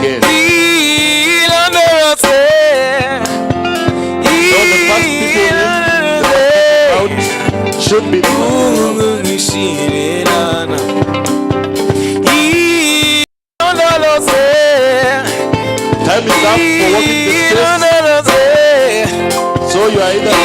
again. So the first people out should be time is up for walking the steps. So you are either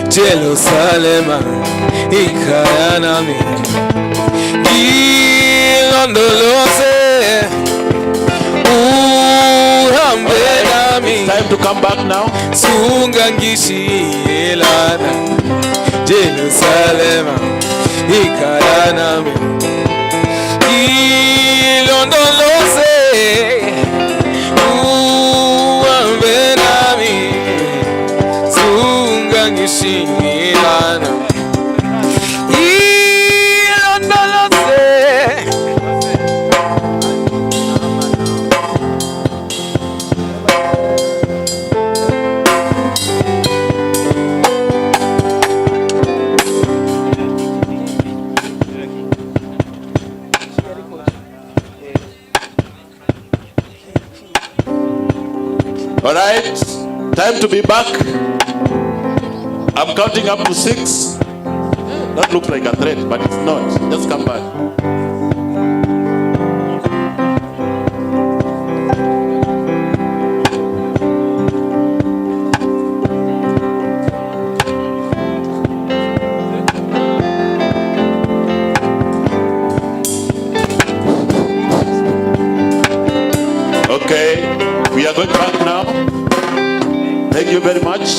Jerusalem, ikayanami, gilondolose, uhambenami. Time to come back now. Sungangishilana, Jerusalem, ikayanami, gilondolose, uhambenami. Sungangishilana, ilondolose. All right, time to be back. I'm counting up to 6. That looks like a threat, but it's not. Just come back. Okay, we are going back now. Thank you very much.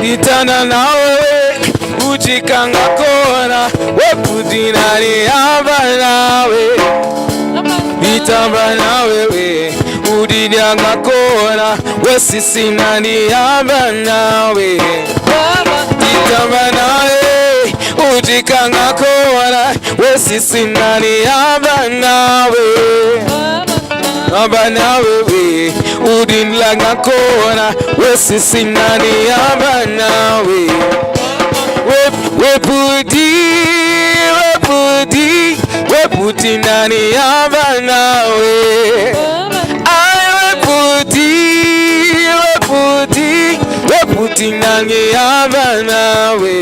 Itana nawe ujikanga kona wepudinari amba nawe itamba nawe we udinyanga kona wesisinani amba nawe itamba nawe ujikanga kona wesisinani amba nawe amba nawe we udinlanga kona wesisinani amba nawe wepudi nani amba nawe wepudi nani amba nawe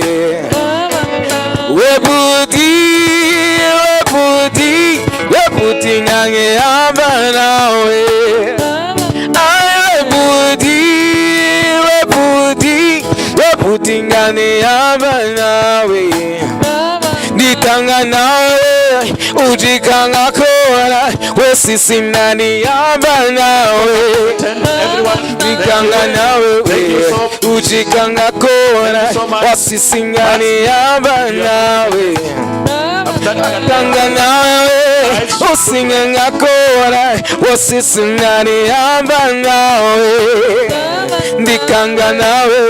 wepudi nani amba nawe Utingane amba nawe Nitanga nawe Ujikanga kona Wesisinani amba nawe Nitanga nawe Ujikanga kona Wesisinani amba nawe Nitanga nawe usinge ngakora wasisi nani amba nawe ndikanga nawe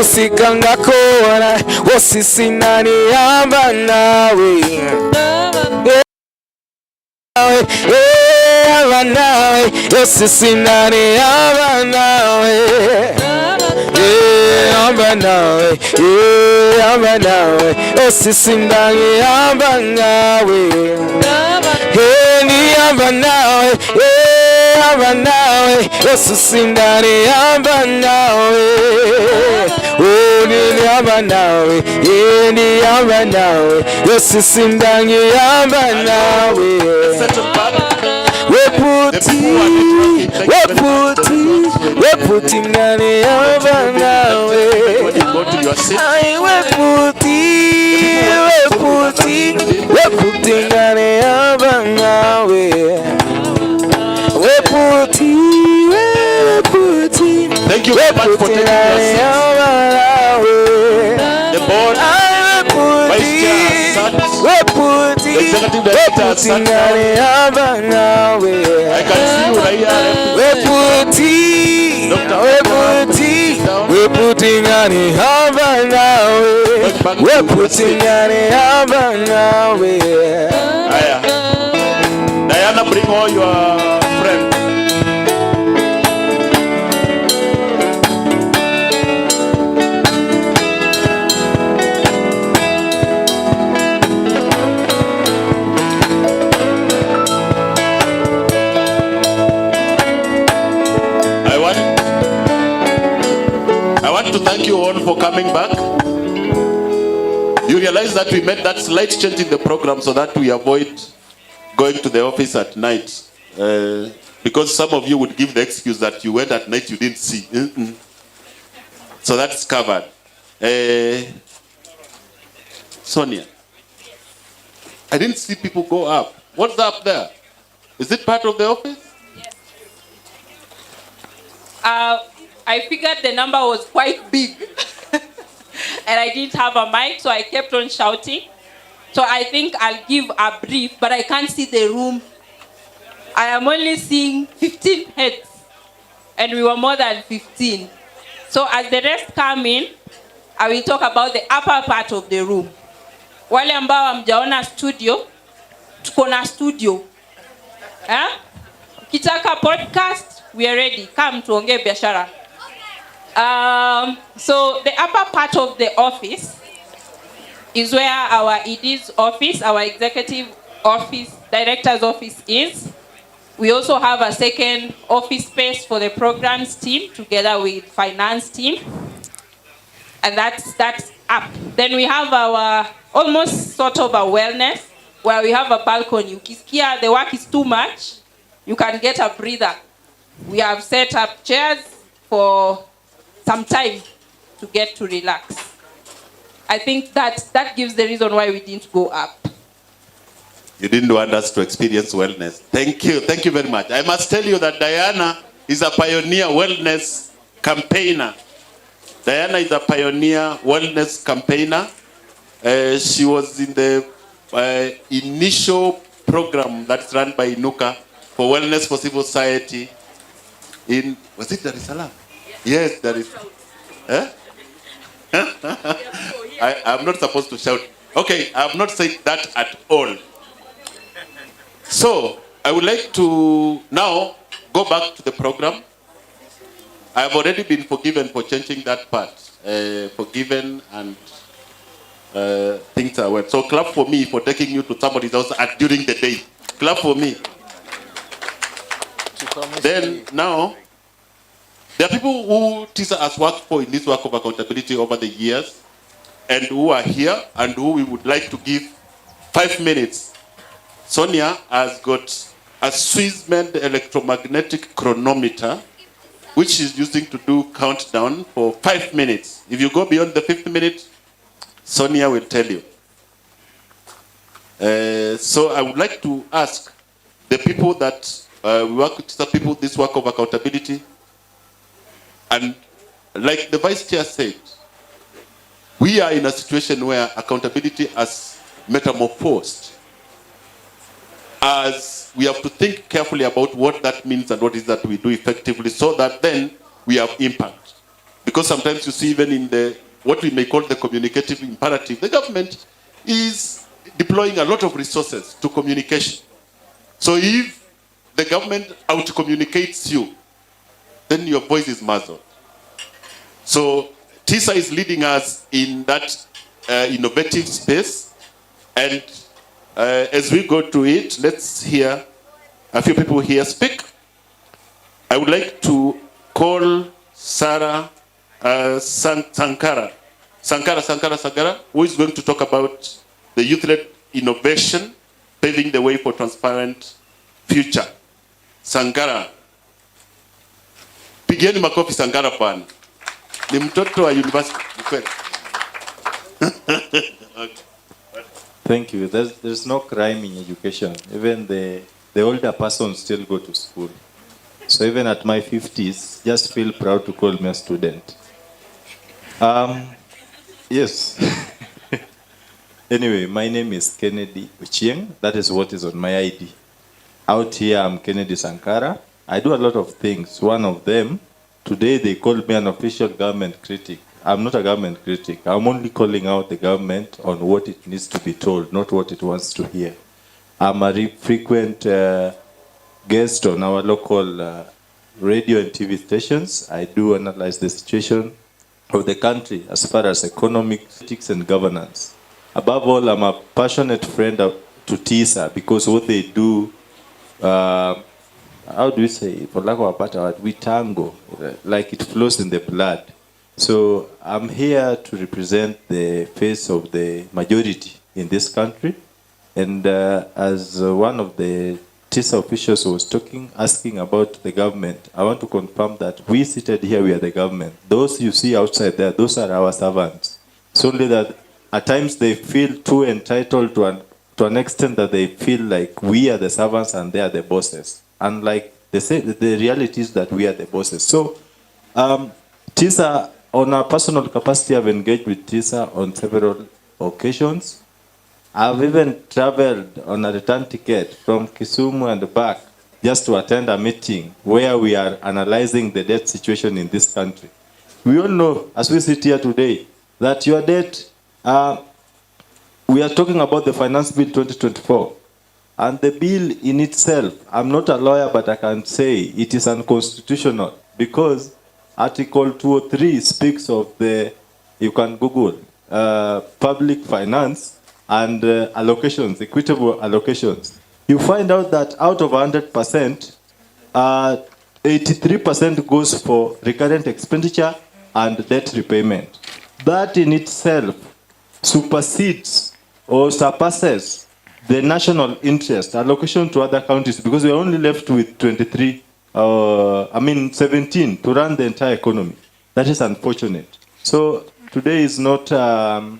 usika ngakora wasisi nani amba nawe amba nawe wasisi nani amba nawe amba nawe amba nawe wasisi nani amba nawe ni amba nawe amba nawe wasisi nani amba nawe ni amba nawe ni amba nawe wasisi nani amba nawe weputi ngani amba nawe weputi ngani amba nawe weputi Thank you very much for taking your seats. The board, Vice Chair, sons, Executive Director, sons. I can see you right here. We're putting on it haba nawe. We're putting on it haba nawe. Diana, bring all your friends. To thank you all for coming back. You realize that we made that slight change in the program so that we avoid going to the office at night. Because some of you would give the excuse that you went at night, you didn't see. So that's covered. Sonia, I didn't see people go up. What's up there? Is it part of the office? Yes. I figured the number was quite big and I didn't have a mic, so I kept on shouting. So I think I'll give a brief, but I can't see the room. I am only seeing 15 heads and we were more than 15. So as the rest come in, I will talk about the upper part of the room. Wale ambao hamjaona studio, tuko na studio. Kitaka podcast, we are ready. Come tuongee biashara. So the upper part of the office is where our ED's office, our executive office, director's office is. We also have a second office space for the programs team together with finance team. And that's up. Then we have our almost sort of a wellness where we have a balcony. Ukisikia the work is too much, you can get a breather. We have set up chairs for some time to get to relax. I think that gives the reason why we didn't go up. You didn't want us to experience wellness. Thank you very much. I must tell you that Diana is a pioneer wellness campaigner. Diana is a pioneer wellness campaigner. She was in the initial program that's run by Inuka for Wellness for Civil Society in, was it Dar es Salaam? Yes, there is. I'm not supposed to shout. Okay, I have not said that at all. So, I would like to now go back to the program. I have already been forgiven for changing that part. Forgiven and things are well. So clap for me for taking you to somebody's house during the day. Clap for me. Then now, there are people who TISA has worked for in this work of accountability over the years and who are here and who we would like to give 5 minutes. Sonia has got a Swiss-made electromagnetic chronometer which she's using to do countdown for 5 minutes. If you go beyond the 5th minute, Sonia will tell you. So I would like to ask the people that we work with, the people this work of accountability, and like the Vice Chair said, we are in a situation where accountability has metamorphosed. as we have to think carefully about what that means and what is that we do effectively, so that then we have impact. Because sometimes you see, even in the what we may call the communicative imperative, the government is deploying a lot of resources to communication. So if the government out-communicates you, then your voice is muzzled. So TISA is leading us in that innovative space. And as we go to it, let's hear a few people here speak. I would like to call Sarah Sankara, who is going to talk about the youth-led innovation, paving the way for transparent future. Sankara. Pigieni makofi Sankara bwana. Ni mtoto wa university. Okay. Thank you. There's no crime in education. Even the older persons still go to school. So even at my 50s, just feel proud to call me a student. Yes. Anyway, my name is Kennedy Ochieng. That is what is on my ID. Out here, I'm Kennedy Sankara. I do a lot of things. One of them, today they called me an official government critic. I'm not a government critic. I'm only calling out the government on what it needs to be told, not what it wants to hear. I'm a frequent guest on our local radio and TV stations. I do analyze the situation of the country as far as economic, politics, and governance. Above all, I'm a passionate friend to TISA because what they do, how do we say, for lack of a better word, we tango, like it flows in the blood. So I'm here to represent the face of the majority in this country. And as one of the TISA officials was talking, asking about the government, I want to confirm that we seated here, we are the government. Those you see outside there, those are our servants. It's only that at times they feel too entitled to an extent that they feel like we are the servants and they are the bosses. And like they say, the reality is that we are the bosses. So TISA, on a personal capacity, I've engaged with TISA on several occasions. I've even traveled on a return ticket from Kisumu and back just to attend a meeting where we are analyzing the debt situation in this country. We all know, as we sit here today, that your debt, we are talking about the Finance Bill 2024. And the bill in itself, I'm not a lawyer, but I can say it is unconstitutional because Article 203 speaks of the, you can Google, public finance and allocations, equitable allocations. You find out that out of 100%, 83% goes for recurrent expenditure and debt repayment. That in itself supersedes or surpasses the national interest allocation to other counties because we are only left with 17 to run the entire economy. That is unfortunate. So today is not a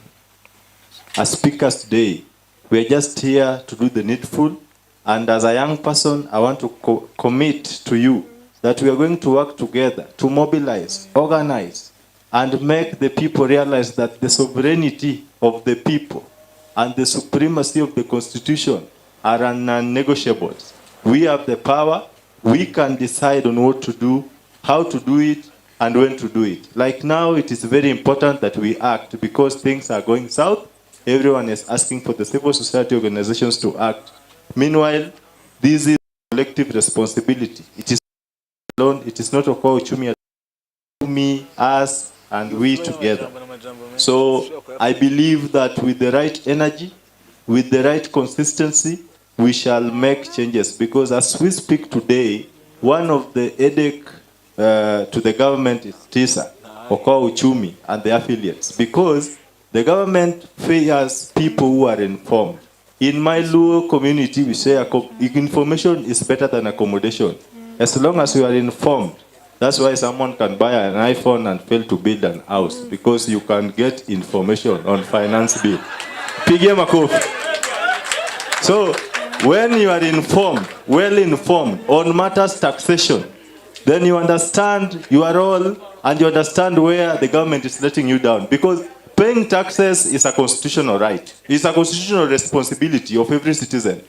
speaker's day. We are just here to do the needful. And as a young person, I want to commit to you that we are going to work together to mobilize, organize, and make the people realize that the sovereignty of the people and the supremacy of the Constitution are non-negotiable. We have the power. We can decide on what to do, how to do it, and when to do it. Like now, it is very important that we act because things are going south. Everyone is asking for the civil society organizations to act. Meanwhile, this is collective responsibility. It is alone. It is not a Uchumi, me, us, and we together. So I believe that with the right energy, with the right consistency, we shall make changes. Because as we speak today, one of the headache to the government is TISA, Okoa Uchumi, and the affiliates. Because the government favors people who are informed. In my Luo community, we say information is better than accommodation. As long as you are informed, that's why someone can buy an iPhone and fail to build an house, because you can get information on finance bill. Pigie makofi. So when you are informed, well informed on matters taxation, then you understand your role and you understand where the government is letting you down. Because paying taxes is a constitutional right. It's a constitutional responsibility of every citizen.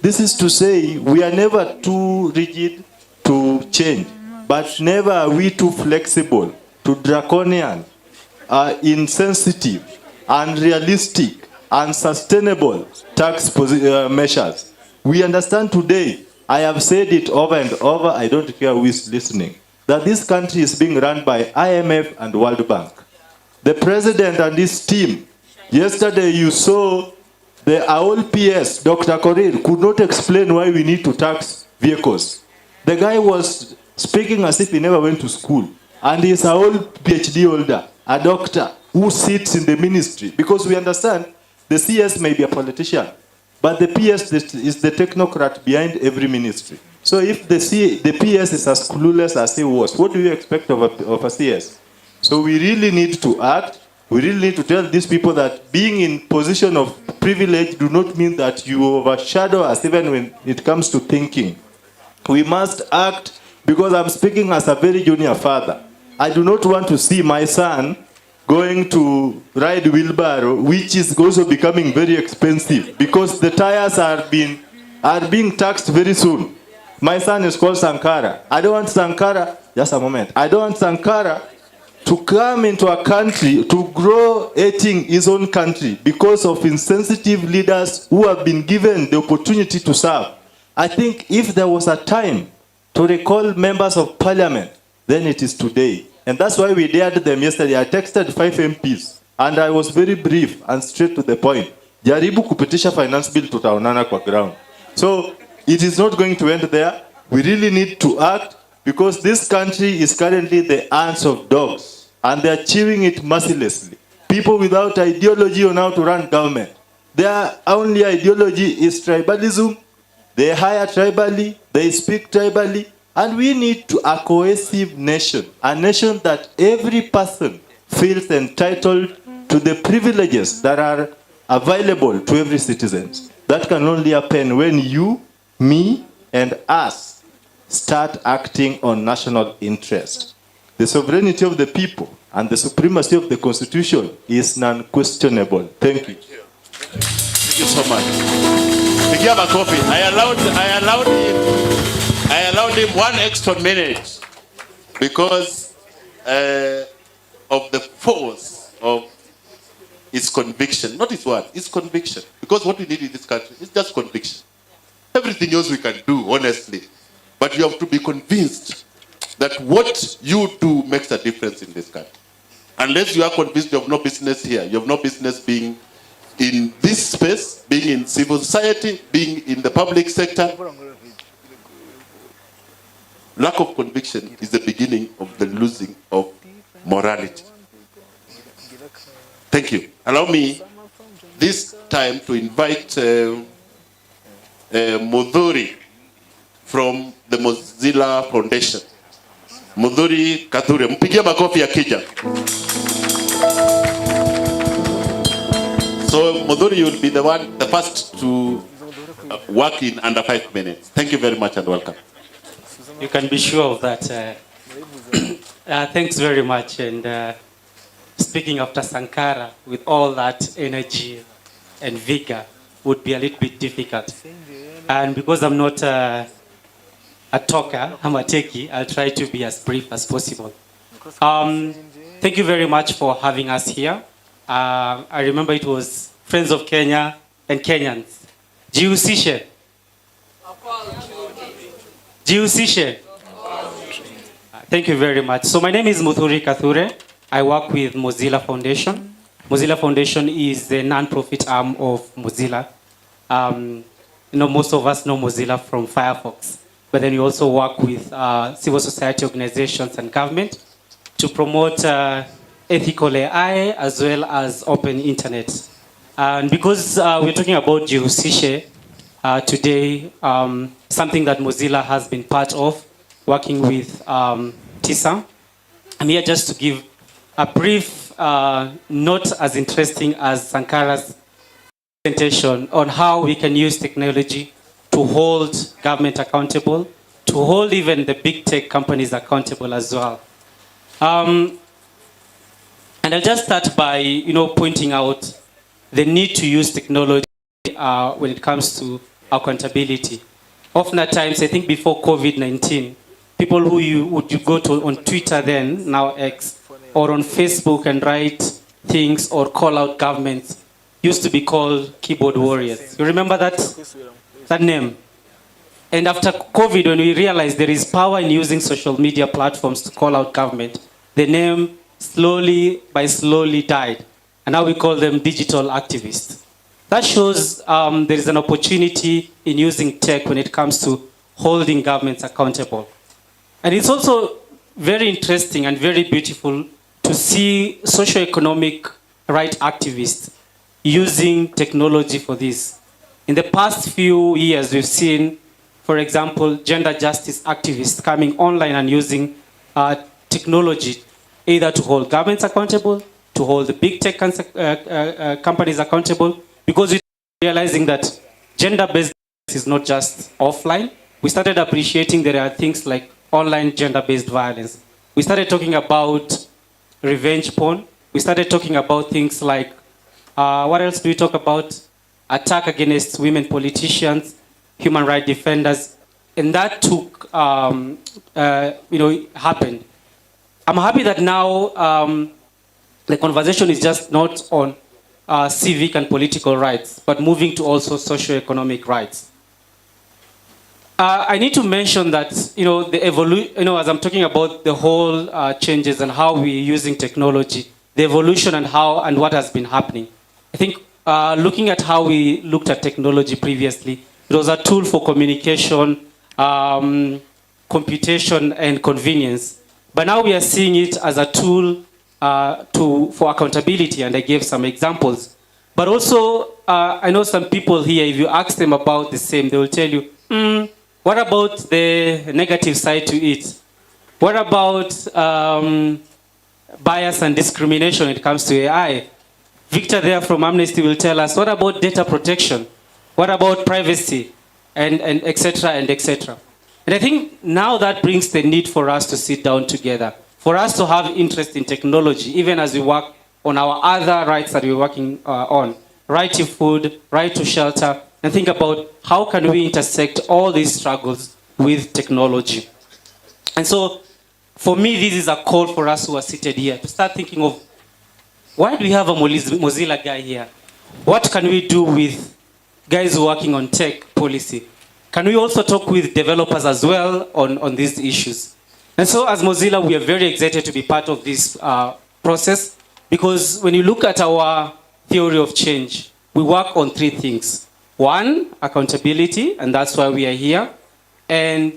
This is to say we are never too rigid to change, but never are we too flexible, too draconian, insensitive, unrealistic, unsustainable tax measures. We understand today, I have said it over and over, I don't care who is listening, that this country is being run by IMF and World Bank. The president and his team, yesterday you saw the AOL PS, Dr. Korir, could not explain why we need to tax vehicles. The guy was speaking as if he never went to school. And he's an old PhD holder, a doctor who sits in the ministry. Because we understand the CS may be a politician, but the PS is the technocrat behind every ministry. So if the PS is as clueless as he was, what do you expect of a CS? So we really need to act. We really need to tell these people that being in position of privilege do not mean that you overshadow us even when it comes to thinking. We must act, because I'm speaking as a very junior father. I do not want to see my son going to ride wheelbarrow, which is also becoming very expensive because the tires are being taxed very soon. My son is called Sankara. I don't want Sankara, just a moment. I don't want Sankara to come into a country to grow hating his own country because of insensitive leaders who have been given the opportunity to serve. I think if there was a time to recall members of parliament, then it is today. And that's why we dared them yesterday. I texted 5 MPs and I was very brief and straight to the point. Jaribu kupitisha finance bill tutaonana kwa ground. So it is not going to end there. We really need to act because this country is currently the hands of dogs and they are chewing it mercilessly. People without ideology on how to run government. Their only ideology is tribalism. They hire tribally, they speak tribally, and we need a cohesive nation, a nation that every person feels entitled to the privileges that are available to every citizen. That can only happen when you, me, and us start acting on national interest. The sovereignty of the people and the supremacy of the Constitution is non-questionable. Thank you. Thank you so much. Give him a coffee. I allowed him 1 extra minute because of the force of his conviction. Not his word, his conviction. Because what we need in this country is just conviction. Everything else we can do, honestly. But you have to be convinced that what you do makes a difference in this country. Unless you are convinced, you have no business here. You have no business being in this space, being in civil society, being in the public sector. Lack of conviction is the beginning of the losing of morality. Thank you. Allow me this time to invite Mudhuri from the Mozilla Foundation. Mudhuri Kathure. Mpigie makofi akija. So Mudhuri, you will be the first to work in under 5 minutes. Thank you very much and welcome. You can be sure of that. Thanks very much. And speaking after Sankara, with all that energy and vigor, would be a little bit difficult. And because I'm not a talker, I'm a techie, I'll try to be as brief as possible. Thank you very much for having us here. I remember it was Friends of Kenya and Kenyans. Jihusishe. Jihusishe. Thank you very much. So my name is Mudhuri Kathure. I work with Mozilla Foundation. Mozilla Foundation is the non-profit arm of Mozilla. Most of us know Mozilla from Firefox, but then we also work with civil society organizations and government to promote ethical AI as well as open internet. And because we're talking about Jihusishe today, something that Mozilla has been part of, working with TISA. I'm here just to give a brief, not as interesting as Sankara's presentation, on how we can use technology to hold government accountable, to hold even the big tech companies accountable as well. And I'll just start by, pointing out the need to use technology when it comes to accountability. Oftentimes, I think before COVID-19, people who would go to on Twitter then, now X, or on Facebook and write things or call out governments used to be called keyboard warriors. You remember that name? And after COVID, when we realized there is power in using social media platforms to call out government, the name slowly died. And now we call them digital activists. That shows there is an opportunity in using tech when it comes to holding governments accountable. And it's also very interesting and very beautiful to see socioeconomic right activists using technology for this. In the past few years, we've seen, for example, gender justice activists coming online and using technology either to hold governments accountable, to hold the big tech companies accountable, because we're realizing that gender-based is not just offline. We started appreciating there are things like online gender-based violence. We started talking about revenge porn. We started talking about things like, what else do we talk about? Attack against women politicians, human rights defenders, and that took, happened. I'm happy that now the conversation is just not on civic and political rights, but moving to also socioeconomic rights. I need to mention that, the evolution, as I'm talking about the whole changes and how we're using technology, the evolution and how and what has been happening. I think looking at how we looked at technology previously, it was a tool for communication, computation, and convenience. But now we are seeing it as a tool for accountability, and I gave some examples. But also, I know some people here, if you ask them about the same, they will tell you, what about the negative side to it? What about bias and discrimination when it comes to AI? Victor there from Amnesty will tell us, what about data protection? What about privacy? And et cetera, and et cetera. And I think now that brings the need for us to sit down together, for us to have interest in technology, even as we work on our other rights that we're working on. Right to food, right to shelter, and think about how can we intersect all these struggles with technology. And so, for me, this is a call for us who are seated here to start thinking of, why do we have a Mozilla guy here? What can we do with guys working on tech policy? Can we also talk with developers as well on these issues? And so as Mozilla, we are very excited to be part of this process, because when you look at our theory of change, we work on three things. One, accountability, and that's why we are here. And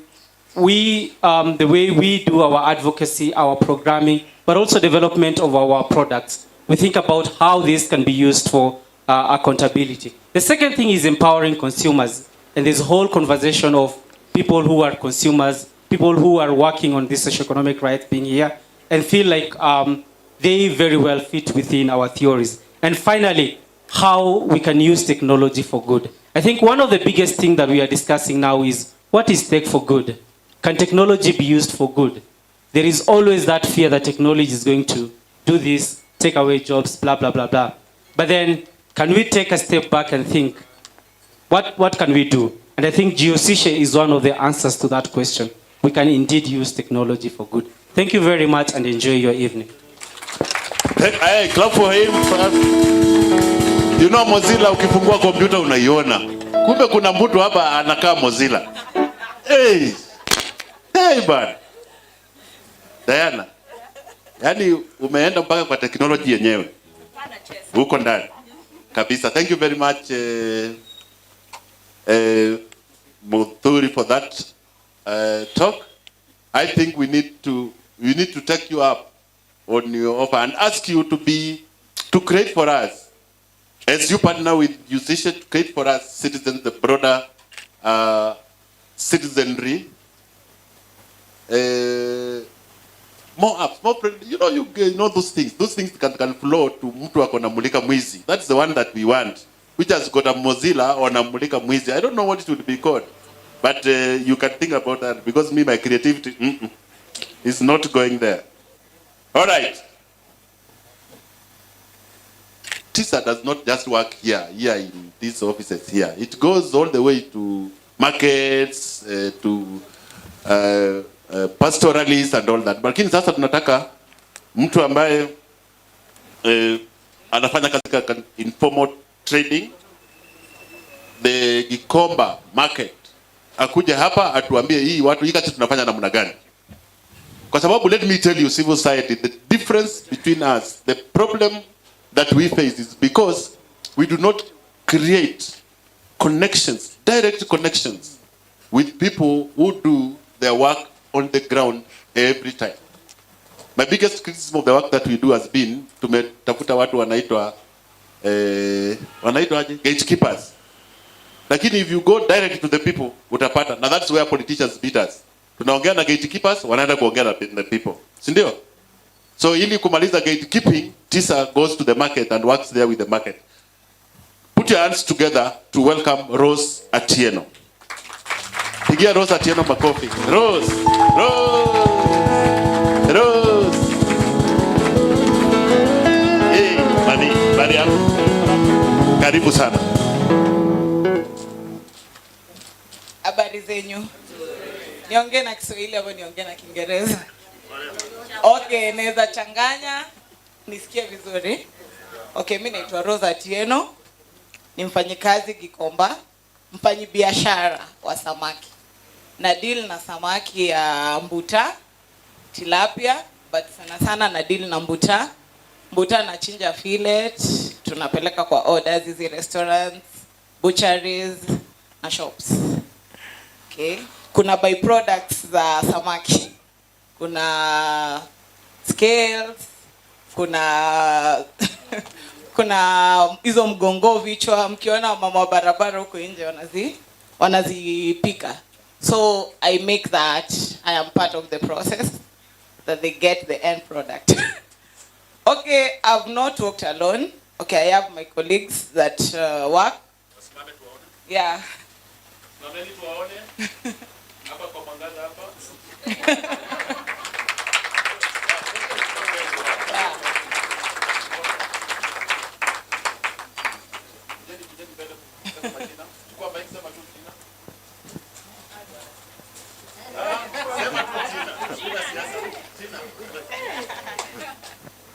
we, the way we do our advocacy, our programming, but also development of our products, we think about how this can be used for accountability. The second thing is empowering consumers. And there's a whole conversation of people who are consumers, people who are working on this socioeconomic rights being here, and feel like they very well fit within our theories. And finally, how we can use technology for good. I think one of the biggest things that we are discussing now is, what is tech for good? Can technology be used for good? There is always that fear that technology is going to do this, take away jobs, blah, blah, blah, blah. But then, can we take a step back and think, what can we do? And I think Jihusishe is one of the answers to that question. We can indeed use technology for good. Thank you very much and enjoy your evening. Hey, clap for him. You know Mozilla, ukifungua kompyuta unaiona. Kumbe kuna mtu hapa anakaa Mozilla. Hey bana. Diana, yani umeenda mpaka kwa teknoloji yenyewe. Huko ndani. Kabisa. Thank you very much Muthuri for that talk. I think we need to take you up on your offer and ask you to create for us, as you partner with Jihusishe, to create for us citizens, the broader citizenry, more apps, more, you know those things can flow to mtu akona mulika mwizi. That's the one that we want, which has got a Mozilla or a mulika mwizi. I don't know what it would be called, but you can think about that, because my creativity is not going there. All right. TISA does not just work here in these offices here. It goes all the way to markets, to pastoralists and all that. Lakini sasa tunataka mtu ambaye anafanya katika informal trading, the Gikomba market, akuja hapa atuambie hii watu hii kazi tunafanya namna gani. Kwa sababu let me tell you, civil society, the difference between us, the problem that we face is because we do not create connections, direct connections with people who do their work on the ground every time. My biggest criticism of the work that we do has been tumetafuta watu wanaitwa aje, gatekeepers. Lakini if you go direct to the people utapata, na that's where politicians beat us. Tunaongea na gatekeepers, wanaenda kuongea na the people, si ndio? So ili kumaliza gatekeeping, TISA goes to the market and works there with the market. Put your hands together to welcome Rose Atieno. Pigia Rose Atieno makofi. Rose. Hey, Maria. Karibu sana. Habari zenyu. Niongee na Kiswahili au niongee na Kiingereza? Okay, naweza changanya nisikie vizuri. Okay, mimi naitwa Rose Atieno. Ni mfanyikazi Gikomba, mfanyibiashara wa samaki. Na deal na samaki ya mbuta, tilapia, but sana na deal na mbuta. Mbuta na chinja fillet, tunapeleka kwa orders hizi restaurants, butcheries na shops. Okay. Kuna byproducts za samaki. Kuna scales, kuna hizo mgongo vichwa, mkiona mama wa barabara huko nje wanazipika. So I make that. I am part of the process that they get the end product. Okay, I've not worked alone. Okay, I have my colleagues that work. Yeah.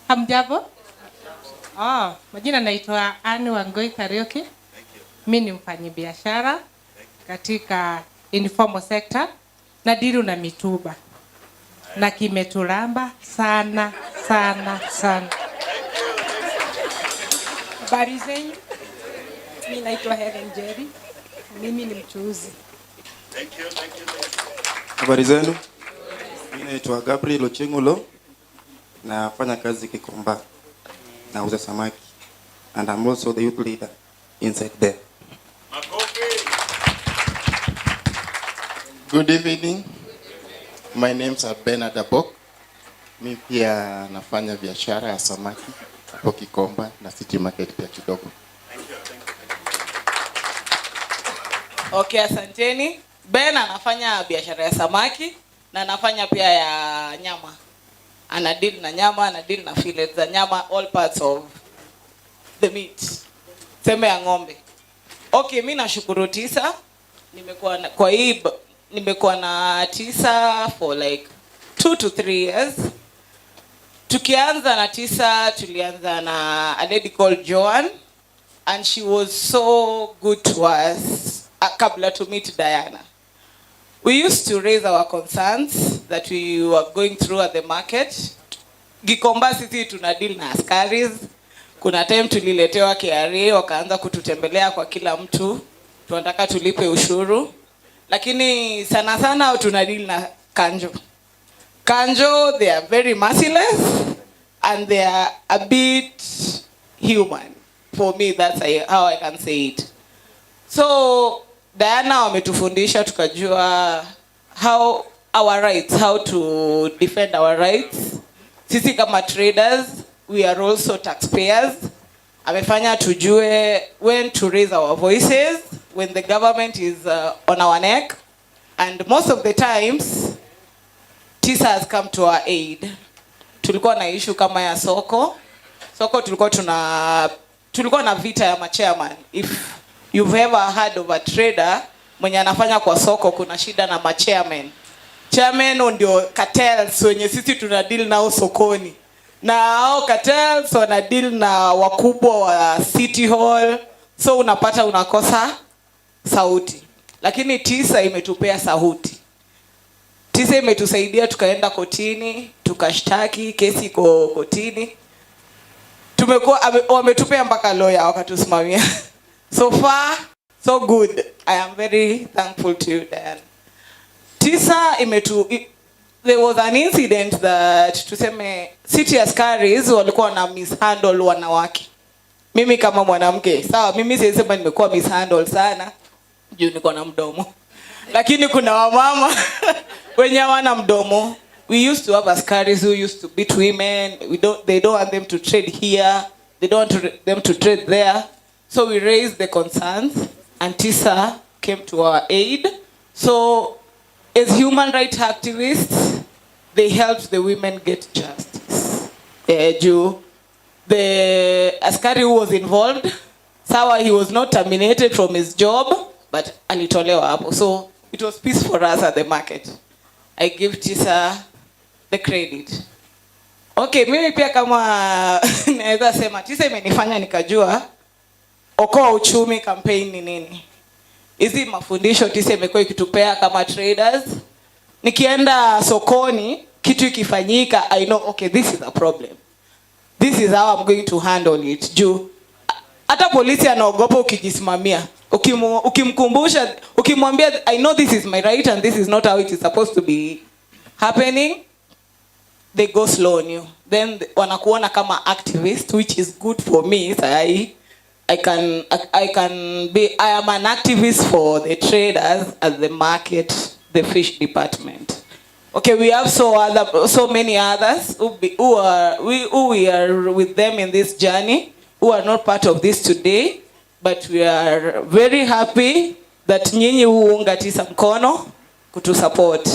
Hamjambo? Majina naitwa Anne Wangoi Karaoke. Mimi ni mfanyabiashara katika informal sector na diru na mituba. Na kimetulamba sana. Habari zenyu? Mimi naitwa Helen Jerry. Mimi ni mchuuzi. Thank you. Habari zenu? Mimi naitwa Gabriel Ochengulo. Nafanya kazi Gikomba. Nauza samaki. And I'm also the youth leader inside there. Good evening. My name's Bernard Abok. Mimi pia nafanya biashara ya samaki hapo Gikomba na City Market pia kidogo. Okay, asanteni. Ben anafanya biashara ya samaki na anafanya pia ya nyama. Ana deal na nyama, ana deal na fillets za nyama, all parts of the meat. Sema ya ng'ombe. Okay, mimi nashukuru TISA. Nimekuwa na TISA for like 2 to 3 years. Tukianza na TISA, tulianza na a lady called Joan, and she was so good to us. Kabla to meet Diana. We used to raise our concerns that we were going through at the market. Gikomba sisi tuna deal na askaris. Kuna time tuliletewa KRA wakaanza kututembelea kwa kila mtu. Tunataka tulipe ushuru. Lakini sana tuna deal na kanjo. Kanjo, they are very merciless and they are a bit human. For me, that's how I can say it. So Diana wametufundisha tukajua how to defend our rights. Sisi kama traders, we are also taxpayers. Amefanya tujue when to raise our voices when the government is on our neck, and most of the times TISA has come to our aid. Tulikuwa na issue kama ya soko tulikuwa tulikuwa na vita ya machairman. If you've ever heard of a trader mwenye anafanya kwa soko, kuna shida na machairman. Chairman ndio cartels wenye sisi tuna deal nao sokoni, na hao cartels wana deal na wakubwa wa city hall, so unapata unakosa sauti. Lakini TISA imetupea sauti. TISA imetusaidia, tukaenda kotini, tukashtaki, kesi iko kotini. Tumekuwa wametupea mpaka lawyer wakatusimamia. So far so good. I am very thankful to you, Diana. TISA there was an incident that tuseme city askaris walikuwa na mishandle wanawake. Mimi kama mwanamke, sawa, mimi siwezi sema nimekuwa mishandle sana juu niko na mdomo. Lakini kuna wamama wenye hawana mdomo. We used to have askaris who used to beat women. They don't want them to trade here. They don't want them to trade there. So we raised the concerns and TISA came to our aid. So as human rights activists, they helped the women get justice. The askari who was involved, sawa, he was not terminated from his job, but alitolewa hapo. So it was peace for us at the market. I give TISA the credit. Okay, mimi pia kama naweza sema TISA imenifanya nikajua okoa uchumi campaign ni nini. Hizi mafundisho TISA imekuwa ikitupea kama traders. Nikienda sokoni, kitu ikifanyika, I know, okay, this is a problem. This is how I'm going to handle it. Juu hata polisi anaogopa ukijisimamia. Ukimkumbusha, ukimwambia I know this is my right and this is not how it is supposed to be happening, they go slow on you. Then wanakuona kama activist, which is good for me. So I am an activist for the traders at the market, the fish department. Okay, we have so many others who we are with them in this journey, who are not part of this today, but we are very happy that nyinyi huunga TISA mkono kutusupport.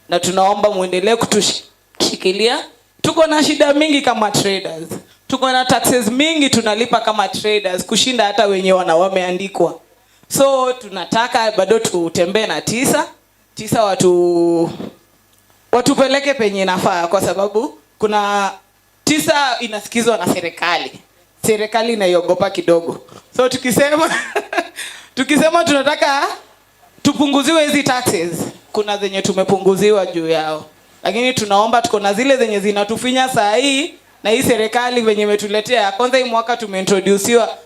Na tunaomba muendelee kutushikilia. Tuko na shida mingi kama traders. Tuko na taxes mingi tunalipa kama traders kushinda hata wenye wameandikwa. So tunataka bado tutembee na TISA. TISA watupeleke penye nafaa, kwa sababu kuna TISA inasikizwa na serikali. Serikali inaiogopa kidogo. So tukisema tunataka tupunguziwe hizi taxes, kuna zenye tumepunguziwa juu yao. Lakini tunaomba, tuko na zile zenye zinatufinya saa hii, na hii serikali venye imetuletea. Kwanza hii mwaka tumeintroducewa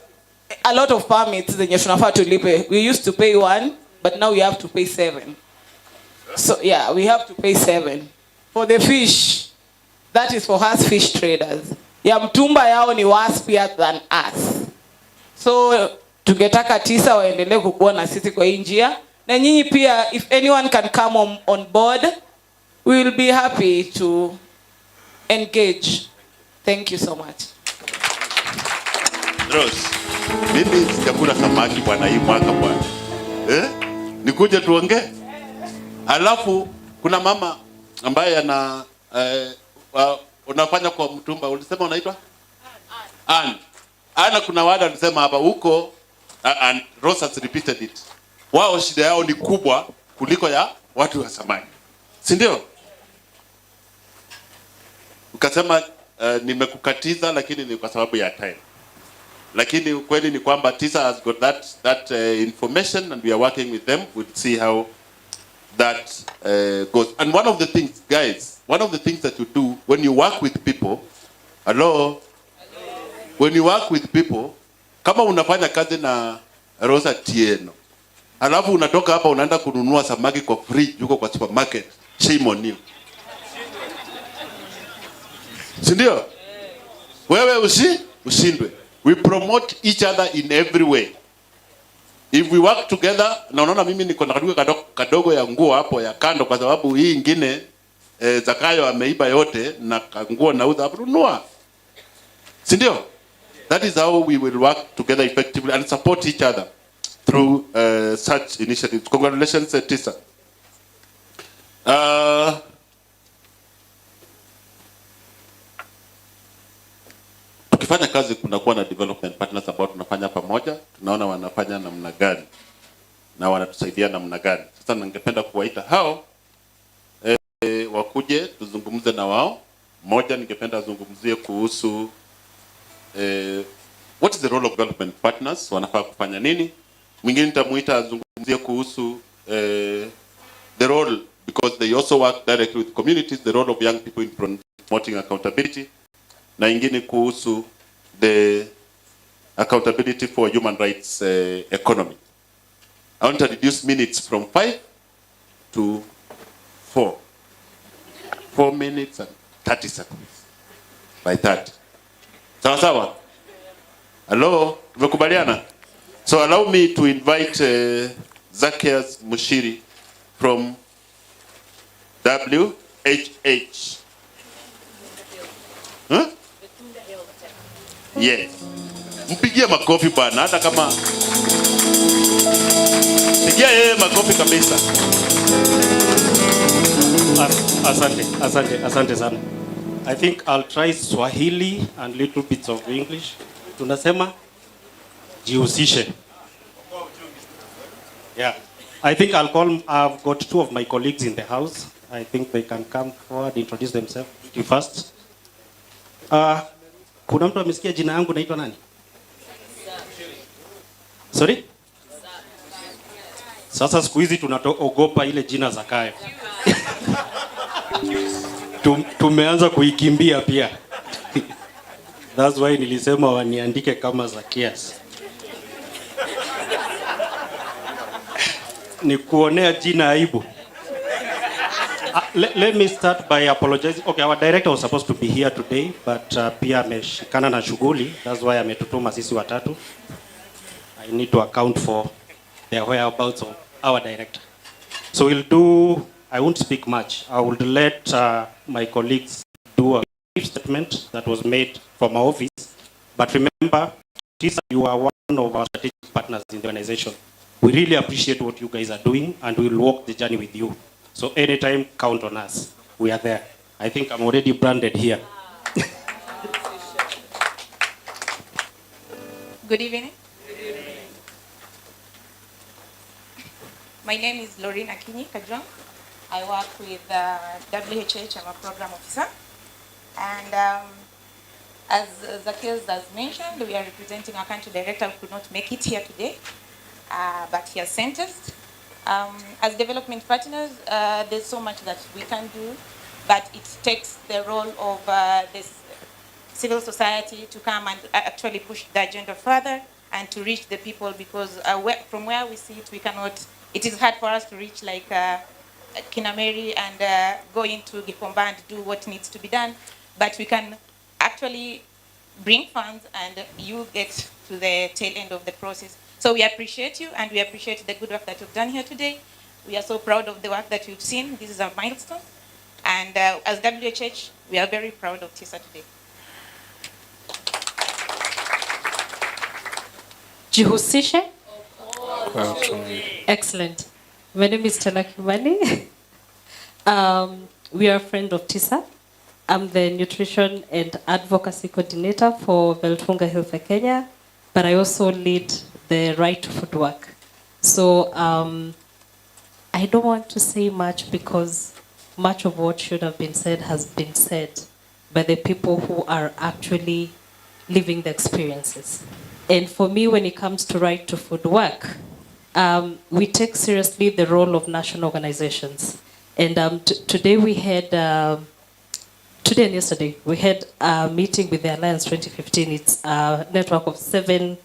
a lot of permits zenye tunafaa tulipe. We used to pay 1, but now we have to pay 7. So yeah, we have to pay 7 for the fish. That is for us fish traders. Ya mtumba yao ni waspier than us. So tungetaka TISA waendelee kukua na sisi kwa hii njia. Na nyinyi pia, if anyone can come on board, we will be happy to engage. Thank you so much. Rose, mimi sijakula samaki bwana hii mwaka bwana. Nikuje tuongee. Alafu kuna mama ambaye unafanya kwa mtumba, ulisema unaitwa Ana, kuna wada alisema hapa huko, and Rose has repeated it. Wao shida yao ni kubwa kuliko ya watu wa samaki. Si ndio? Ukasema nimekukatiza, lakini ni kwa sababu ya time. Lakini ukweli ni kwamba TISA has got that information, and we are working with them. We'll see how that goes. And one of the things, guys, that you do when you work with people, when you work with people, kama unafanya kazi na Rosa Tieno, alafu unatoka hapa unaenda kununua samaki kwa fridge huko kwa supermarket, shame on you. Sindio? Wewe ushindwe. We promote each other in every way. If we work together, na unaona mimi niko na kadogo ya nguo hapo ya kando, kwa sababu hii ingine Zakayo ameiba yote na nguo nauza hapo nunua. Sindio? That is how we will work together effectively and support each other through such initiatives. Congratulations, TISA. Tukifanya tukifanya kazi kunakuwa na development partners ambao tunafanya pamoja, tunaona wanafanya namna gani na wanatusaidia namna gani. Sasa ningependa kuwaita hao wakuje tuzungumze na wao. Mmoja ningependa azungumzie kuhusu what is the role of development partners, wanafaa kufanya nini. Mwingine nitamuita azungumzie kuhusu the role, because they also work directly with communities, the role of young people in promoting accountability, na ingine kuhusu the accountability for human rights economy. I want to reduce minutes from 5 to 4. 4 minutes and 30 seconds by 30. Sawa sawa? Hello, tumekubaliana? So allow me to invite Zacchaeus Mushiri from WHH. Huh? Yes. Mpigie makofi bwana, hata kama pigia yeye makofi kabisa. Asante sana. I think I'll try Swahili and little bits of English. Tunasema Jihusishe. Yeah. I think I've got two of my colleagues in the house. I think they can come forward, introduce themselves first. Kuna mtu amesikia jina yangu naitwa nani? Sorry? Sasa siku hizi tunatoogopa ile jina Zakayo. Tumeanza kuikimbia pia. That's why nilisema waniandike kama Zacchaeus. Ni kuonea jina aibu. Let me start by apologizing. Okay, our director was supposed to be here today, but pia ameshikana na shughuli. That's why ametutuma sisi watatu. I need to account for the whereabouts of our director. So I won't speak much. I will let my colleagues do a brief statement that was made from our office. But remember, you are one of our strategic partners in the organization. We really appreciate what you guys are doing, and we will walk the journey with you. So anytime, count on us. We are there. I think I'm already branded here. Good evening. My name is Lorena Akinyi Kajwang. I work with WHH. I'm a program officer. And as Zacchaeus has mentioned, we are representing our country director who could not make it here today, but he has sent us. As development partners, there's so much that we can do, but it takes the role of this civil society to come and actually push the agenda further and to reach the people, because from where we sit, it is hard for us to reach like Kinameri and go into Gikomba and do what needs to be done, but we can actually bring funds and you get to the tail end of the process. So we appreciate you, and we appreciate the good work that you've done here today. We are so proud of the work that you've seen. This is a milestone. And as WHH, we are very proud of TISA today. Jihusishe? Excellent. My name is Stella Kimani. We are a friend of TISA. I'm the Nutrition and Advocacy Coordinator for Beltunga Health Kenya, but I also lead the right to food work. So I don't want to say much because much of what should have been said has been said by the people who are actually living the experiences. And for me, when it comes to right to food work, we take seriously the role of national organizations. And today we had, today and yesterday, we had a meeting with the Alliance 2015. It's a network of 7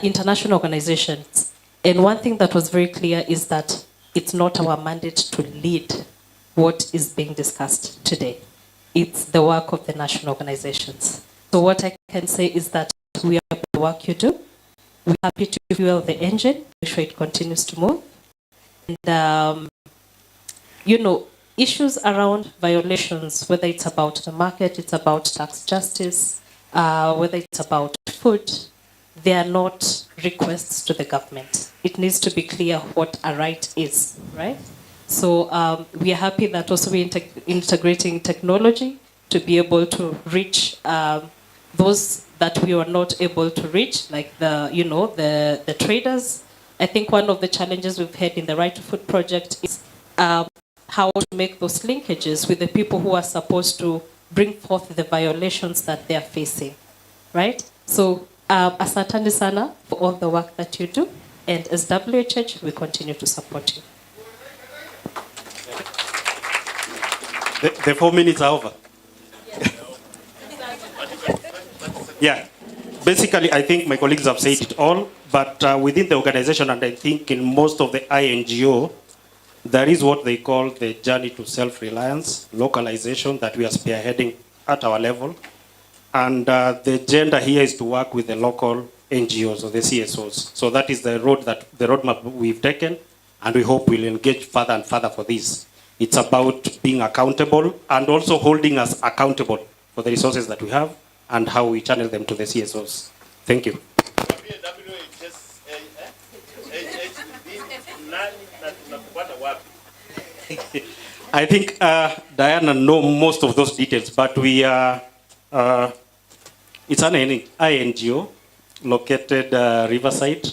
international organizations. And one thing that was very clear is that it's not our mandate to lead what is being discussed today. It's the work of the national organizations. So what I can say is that we are the work you do. We're happy to fuel the engine, make sure it continues to move. And, you know, issues around violations, whether it's about the market, it's about tax justice, whether it's about food, they are not requests to the government. It needs to be clear what a right is, right? So we are happy that also we're integrating technology to be able to reach those that that we were not able to reach, like the traders. I think one of the challenges we've had in the Right to Food project is how to make those linkages with the people who are supposed to bring forth the violations that they are facing, right? So asanteni sana for all the work that you do, and as WHH, we continue to support you. The 4 minutes are over. Yeah, basically, I think my colleagues have said it all, but within the organization, and I think in most of the INGO, there is what they call the journey to self-reliance, localization that we are spearheading at our level. And the agenda here is to work with the local NGOs or the CSOs. So that is the roadmap we've taken, and we hope we'll engage further and further for this. It's about being accountable and also holding us accountable for the resources that we have and how we channel them to the CSOs. Thank you. I think Diana knows most of those details, but we are, it's an INGO located Riverside.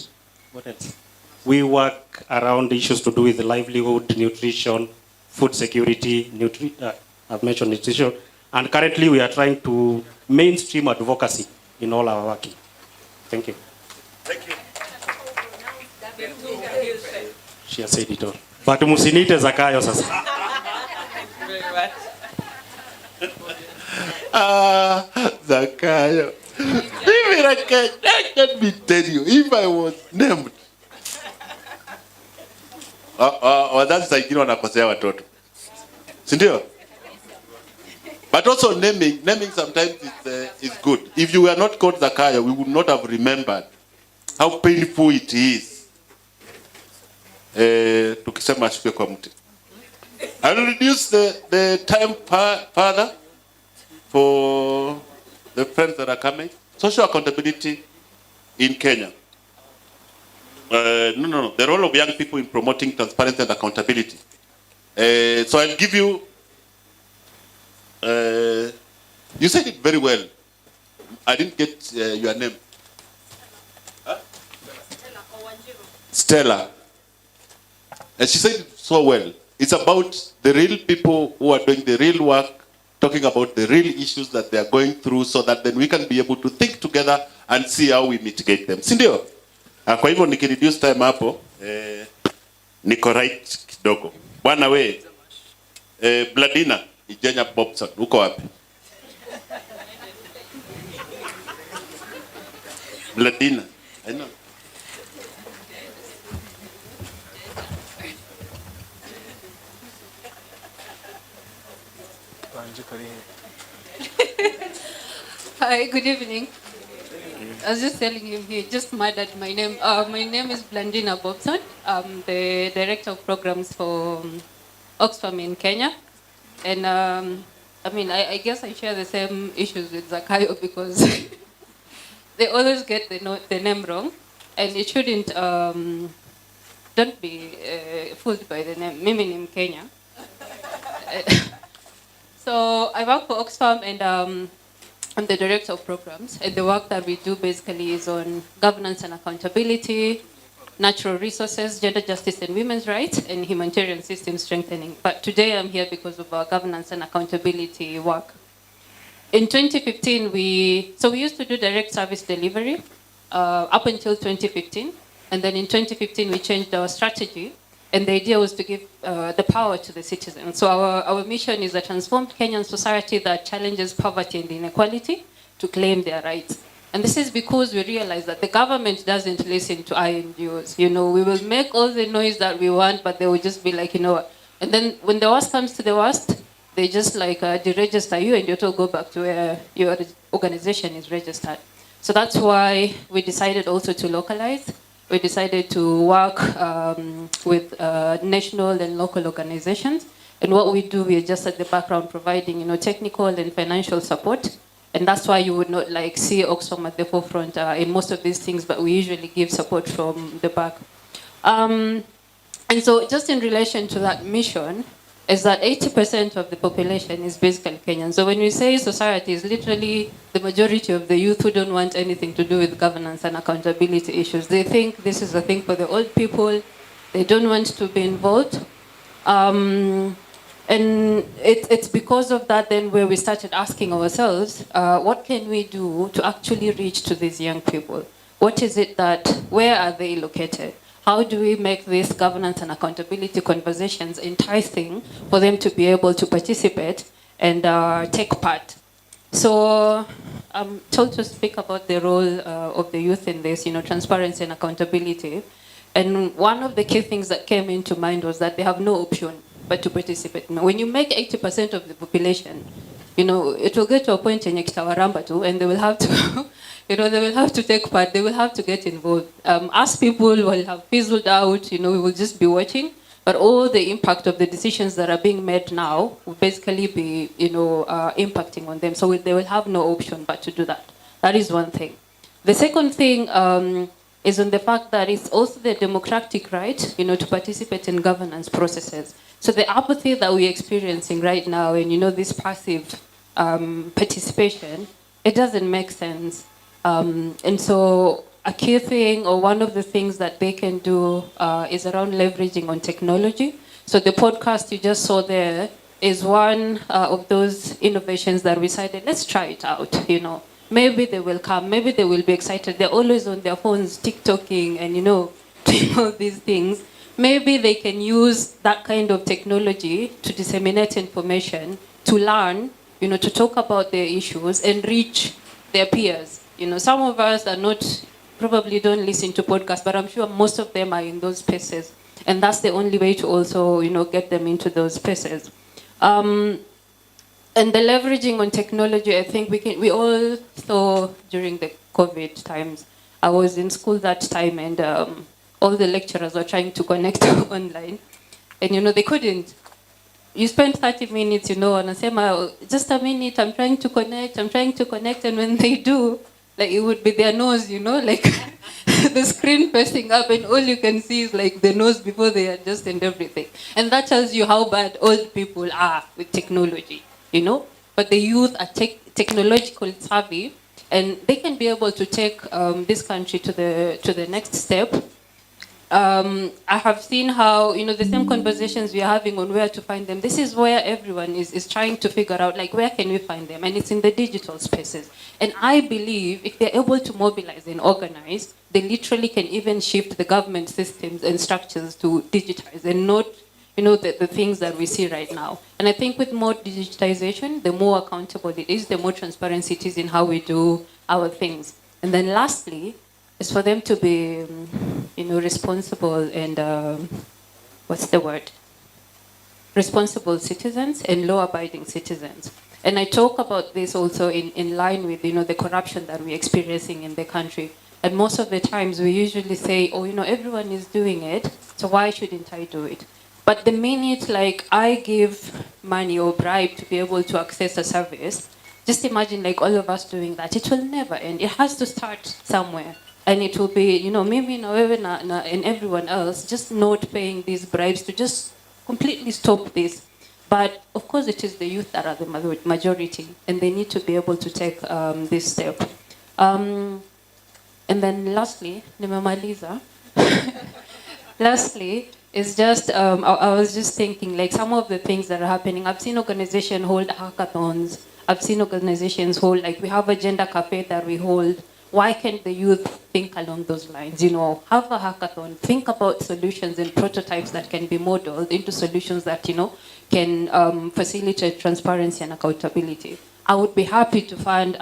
What else? We work around issues to do with livelihood, nutrition, food security, I've mentioned nutrition, and currently we are trying to mainstream advocacy in all our working. Thank you. Thank you. She has said it all. But musinite Zakayo sasa. Zakayo. Let me tell you, if I was named, wazazi saa ingine wanakosea watoto, si ndio? But also naming sometimes is good. If you were not called Zakayo, we would not have remembered how painful it is. Tukisema ashuke kwa mti. I will reduce the time further for the friends that are coming. Social accountability in Kenya. No. The role of young people in promoting transparency and accountability. So I'll give you. You said it very well. I didn't get your name. Huh? Stella. And she said it so well. It's about the real people who are doing the real work, talking about the real issues that they are going through, so that then we can be able to think together and see how we mitigate them. Sindio? Kwa hivyo nikireduce time hapo, niko right kidogo. Bwana we, Bladina, Ijenya Bobson, uko wapi? Bladina, I know. Hi, good evening. I was just telling him he just murdered my name. My name is Blandina Bobson. I'm the Director of Programs for Oxfam in Kenya. And I guess I share the same issues with Zakayo because they always get the name wrong. And it shouldn't, don't be fooled by the name. Mimi in Kenya. So I work for Oxfam and I'm the Director of Programs, and the work that we do basically is on governance and accountability, natural resources, gender justice and women's rights, and humanitarian system strengthening. But today I'm here because of our governance and accountability work. In 2015, we used to do direct service delivery up until 2015, and then in 2015 we changed our strategy. And the idea was to give the power to the citizens. So our mission is a transformed Kenyan society that challenges poverty and inequality to claim their rights. And this is because we realize that the government doesn't listen to INGOs. We will make all the noise that we want, but they will just be like, and then when the worst comes to the worst, they just deregister you and you have to go back to where your organization is registered. So that's why we decided also to localize. We decided to work with national and local organizations. And what we do, we are just at the background providing, technical and financial support. And that's why you would not see Oxfam at the forefront in most of these things, but we usually give support from the back. And so just in relation to that mission, is that 80% of the population is basically Kenyan. So when we say society, is literally the majority of the youth who don't want anything to do with governance and accountability issues. They think this is a thing for the old people. They don't want to be involved. And it's because of that then where we started asking ourselves, what can we do to actually reach to these young people? What is it that, where are they located? How do we make these governance and accountability conversations enticing for them to be able to participate and take part? So I'm told to speak about the role of the youth in this, transparency and accountability. And one of the key things that came into mind was that they have no option but to participate. When you make 80% of the population, it will get to a point in Ekitawaramba too, and they will have to, they will have to take part, they will have to get involved. As people will have fizzled out, we will just be watching, but all the impact of the decisions that are being made now will basically be, impacting on them. So they will have no option but to do that. That is one thing. The second thing is on the fact that it's also the democratic right, to participate in governance processes. So the apathy that we're experiencing right now and, this passive participation, it doesn't make sense. And so a key thing, or one of the things that they can do is around leveraging on technology. So the podcast you just saw there is one of those innovations that we decided, let's try it out, Maybe they will come, maybe they will be excited. They're always on their phones, TikToking and, doing all these things. Maybe they can use that kind of technology to disseminate information, to learn, to talk about their issues and reach their peers. Some of us are not, probably don't listen to podcasts, but I'm sure most of them are in those spaces. And that's the only way to also, get them into those spaces. And the leveraging on technology, I think we all saw during the COVID times. I was in school that time and all the lecturers were trying to connect online. And they couldn't. You spend 30 minutes, and I say, just a minute, I'm trying to connect. And when they do, it would be their nose, the screen facing up and all you can see is the nose before they adjust and everything. And that tells you how bad old people are with technology. But the youth are technologically savvy, and they can be able to take this country to the next step. I have seen how, the same conversations we are having on where to find them. This is where everyone is trying to figure out, where can we find them? And it's in the digital spaces. And I believe if they're able to mobilize and organize, they literally can even shift the government systems and structures to digitize and not the things that we see right now. And I think with more digitization, the more accountable it is, the more transparency it is in how we do our things. And then lastly, is for them to be, responsible and, responsible citizens and law-abiding citizens. And I talk about this also in line with, the corruption that we're experiencing in the country. And most of the times we usually say, everyone is doing it, so why shouldn't I do it? But the minute I give money or bribe to be able to access a service, just imagine all of us doing that. It will never end. It has to start somewhere. And it will be, maybe and everyone else just not paying these bribes to just completely stop this. But of course it is the youth that are the majority and they need to be able to take this step. And then lastly, nimemaliza. Lastly, it's just, I was just thinking, some of the things that are happening. I've seen organizations hold hackathons. I've seen organizations hold, we have a gender cafe that we hold. Why can't the youth think along those lines? Have a hackathon, think about solutions and prototypes that can be modeled into solutions that, can facilitate transparency and accountability. I would be happy to fund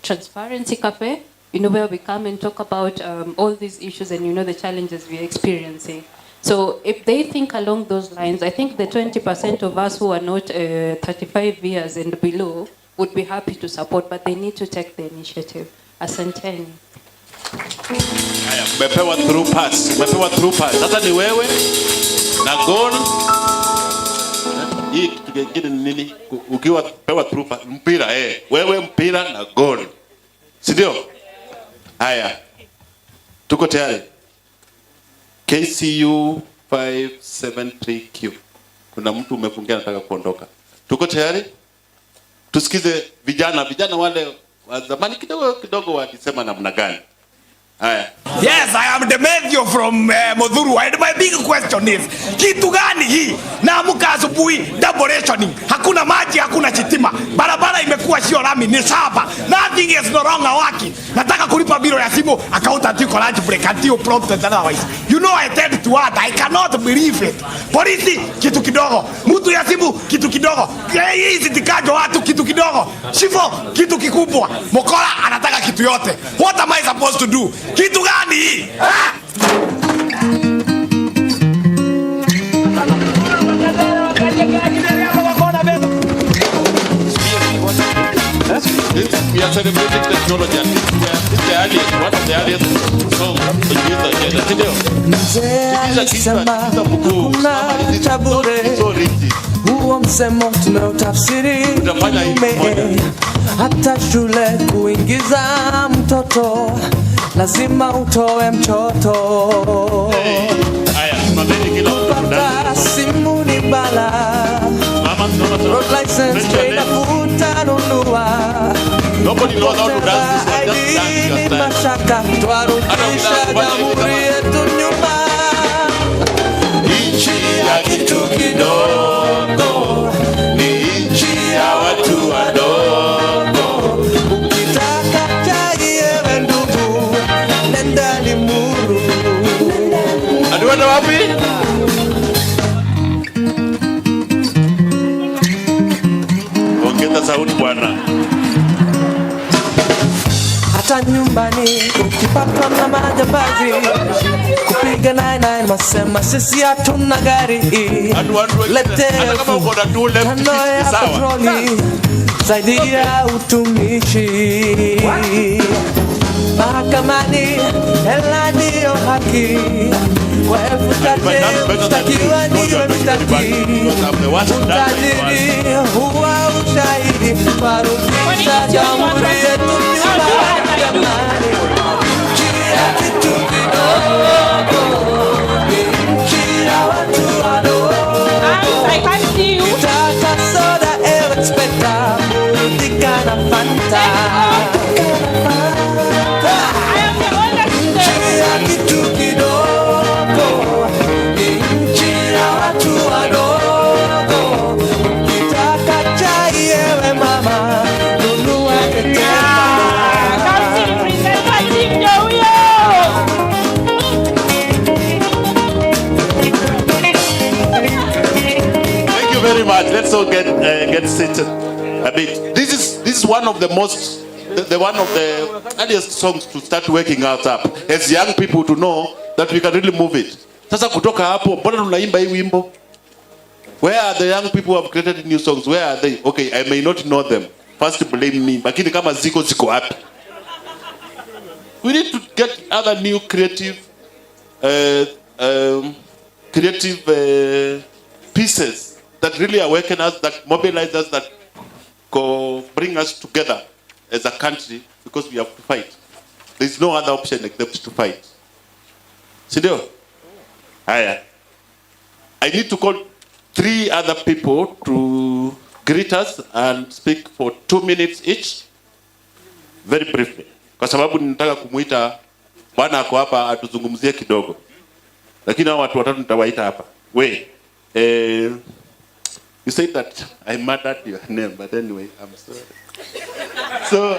Transparency Cafe, where we come and talk about all these issues and, the challenges we're experiencing. So if they think along those lines, I think the 20% of us who are not 35 years and below would be happy to support, but they need to take the initiative. Asanteni. Umepewa through pass. Sasa ni wewe na goal. Hii kitu kingine ni nini? Ukiwa pewa through pass, mpira wewe mpira na goal. Si ndio? Haya. Tuko tayari. KCU 573Q. Kuna mtu umefungia anataka kuondoka. Tuko tayari? Tusikize vijana wale wa zamani kidogo walisema namna gani. Haya. Yes, I am the Demetrio from Modhuru, and my big question is, kitu gani hii? Naamka asubuhi, double rationing. Hakuna maji, hakuna chitima. Barabara imekuwa sio lami, ni shamba. Nothing is no longer working. Nataka kulipa biro ya simu, accountant yuko lunch break until prompted otherwise. You know I tend to what? I cannot believe it. Polisi, kitu kidogo. Mtu ya simu, kitu kidogo. Hizi tikajo watu, kitu kidogo. Shifo, kitu kikubwa. Mokola anataka kitu yote. What am I supposed to do? Kitu gani hii? We are celebrating technology and this is the earliest, one of the earliest songs in Jihusishe. Huo msemo tumeutafsiri hata shule kuingiza mtoto lazima utoe mchoto. Kupata simu ni bala, road license tunafuta nunua, kupata ID ni mashaka, twarudisha jamhuri yetu nyuma. Nchi ya kitu kidogo ni nchi ya watu wadogo. Ukitaka chai ewe ndugu, nenda Limuru. Aduana wapi? Ongeza sauti bwana. Hata nyumbani ukipatwa na majambazi, kupiga 99 masema sisi hatuna gari. Lete kando ya petroli, saidia utumishi. Mahakamani hela ndiyo haki, kwa elfu tate mshtakiwa ndiwe mshtaki. Utajiri huwa ushahidi, warudisha jamhuri yetu nyuma. Jamani, nchi ya kitu kidogo, nchi ya watu wadogo. Kitaka soda ewe inspector, burudika na Fanta. Nchi ya kitu kidogo, nchi ya watu wadogo. Kitaka chai ewe mama, nunua ketema. Thank you very much. Let's all get seated a bit. This is one of the most one of the earliest songs to start working out up as young people, to know that we can really move it. Sasa kutoka hapo, mbona tunaimba hii wimbo? Where are the young people who have created new songs? Where are they? Okay, I may not know them. First blame me. Lakini kama ziko wapi? We need to get other new creative pieces that really awaken us, that mobilize us, that bring us together as a country, because we have to fight. There is no other option except to fight. Sindio? Haya. I need to call 3 other people to greet us and speak for 2 minutes each, very briefly. Kwa sababu ninataka kumuita bwana ako hapa atuzungumzie kidogo. Lakini hao watu watatu nitawaita hapa. You said that I murdered your name, but anyway, I'm sorry. So,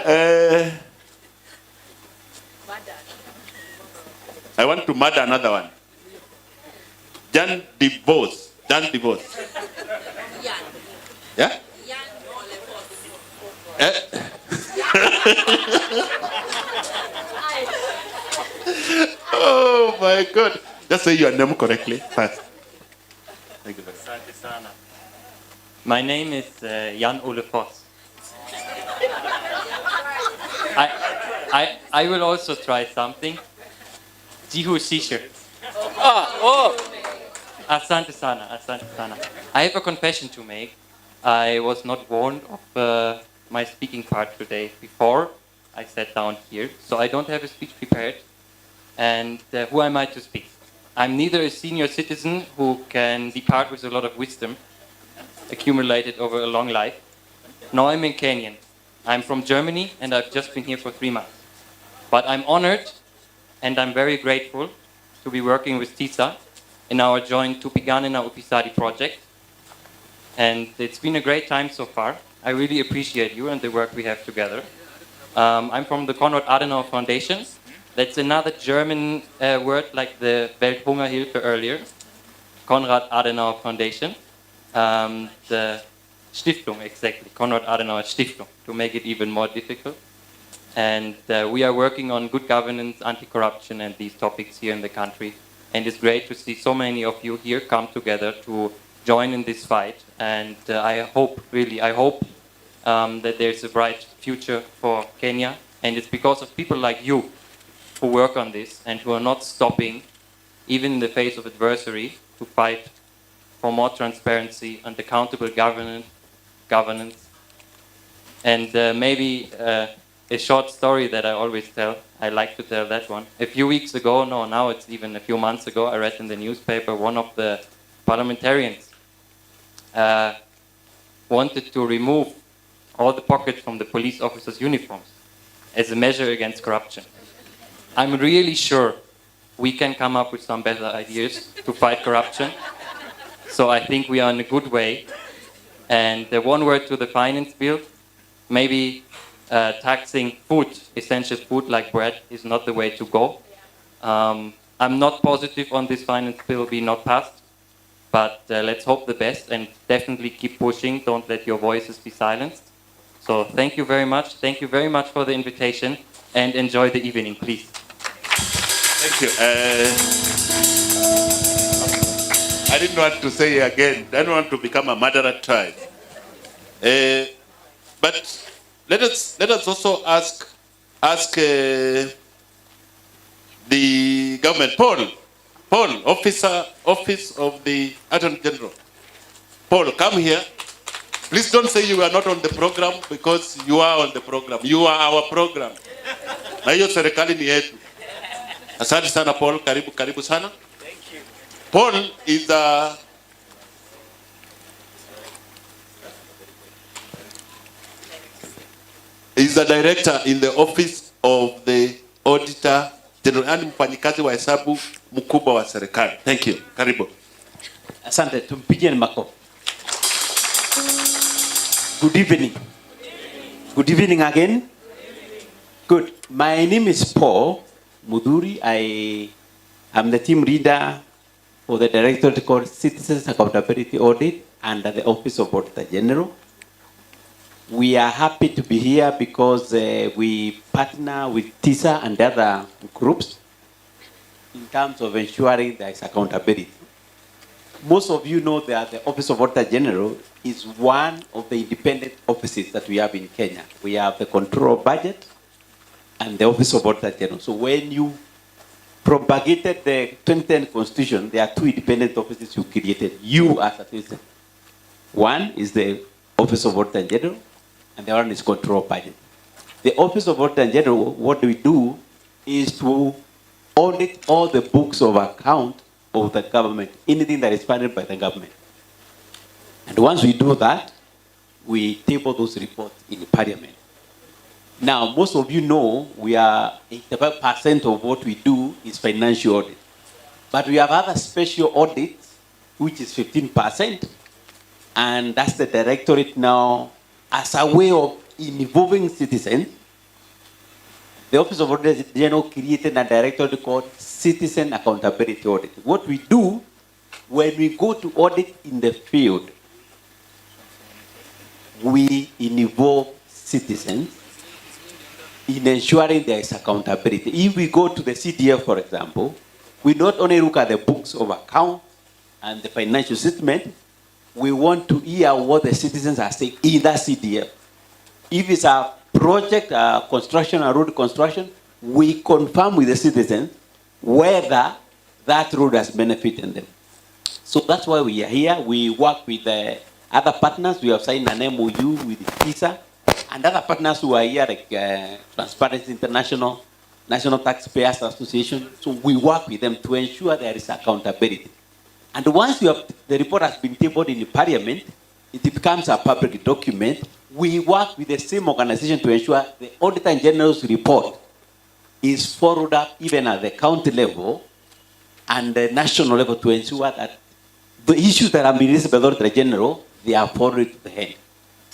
I want to murder another one. Jan Divorce. Yeah? Oh my God. Just say your name correctly first. Thank you very much. My name is Jan Ole Voss. I will also try something. Jihusishe. Asante sana. I have a confession to make. I was not warned of my speaking part today before I sat down here, so I don't have a speech prepared. And who am I to speak? I'm neither a senior citizen who can depart with a lot of wisdom accumulated over a long life, nor I'm a Kenyan. I'm from Germany and I've just been here for 3 months. But I'm honored and I'm very grateful to be working with TISA in our joint Tupiganina Upisadi project. And it's been a great time so far. I really appreciate you and the work we have together. I'm from the Konrad Adenauer Foundation. That's another German word like the Welthungerhilfe earlier. Konrad Adenauer Foundation. The Stiftung, exactly. Konrad Adenauer Stiftung, to make it even more difficult. And we are working on good governance, anti-corruption, and these topics here in the country. And it's great to see so many of you here come together to join in this fight. And I hope, really, I hope that there's a bright future for Kenya. And it's because of people like you who work on this and who are not stopping, even in the face of adversity, to fight for more transparency and accountable governance. And maybe a short story that I always tell, I like to tell that one. A few weeks ago, no, now it's even a few months ago, I read in the newspaper one of the parliamentarians wanted to remove all the pockets from the police officers' uniforms as a measure against corruption. I'm really sure we can come up with some better ideas to fight corruption. So I think we are in a good way. And one word to the finance bill, maybe taxing food, essential food like bread, is not the way to go. I'm not positive on this finance bill being not passed, but let's hope the best and definitely keep pushing. Don't let your voices be silenced. So thank you very much. Thank you very much for the invitation and enjoy the evening, please. Thank you. I didn't want to say again, I don't want to become a murderer tribe. But let us also ask the government, Paul, Office of the Attorney General. Paul, come here. Please don't say you are not on the program, because you are on the program. You are our program. Na hiyo serikali ni yetu. Asante sana Paul, karibu sana. Thank you. Paul is the director in the office of the auditor general, and mfanyikazi wa hesabu mkubwa wa serikali. Thank you. Karibu. Asante, tumpigie makofi. Good evening. Good evening again. Good. My name is Paul Muduri. I am the team leader for the directorate called Citizens Accountability Audit under the Office of Auditor General. We are happy to be here because we partner with TISA and other groups in terms of ensuring there is accountability. Most of you know that the Office of Auditor General is one of the independent offices that we have in Kenya. We have the Control of Budget and the Office of Auditor General. So when you propagated the 2010 Constitution, there are two independent offices you created, you as a citizen. One is the Office of Auditor General, and the other one is Control of Budget. The Office of Auditor General, what we do is to audit all the books of account of the government, anything that is funded by the government. And once we do that, we table those reports in Parliament. Now, most of you know we are 85% of what we do is financial audit. But we have other special audits, which is 15%. And that's the directorate now, as a way of involving citizens. The Office of Auditor General created a directorate called Citizen Accountability Audit. What we do, when we go to audit in the field, we involve citizens in ensuring there is accountability. If we go to the CDF, for example, we not only look at the books of account and the financial statement, we want to hear what the citizens are saying in that CDF. If it's a project, construction, or road construction, we confirm with the citizens whether that road has benefited them. So that's why we are here. We work with other partners. We have signed an MOU with TISA and other partners who are here, like Transparency International, National Taxpayers Association. So we work with them to ensure there is accountability. And once the report has been tabled in the Parliament, it becomes a public document. We work with the same organization to ensure the Auditor General's report is followed up even at the county level and the national level to ensure that the issues that are raised by the Auditor General, they are followed to the end.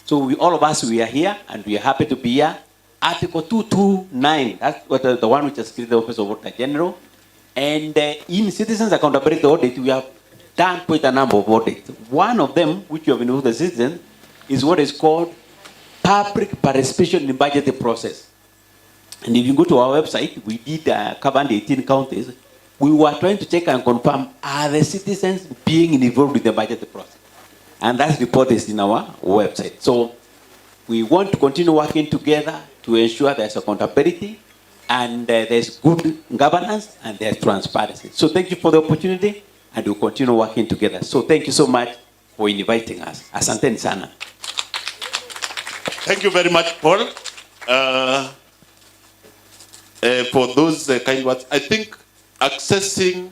So all of us, we are here and we are happy to be here. Article 229, that's what the one which has created the Office of Auditor General. And in Citizens Accountability Audit, we have done quite a number of audits. One of them, which you have involved the citizens, is what is called public participation in budgeting process. And if you go to our website, we did cover 18 counties. We were trying to check and confirm, are the citizens being involved with the budgeting process? And that report is in our website. So we want to continue working together to ensure there's accountability and there's good governance and there's transparency. So thank you for the opportunity and we'll continue working together. So thank you so much for inviting us. Asanteni sana. Thank you very much, Paul, for those kind words. I think accessing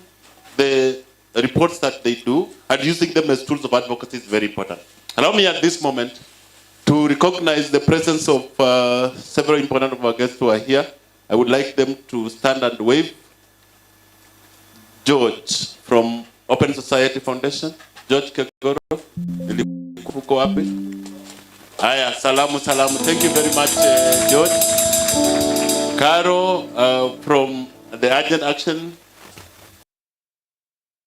the reports that they do and using them as tools of advocacy is very important. Allow me at this moment to recognize the presence of several important of our guests who are here. I would like them to stand and wave. George from Open Society Foundation. George Kegoro. Uko wapi? Aya, salamu. Thank you very much, George. Caro from the Urgent Action.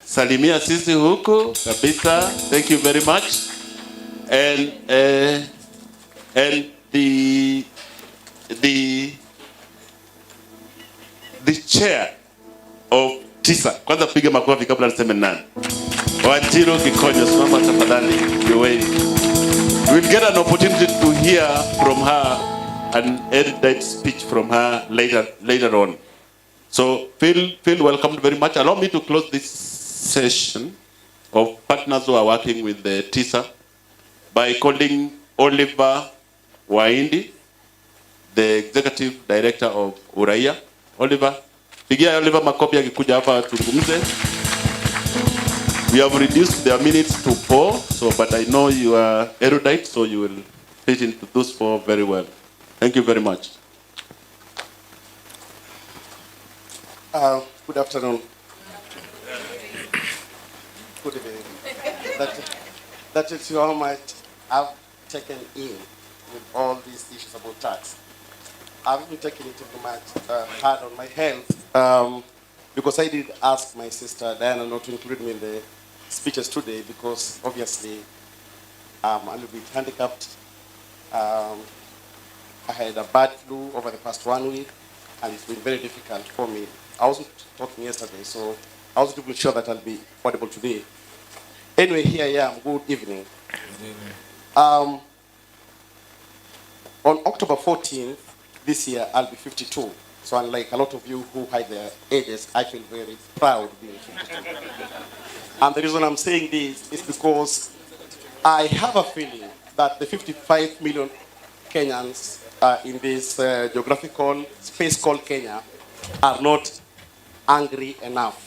Salimia sisi huku kabisa. Thank you very much. And the chair of TISA. Kwanza piga makofi kabla niseme nani. Wanjiru Kikonyo, simama tafadhali. We'll get an opportunity to hear from her an erudite speech from her later on. So feel welcomed very much. Allow me to close this session of partners who are working with the TISA by calling Oliver Waindi, the Executive Director of Uraia. Oliver, pigia Oliver makofi akikuja hapa tuzungumze. We have reduced their minutes to 4, but I know you are erudite, so you will fit into those 4 very well. Thank you very much. Good afternoon. Good evening. That is how much I've taken in with all these issues about tax. I've been taking it too much hard on my health because I did ask my sister Diana not to include me in the speeches today because obviously I'm a little bit handicapped. I had a bad flu over the past 1 week and it's been very difficult for me. I wasn't talking yesterday, so I wasn't even sure that I'll be audible today. Anyway, here I am. Good evening. On October 14th this year, I'll be 52. So unlike a lot of you who hide their ages, I feel very proud being 52. And the reason I'm saying this is because I have a feeling that the 55 million Kenyans in this geographical space called Kenya are not angry enough.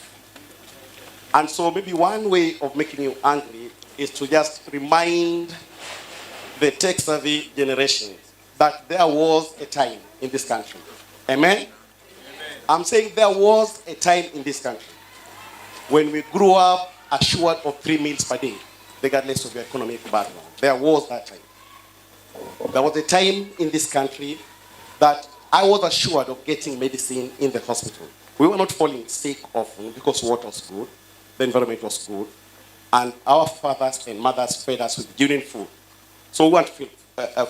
And so maybe one way of making you angry is to just remind the tech-savvy generation that there was a time in this country. Amen? Amen? I'm saying there was a time in this country when we grew up assured of 3 meals per day, regardless of your economic background. There was that time. There was a time in this country that I was assured of getting medicine in the hospital. We were not falling sick often because water was good, the environment was good, and our fathers and mothers fed us with genuine food. So we weren't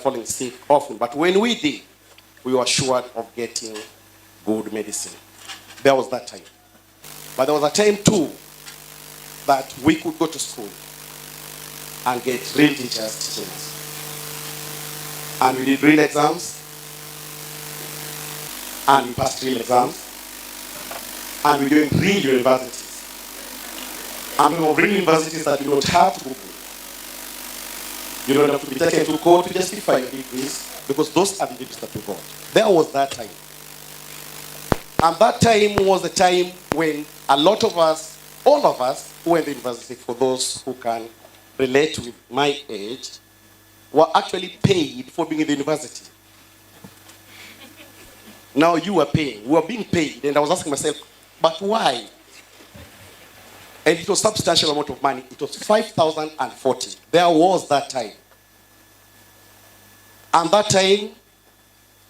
falling sick often. But when we did, we were assured of getting good medicine. There was that time. But there was a time too that we could go to school and get real teachers teaching us. And we did real exams, and we passed real exams, and we're doing real universities. And we have real universities that you don't have to go to. You don't have to be taken to court to justify your degrees, because those are the degrees that we got. There was that time. And that time was the time when a lot of us, all of us who went to university, for those who can relate with my age, were actually paid for being in the university. Now you are paying. We were being paid. And I was asking myself, but why? And it was a substantial amount of money. It was 5,040. There was that time. And that time,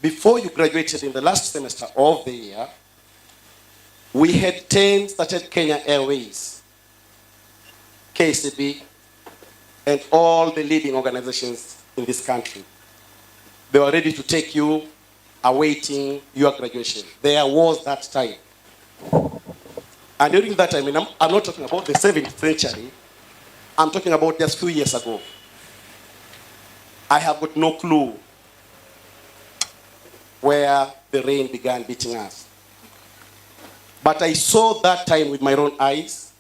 before you graduated in the last semester of the year, we had 10 started Kenya Airways, KCB, and all the leading organizations in this country. They were ready to take you, awaiting your graduation. There was that time. And during that time, I'm not talking about the 7th century, I'm talking about just a few years ago. I have got no clue where the rain began beating us. But I saw that time with my own eyes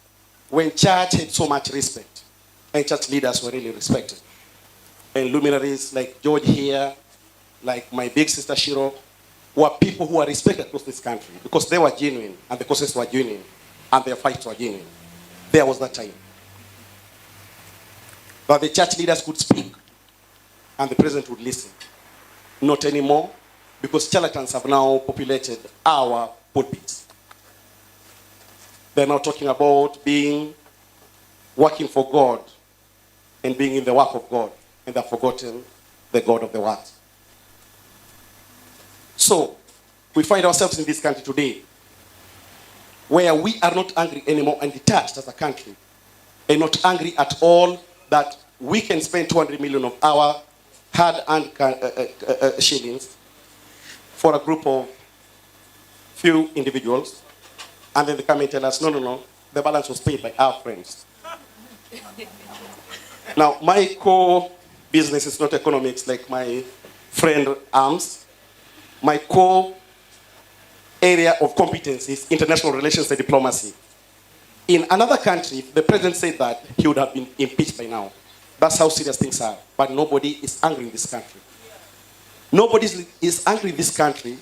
when church had so much respect. And church leaders were really respected. And luminaries like George here, like my big sister Shiro, were people who were respected across this country because they were genuine and the causes were genuine and their fights were genuine. There was that time. But the church leaders could speak and the president would listen. Not anymore, because charlatans have now populated our pulpits. They're now talking about working for God and being in the work of God, and they've forgotten the God of the world. So, we find ourselves in this country today where we are not angry anymore and detached as a country, and not angry at all that we can spend 200 million of our hard-earned shillings for a group of few individuals, and then they come and tell us, no, the balance was paid by our friends. Now, my core business is not economics like my friend Arms. My core area of competence is international relations and diplomacy. In another country, the president said that he would have been impeached by now. That's how serious things are. But nobody is angry in this country. Nobody is angry in this country.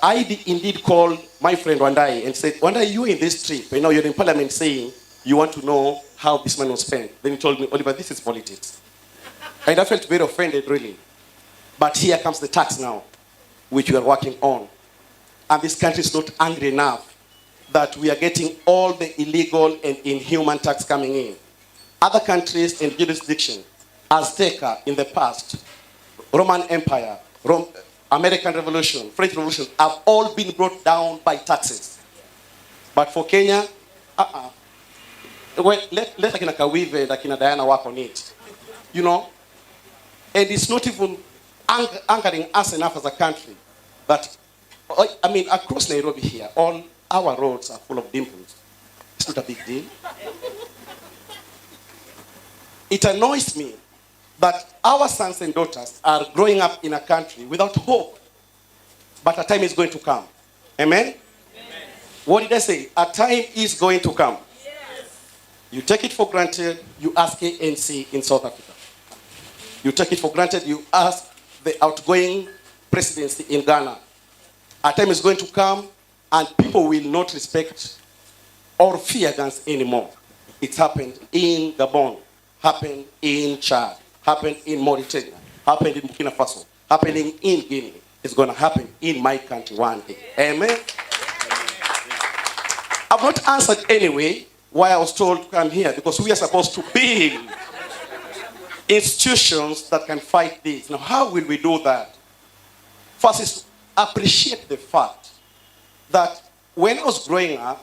I indeed called my friend Wandai and said, Wandai, you in this trip, you're in parliament saying you want to know how this man was spent. Then he told me, Oliver, this is politics. And I felt very offended, really. But here comes the tax now, which we are working on. And this country is not angry enough that we are getting all the illegal and inhuman tax coming in. Other countries and jurisdictions, Azteca in the past, Roman Empire, American Revolution, French Revolution, have all been brought down by taxes. But for Kenya, well, let Akina Kawive and Akina Diana work on it. You know? And it's not even anchoring us enough as a country that, I mean, across Nairobi here, all our roads are full of dimples. It's not a big deal. It annoys me that our sons and daughters are growing up in a country without hope. But a time is going to come. Amen? Amen. What did I say? A time is going to come. Yes. You take it for granted, you ask ANC in South Africa. You take it for granted, you ask the outgoing presidency in Ghana. A time is going to come and people will not respect or fear guns anymore. It's happened in Gabon, happened in Chad, happened in Mauritania, happened in Burkina Faso, happening in Guinea. It's going to happen in my country one day. Amen? I've not answered anyway why I was told to come here, because we are supposed to build institutions that can fight this. Now, how will we do that? First is appreciate the fact that when I was growing up,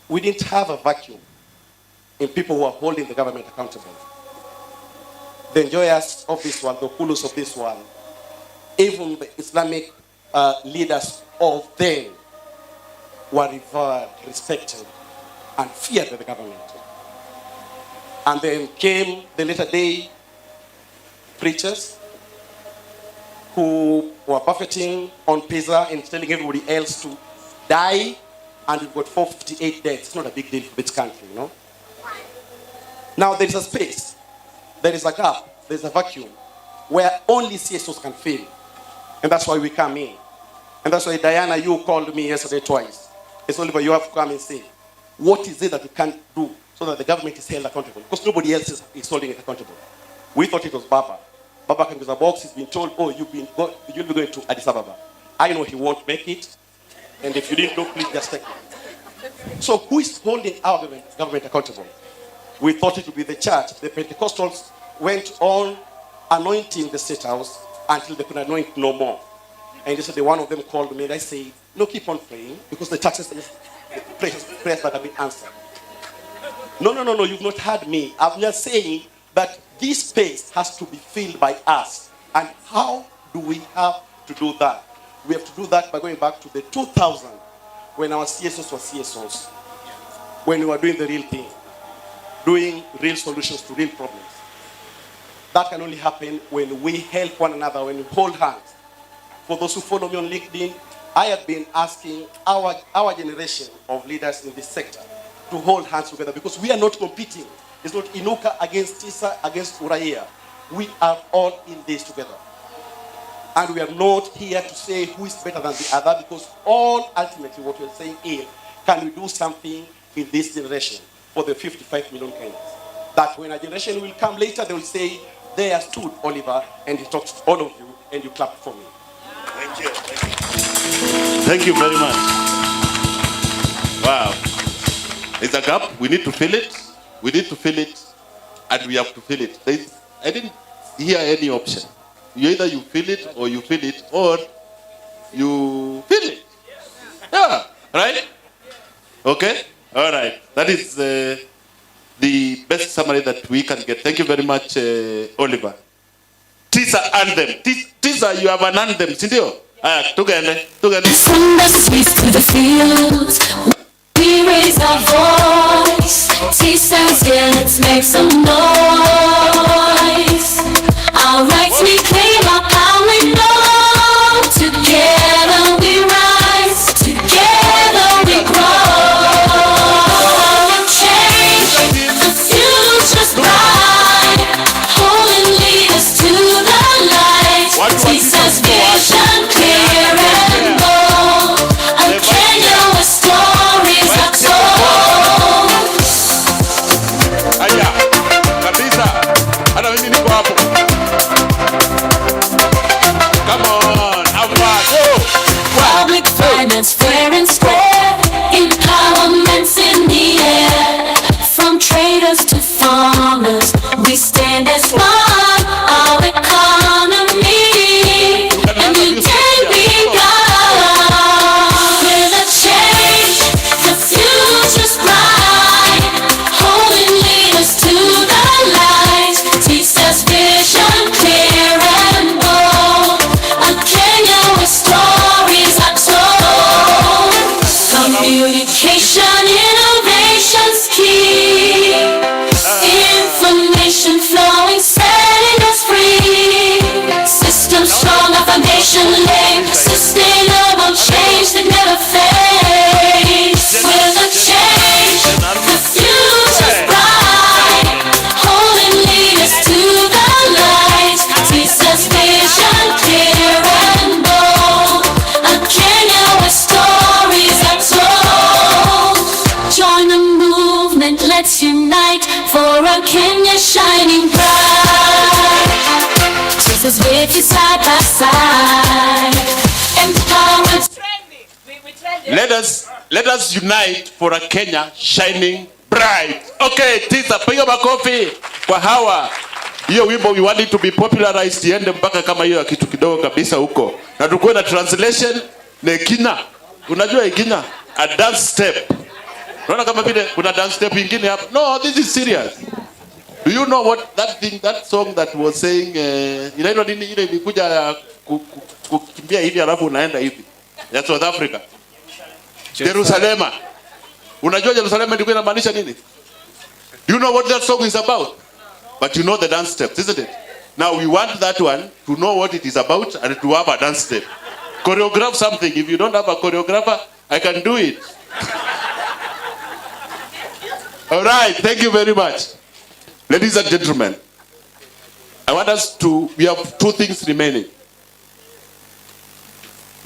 we didn't have a vacuum in people who are holding the government accountable. The enjoyers of this world, the Kulus of this world, even the Islamic leaders of them were revered, respected, and feared by the government. And then came the later day preachers who were buffeting on pizza and telling everybody else to die, and we've got 458 deaths. It's not a big deal for this country, you know. Now there is a space, there is a gap, there is a vacuum where only CSOs can fill. And that's why we come in. And that's why, Diana, you called me yesterday twice. It's Oliver, you have to come and say, what is it that we can't do so that the government is held accountable? Because nobody else is holding it accountable. We thought it was Baba. Baba came with a box, he's been told, oh, you'll be going to Addis Ababa. I know he won't make it, and if you didn't know, please just take it. So who is holding our government accountable? We thought it would be the church. The Pentecostals went on anointing the State House until they could anoint no more. And yesterday one of them called me and I said, no, keep on praying because the churches, the prayers that have been answered. No, you've not heard me. I'm just saying that this space has to be filled by us. And how do we have to do that? We have to do that by going back to the 2000 when our CSOs were CSOs. When we were doing the real thing. Doing real solutions to real problems. That can only happen when we help one another, when we hold hands. For those who follow me on LinkedIn, I have been asking our generation of leaders in this sector to hold hands together because we are not competing. It's not Inuka against Tisa against Uraia. We are all in this together. And we are not here to say who is better than the other because all ultimately what we're saying is, can we do something in this generation for the 55 million Kenyans? That when a generation will come later, they will say, there stood Oliver and he talked to all of you and you clapped for me. Thank you. Thank you very much. Wow. It's a gap. We need to fill it. We need to fill it. And we have to fill it. I didn't hear any option. Either you fill it or you fill it or you fill it. Yeah. Right? Okay? All right. That is the best summary that we can get. Thank you very much, Oliver. Tisa anthem. Tisa, you have an anthem, sindio? Together. From the streets to the fields, we raise our voice. Tisa's here, let's make some noise. Our rights we claim, our power we know. Together we rise, together we grow. Change, the future's bright. Holding leaders to the light. Tisa's vision clear and bold. A Kenya where stories are told. Aya, kabisa. Hata mimi niko hapo. Come on, have fun. Go. Public finance fair and square. Empowerment's in the air. From traders to farmers, we stand as one. Our economy. And we can be God. With a change, the future's bright. Holding leaders to the light. Tisa's vision clear and bold. A Kenya where stories are told. Communication, innovation's key. Information flowing, setting us free. System strong, a foundation laid. Sustainable change that never fades. With a change, the future's bright. Holding leaders to the light. Tisa's vision clear and bold. A Kenya where stories are told. Join the movement, let's unite for a Kenya shining bright. Jesus with you side by side. Empowered. Let us unite for a Kenya shining bright. Okay, Tisa, piga makofi kwa hawa. Hiyo wimbo we want it to be popularized iende mpaka kama hiyo kitu kidogo kabisa huko. Na tukuwe na translation na Kenya. Unajua Kenya a dance step. Unaona kama vile kuna dance step nyingine hapa. No, this is serious. Do you know what that song that was saying inaitwa nini ile ilikuja kukimbia hivi alafu unaenda hivi. Ya South Africa. Jerusalema. Unajua Jerusalema ndiko inamaanisha nini? Do you know what that song is about? But you know the dance steps, isn't it? Now we want that one to know what it is about and to have a dance step. Choreograph something. If you don't have a choreographer, I can do it. All right, thank you very much. Ladies and gentlemen, I want us to, we have two things remaining.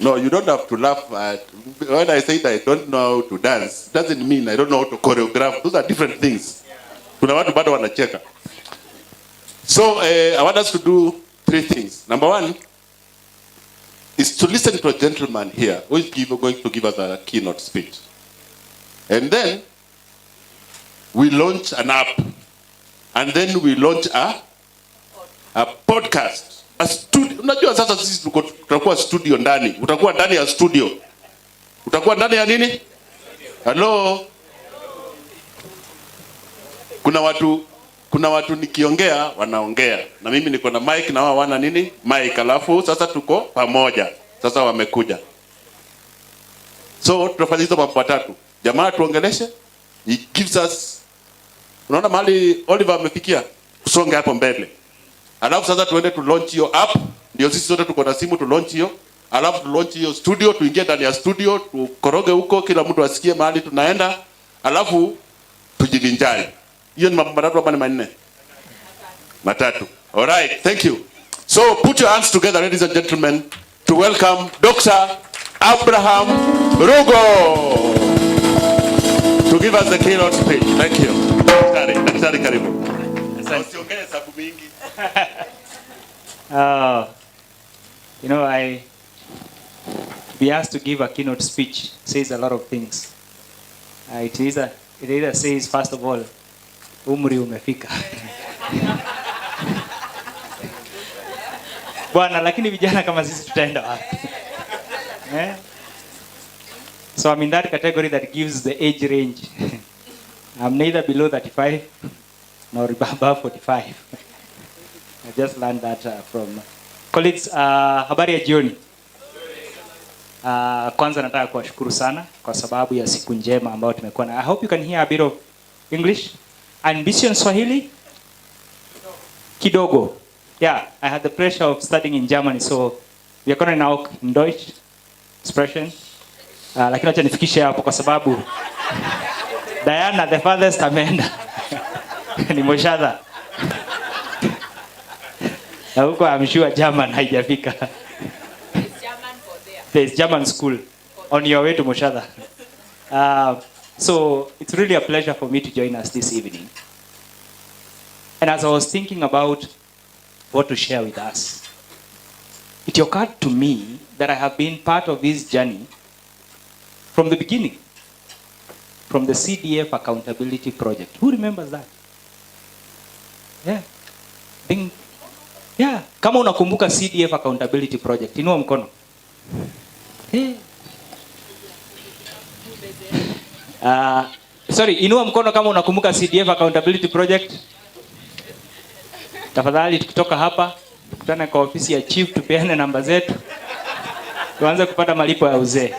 No, you don't have to laugh at. When I say that I don't know how to dance, doesn't mean I don't know how to choreograph. Those are different things. Kuna watu bado wanacheka. So I want us to do 3 things. Number 1 is to listen to a gentleman here who is going to give us a keynote speech. And then we launch an app. And then we launch a podcast. A studio. Unajua sasa sisi tutakuwa studio ndani. Utakuwa ndani ya studio. Utakuwa ndani ya nini? Hello. Kuna watu nikiongea wanaongea. Na mimi niko na mic na wao wana nini? Mic. Alafu sasa tuko pamoja. Sasa wamekuja. So tunafanya hizo mambo matatu. Jamaa tuongeleshe. He gives us. Unaona mahali Oliver amefikia? Kusonga hapo mbele. Alafu sasa tuende tu launch hiyo app. Ndio sisi sote tuko na simu tu launch hiyo. Alafu tu launch hiyo studio, tuingie ndani ya studio, tukoroge huko, kila mtu asikie mahali tunaenda. Alafu tujivinjari. Hiyo ni mambo matatu hapa ni manne. Matatu. All right, thank you. So put your hands together, ladies and gentlemen, to welcome Dr. Abraham Rugo to give us the keynote speech. Thank you. Daktari karibu. Usiongee hesabu mingi. You know, be asked to give a keynote speech says a lot of things. It either says, first of all, umri umefika. Bwana, lakini vijana kama sisi tutaenda wapi? So I'm in that category that gives the age range. I'm neither below 35 nor above 45. I just learned that from colleagues. Habari ya jioni. Kwanza nataka kuwashukuru sana kwa sababu ya siku njema ambayo tumekuwa na. I hope you can hear a bit of English. Ambition Swahili? Kidogo. Yeah, I had the pleasure of studying in Germany, so wir können auch in Deutsch sprechen. Lakini acha nifikishe hapo kwa sababu Diana the farthest ameenda. Ni Moshadha. Na huko I'm sure German haijafika. There's German school on your way to Moshadha. So it's really a pleasure for me to join us this evening. And as I was thinking about what to share with us, it occurred to me that I have been part of this journey from the beginning, from the CDF Accountability Project. Who remembers that? Yeah. Yeah. Kama unakumbuka CDF Accountability Project, inua mkono. Sorry, inua mkono kama unakumbuka CDF Accountability Project. Tafadhali tukitoka hapa, tukutane kwa ofisi ya chief, tupeane namba zetu. Tuanze kupata malipo ya uzee.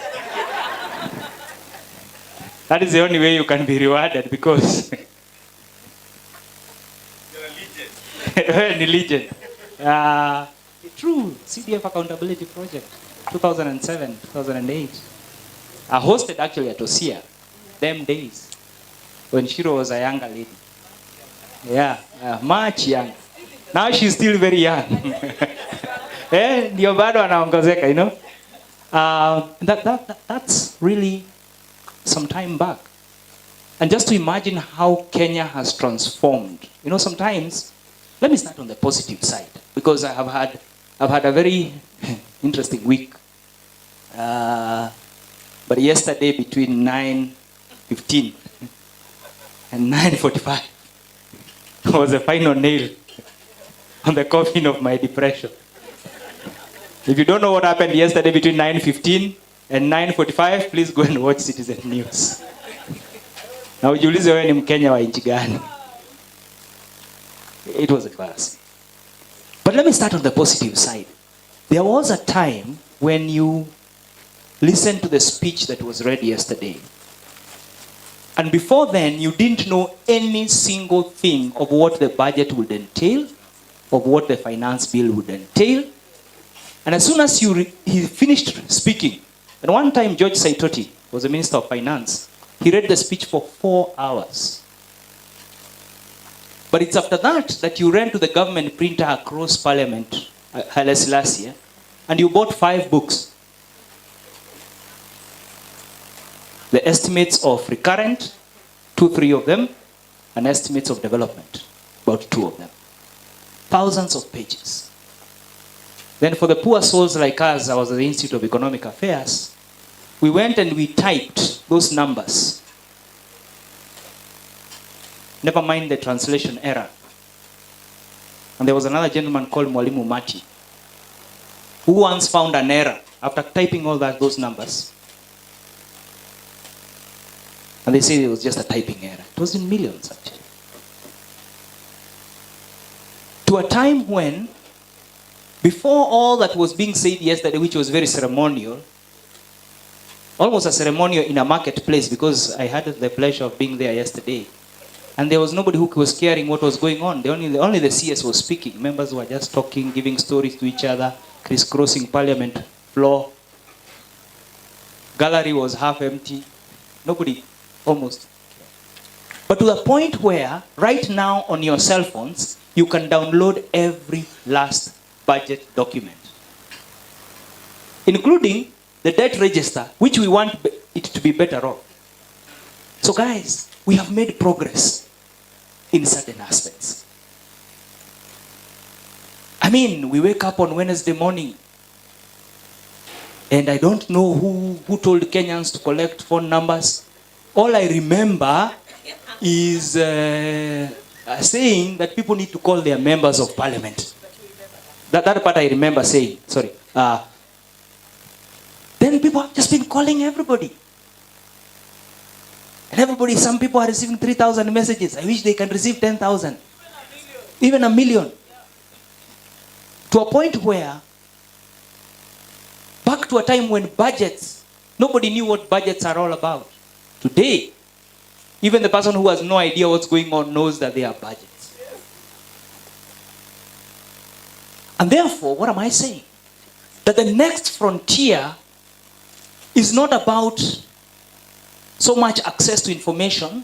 That is the only way you can be rewarded because you're a legend. True, CDF Accountability Project, 2007, 2008. I hosted actually at Osia, them days, when Shiro was a younger lady. Yeah, much young. Now she's still very young. Ndio bado anaongezeka, you know. That's really some time back. And just to imagine how Kenya has transformed. You know, sometimes, let me start on the positive side, because I've had a very interesting week. But yesterday between 9:15 and 9:45 was the final nail on the coffin of my depression. If you don't know what happened yesterday between 9:15 and 9:45, please go and watch Citizen News. Na ujiulize wewe ni Mkenya wa nchi gani? It was embarrassing. But let me start on the positive side. There was a time when you listened to the speech that was read yesterday. And before then, you didn't know any single thing of what the budget would entail, of what the finance bill would entail. And as soon as he finished speaking, and one time George Saitoti was the Minister of Finance, he read the speech for 4 hours. But it's after that you ran to the government printer across Parliament, Haile Selassie, and you bought 5 books. The estimates of recurrent, 2-3 of them, and estimates of development, about 2 of them. Thousands of pages. Then for the poor souls like us, I was at the Institute of Economic Affairs, we went and we typed those numbers. Never mind the translation error. And there was another gentleman called Mwalimu Mati, who once found an error after typing all those numbers. And they said it was just a typing error. It was in millions, actually. To a time when, before all that was being said yesterday, which was very ceremonial, almost a ceremonial in a marketplace, because I had the pleasure of being there yesterday, and there was nobody who was caring what was going on. Only the CS was speaking. Members were just talking, giving stories to each other, crisscrossing parliament floor. Gallery was half empty. Nobody almost. But to the point where, right now on your cell phones, you can download every last budget document, including the debt register, which we want it to be better off. So guys, we have made progress in certain aspects. I mean, we wake up on Wednesday morning, and I don't know who told Kenyans to collect phone numbers. All I remember is saying that people need to call their members of parliament. That part I remember saying, sorry. Then people have just been calling everybody. And everybody, some people are receiving 3,000 messages. I wish they can receive 10,000. Even 1 million. To a point where, back to a time when budgets, nobody knew what budgets are all about. Today, even the person who has no idea what's going on knows that they are budgets. And therefore, what am I saying? That the next frontier is not about so much access to information.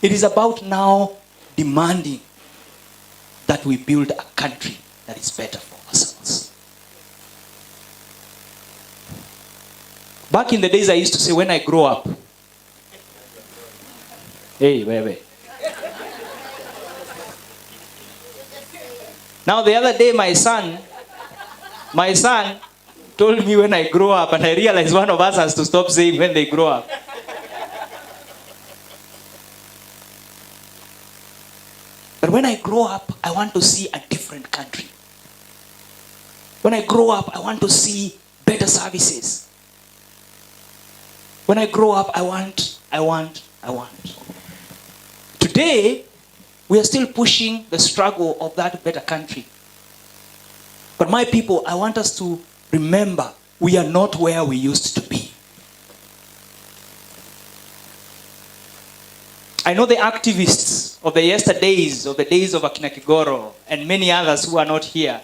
It is about now demanding that we build a country that is better for ourselves. Back in the days, I used to say, when I grow up, hey, baby. Now the other day, my son told me when I grow up, and I realized one of us has to stop saying when they grow up. But when I grow up, I want to see a different country. When I grow up, I want to see better services. When I grow up, I want. Today, we are still pushing the struggle of that better country. But my people, I want us to remember, we are not where we used to be. I know the activists of the yesterdays, of the days of Akina Kigoro, and many others who are not here,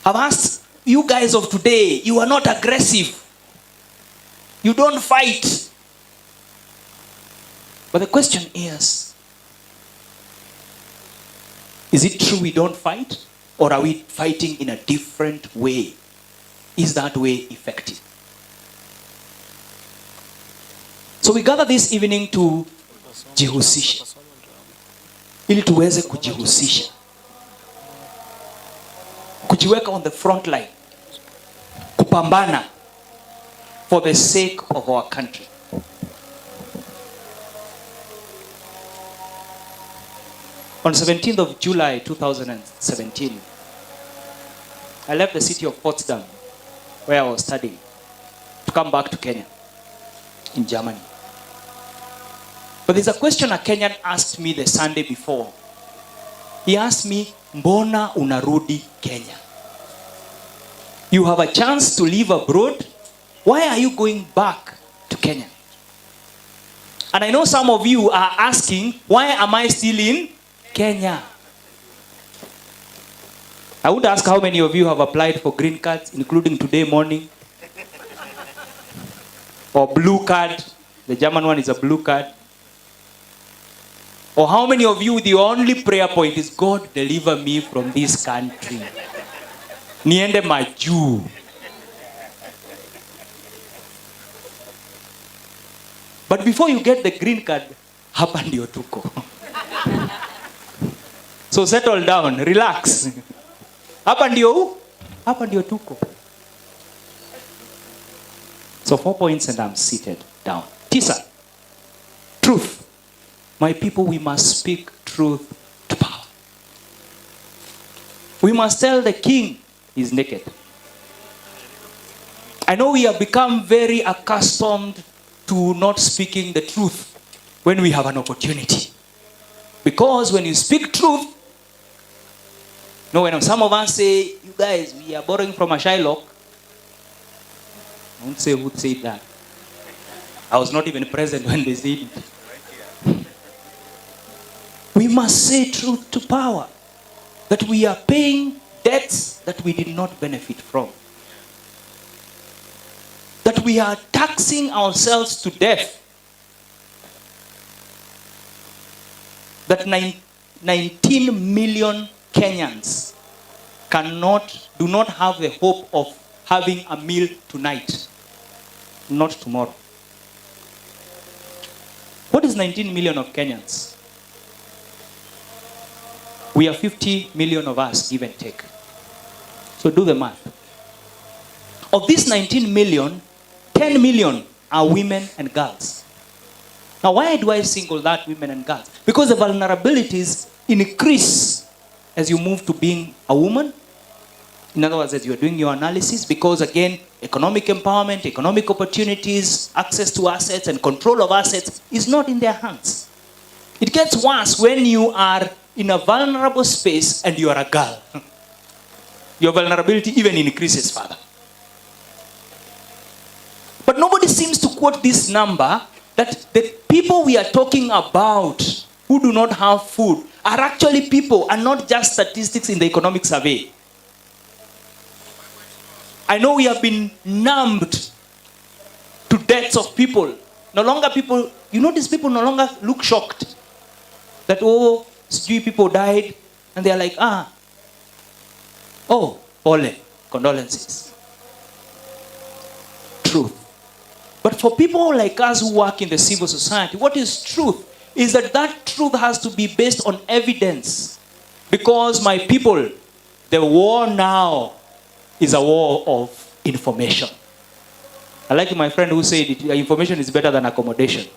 have asked you guys of today, you are not aggressive. You don't fight. But the question is it true we don't fight? Or are we fighting in a different way? Is that way effective? So we gather this evening to jihusishe, ili tuweze kujihusisha, kujiweka on the front line, kupambana for the sake of our country. On 17th of July 2017, I left the city of Potsdam, where I was studying, to come back to Kenya, in Germany. But there's a question a Kenyan asked me the Sunday before. He asked me, mbona unarudi Kenya? You have a chance to live abroad. Why are you going back to Kenya? And I know some of you are asking, why am I still in Kenya? I would ask how many of you have applied for green cards, including today morning. Or blue card. The German one is a blue card. Or how many of you, the only prayer point is, God, deliver me from this country. Niende majuu. But before you get the green card, hapa ndio tuko. So settle down, relax. Hapa ndio tuko. So 4 points and I'm seated down. Tisa, truth. My people, we must speak truth to power. We must tell the king he's naked. I know we have become very accustomed to not speaking the truth when we have an opportunity. Because when you speak truth, when some of us say, you guys, we are borrowing from a Shylock. I won't say who said that. I was not even present when they said it. We must say truth to power. That we are paying debts that we did not benefit from. That we are taxing ourselves to death. That 19 million Kenyans do not have the hope of having a meal tonight, not tomorrow. What is 19 million of Kenyans? We are 50 million of us, give and take. So do the math. Of this 19 million, 10 million are women and girls. Now, why do I single that women and girls? Because the vulnerabilities increase as you move to being a woman. In other words, as you're doing your analysis, because again, economic empowerment, economic opportunities, access to assets and control of assets is not in their hands. It gets worse when you are in a vulnerable space and you are a girl. Your vulnerability even increases further. But nobody seems to quote this number, that the people we are talking about who do not have food are actually people and not just statistics in the economic survey. I know we have been numbed to deaths of people. No longer people, you notice people no longer look shocked that, oh, few people died, and they are like, ole, condolences. Truth. But for people like us who work in the civil society, what is truth? Is that truth has to be based on evidence. Because my people, the war now is a war of information. I like my friend who said information is better than accommodation.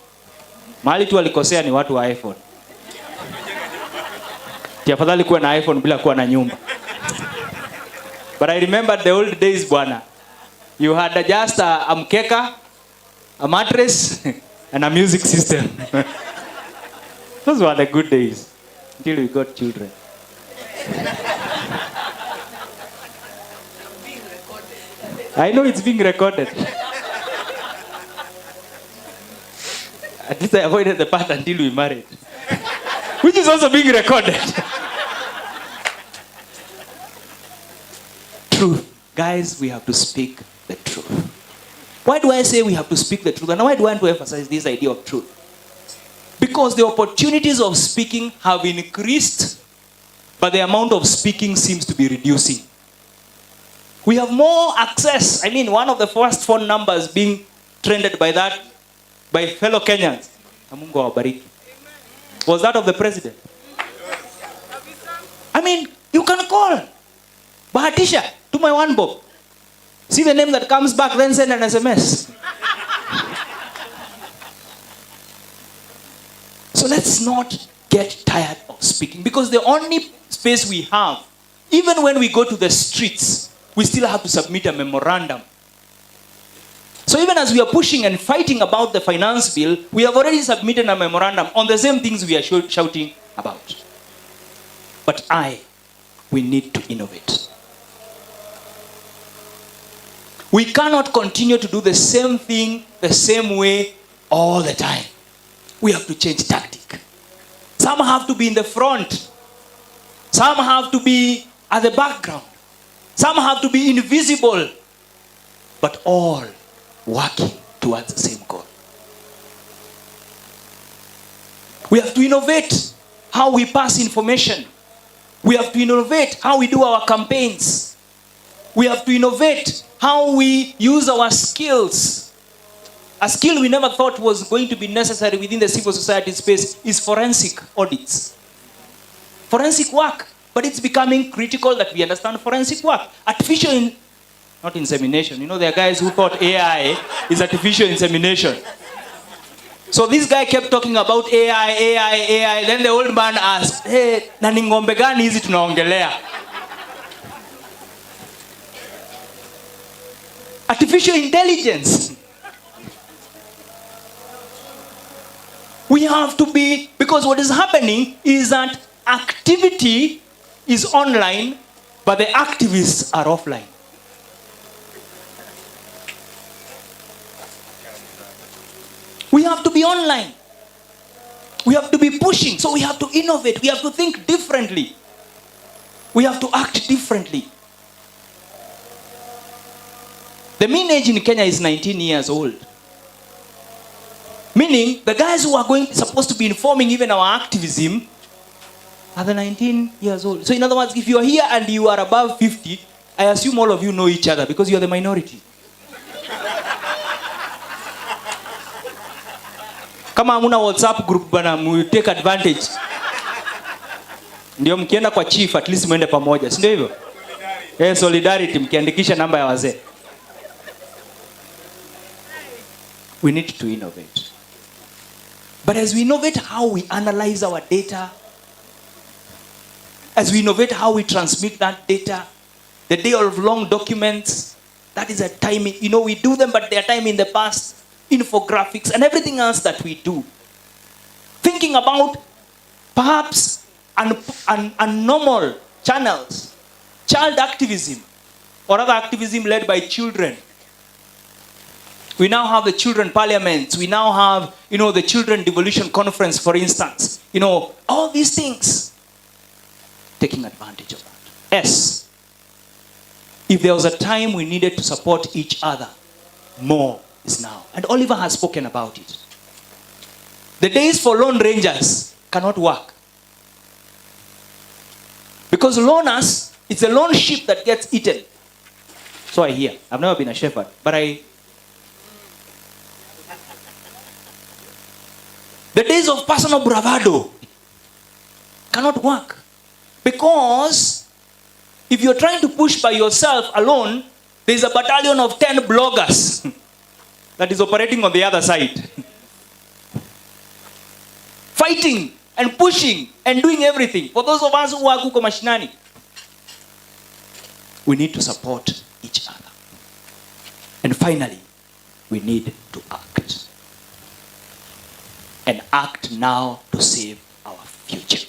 Mahali tu alikosea ni watu wa iPhone. Tiafadhali kuwa na iPhone bila kuwa na nyumba. But I remember the old days, bwana. You had just a mkeka, a mattress, and a music system. Those were the good days. Until we got children. I know it's being recorded. At least I avoided the part until we married. Which is also being recorded. Truth. Guys, we have to speak the truth. Why do I say we have to speak the truth? And why do I want to emphasize this idea of truth? Because the opportunities of speaking have increased, but the amount of speaking seems to be reducing. We have more access. I mean, one of the first phone numbers being trended by fellow Kenyans, Mungu awabariki, was that of the president. I mean, you can call. Bahatisha, to my one bob. See the name that comes back, then send an SMS. So let's not get tired of speaking, because the only space we have, even when we go to the streets, we still have to submit a memorandum. So even as we are pushing and fighting about the finance bill, we have already submitted a memorandum on the same things we are shouting about. But we need to innovate. We cannot continue to do the same thing the same way all the time. We have to change tactic. Some have to be in the front. Some have to be at the background. Some have to be invisible. But all working towards the same goal. We have to innovate how we pass information. We have to innovate how we do our campaigns. We have to innovate how we use our skills A skill we never thought was going to be necessary within the civil society space is forensic audits. Forensic work. But it's becoming critical that we understand forensic work. Not insemination. You know, there are guys who thought AI is artificial insemination. So this guy kept talking about AI. Then the old man asked, hey, nani ngombe gani hizi tunaongelea? Artificial intelligence. We have to be, because what is happening is that activity is online, but the activists are offline. We have to be online. We have to be pushing. So we have to innovate. We have to think differently. We have to act differently. The mean age in Kenya is 19 years old. Meaning, the guys who are supposed to be informing even our activism are the 19 years old. So in other words, if you are here and you are above 50, I assume all of you know each other because you are the minority. Kama hamuna WhatsApp group bana, mu take advantage. Ndio mkienda kwa chief at least muende pamoja, si ndio hivyo? Solidarity, mkiandikisha namba ya wazee. We need to innovate. But as we innovate how we analyze our data, as we innovate how we transmit that data, the day of long documents, that is a time, you know, we do them, but they are time in the past, infographics and everything else that we do. Thinking about perhaps normal channels, child activism, or other activism led by children. We now have the children parliaments. We now have, you know, the children devolution conference, for instance. You know, all these things. Taking advantage of that. Yes. If there was a time we needed to support each other, more is now. And Oliver has spoken about it. The days for lone rangers cannot work. Because loners, it's a lone sheep that gets eaten. So I hear. I've never been a shepherd, but the days of personal bravado cannot work. Because if you're trying to push by yourself alone, there's a battalion of 10 bloggers that is operating on the other side. Fighting and pushing and doing everything. For those of us who are kuko mashinani, we need to support each other. And finally, we need to act. And act now to save our future.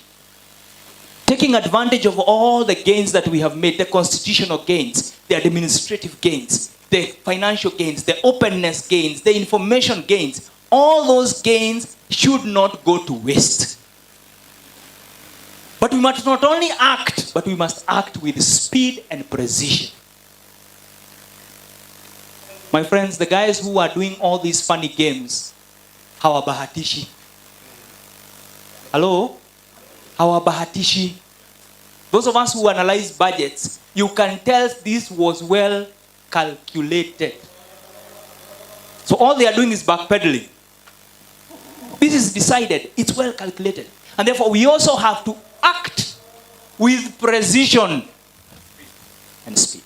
Taking advantage of all the gains that we have made, the constitutional gains, the administrative gains, the financial gains, the openness gains, the information gains, all those gains should not go to waste. But we must not only act, but we must act with speed and precision. My friends, the guys who are doing all these funny games, hawabahatishi. Hello? Hawabahatishi. Those of us who analyze budgets, you can tell this was well calculated. So all they are doing is backpedaling. This is decided. It's well calculated. And therefore we also have to act with precision and speed.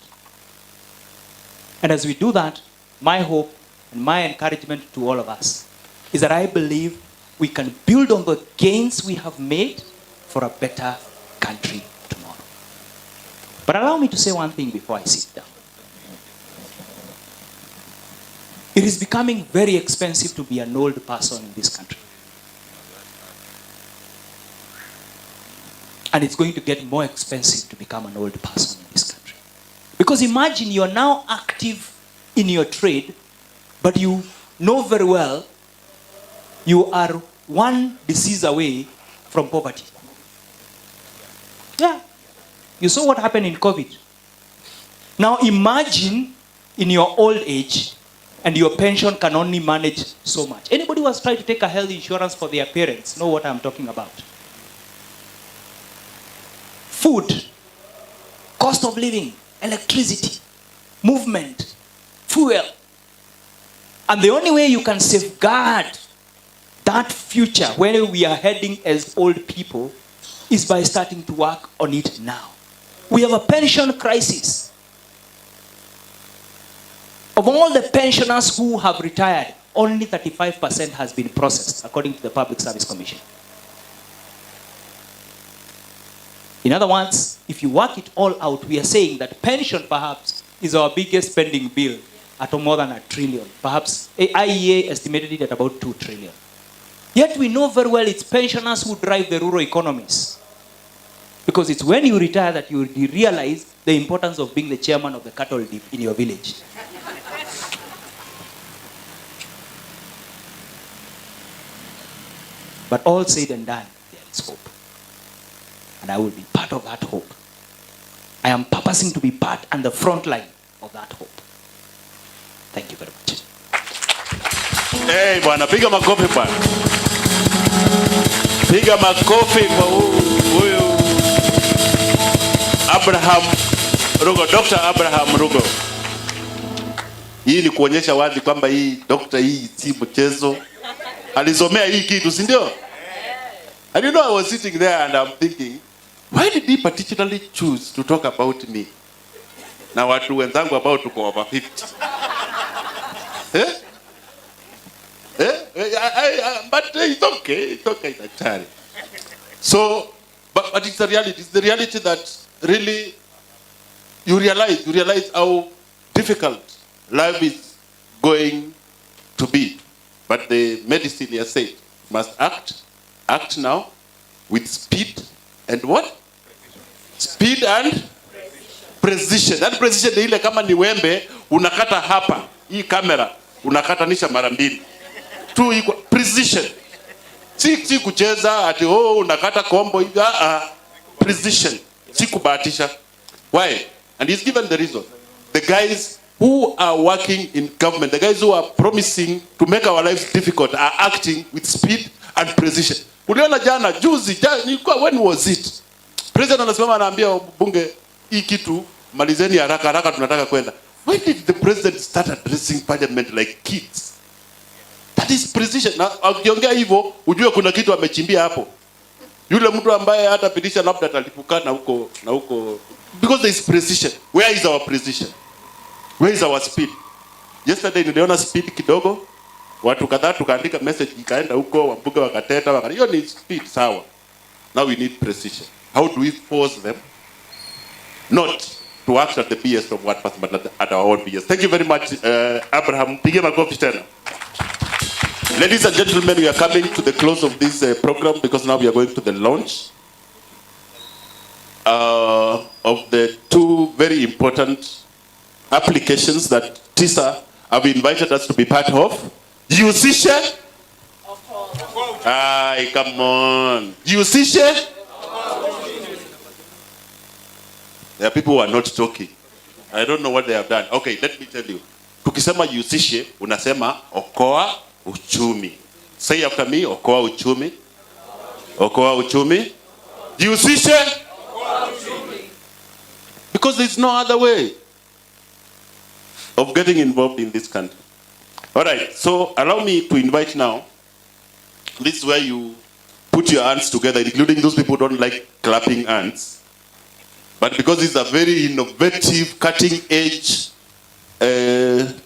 And as we do that, my hope and my encouragement to all of us is that I believe we can build on the gains we have made for a better country tomorrow. But allow me to say one thing before I sit down. It is becoming very expensive to be an old person in this country. And it's going to get more expensive to become an old person in this country. Because imagine you're now active in your trade, but you know very well you are one disease away from poverty. Yeah. You saw what happened in COVID. Now imagine in your old age and your pension can only manage so much. Anybody who has tried to take a health insurance for their parents know what I'm talking about. Food, cost of living, electricity, movement, fuel. And the only way you can safeguard that future where we are heading as old people is by starting to work on it now. We have a pension crisis. Of all the pensioners who have retired, only 35% has been processed, according to the Public Service Commission. In other words, if you work it all out, we are saying that pension perhaps is our biggest spending bill at more than $1 trillion. Perhaps IEA estimated it at about $2 trillion. Yet we know very well it's pensioners who drive the rural economies. Because it's when you retire that you realize the importance of being the chairman of the cattle dip in your village. But all said and done, there is hope. And I will be part of that hope. I am purposing to be part and the front line of that hope. Thank you very much. Hey, bwana, piga makofi bwana. Piga makofi kwa huyu Abraham Rugo, Dr. Abraham Rugo. Hii ni kuonyesha wazi kwamba hii doctor hii si mchezo. Alisomea hii kitu, si ndio? And you know, I was sitting there and I'm thinking, why did he particularly choose to talk about me? Na watu wenzangu ambao tuko over 50. But it's okay, daktari. So, but it's the reality. It's the reality that really you realize how difficult life is going to be. But the medicine has said, must act now with speed and what? Speed and precision. That precision ni ile kama ni wembe, unakata hapa, hii kamera, unakatanisha mara mbili. Tu equal precision. Si kucheza ati unakata combo hivi, precision. Si kubahatisha. Why? And he's given the reason. The guys who are working in government, the guys who are promising to make our lives difficult are acting with speed and precision. Uliona jana, juzi, when was it? President anasimama anaambia bunge, hii kitu, malizeni haraka tunataka kwenda. Why did the president start addressing parliament like kids? That is precision. Na akiongea hivyo, ujue kuna kitu amechimbia hapo. Yule mtu ambaye hata pitisha labda atalipukana huko. Because there is precision. Where is our precision? Where is our speed? Yesterday niliona speed kidogo. Watu kadhaa tukaandika message ikaenda huko, wabunge wakateta, hiyo ni speed sawa. Now we need precision. How do we force them not to act at the BS of one person, but at our own BS? Thank you very much, Abraham. Pige makofi tena. Ladies and gentlemen, we are coming to the close of this program because now we are going to the launch of the two very important applications that TISA have invited us to be part of. Jihusishe? Ay, come on. Jihusishe? There are people who are not talking. I don't know what they have done. Okay, let me tell you. Tukisema jihusishe, unasema okoa uchumi. Say after me, okoa uchumi. Okoa uchumi. Jihusishe? Because there's no other way of getting involved in this country. All right, so allow me to invite now. This is where you put your hands together, including those people who don't like clapping hands. But because it's a very innovative, cutting-edge,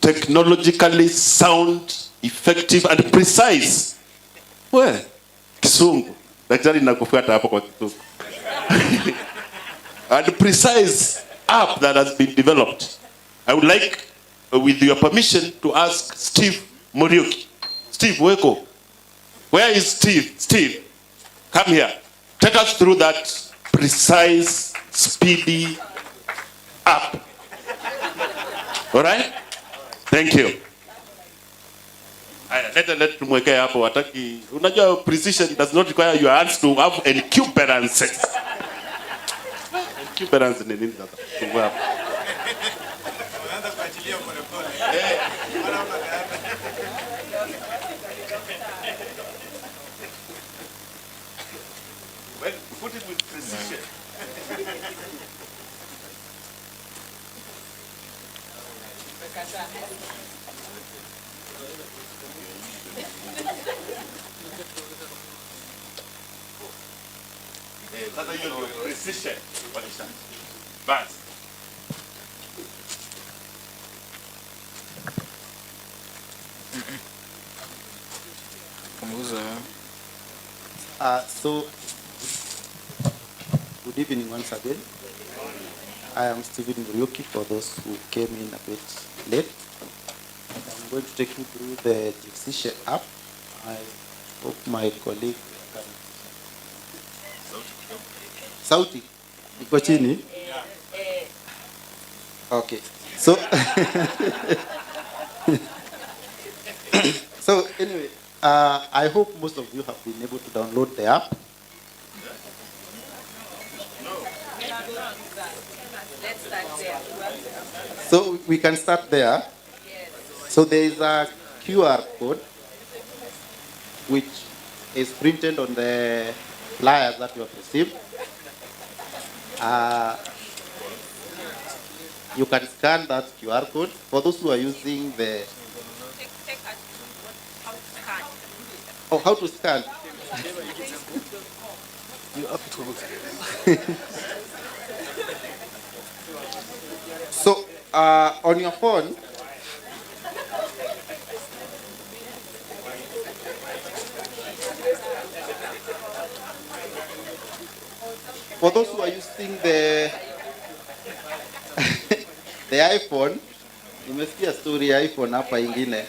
technologically sound, effective, and precise. Well, Kisungu. Daktari nakufuata hapo kwa Kisungu. And precise app that has been developed. I would like, with your permission, to ask Steve Muriuki. Steve, weko. Where is Steve? Steve, come here. Take us through that precise, speedy app. All right? Thank you. Let tumwekea hapo wataki. Unajua precision does not require your hands to have encumbrances. Encumbrances ni nini sasa? Tungua hapo. Well, put it with precision. Sasa hiyo ndio precision walisha. Basi. So, good evening once again. I am Stephen Muriuki for those who came in a bit late. I'm going to take you through the Jihusishe app. I hope my colleague can. Sauti, iko chini? Okay. So, so anyway, I hope most of you have been able to download the app. So we can start there. So there is a QR code which is printed on the flyers that you have received. You can scan that QR code. For those who are using the... Oh, how to scan? So, on your phone, for those who are using the the iPhone, nimesikia story ya iPhone hapa ingine.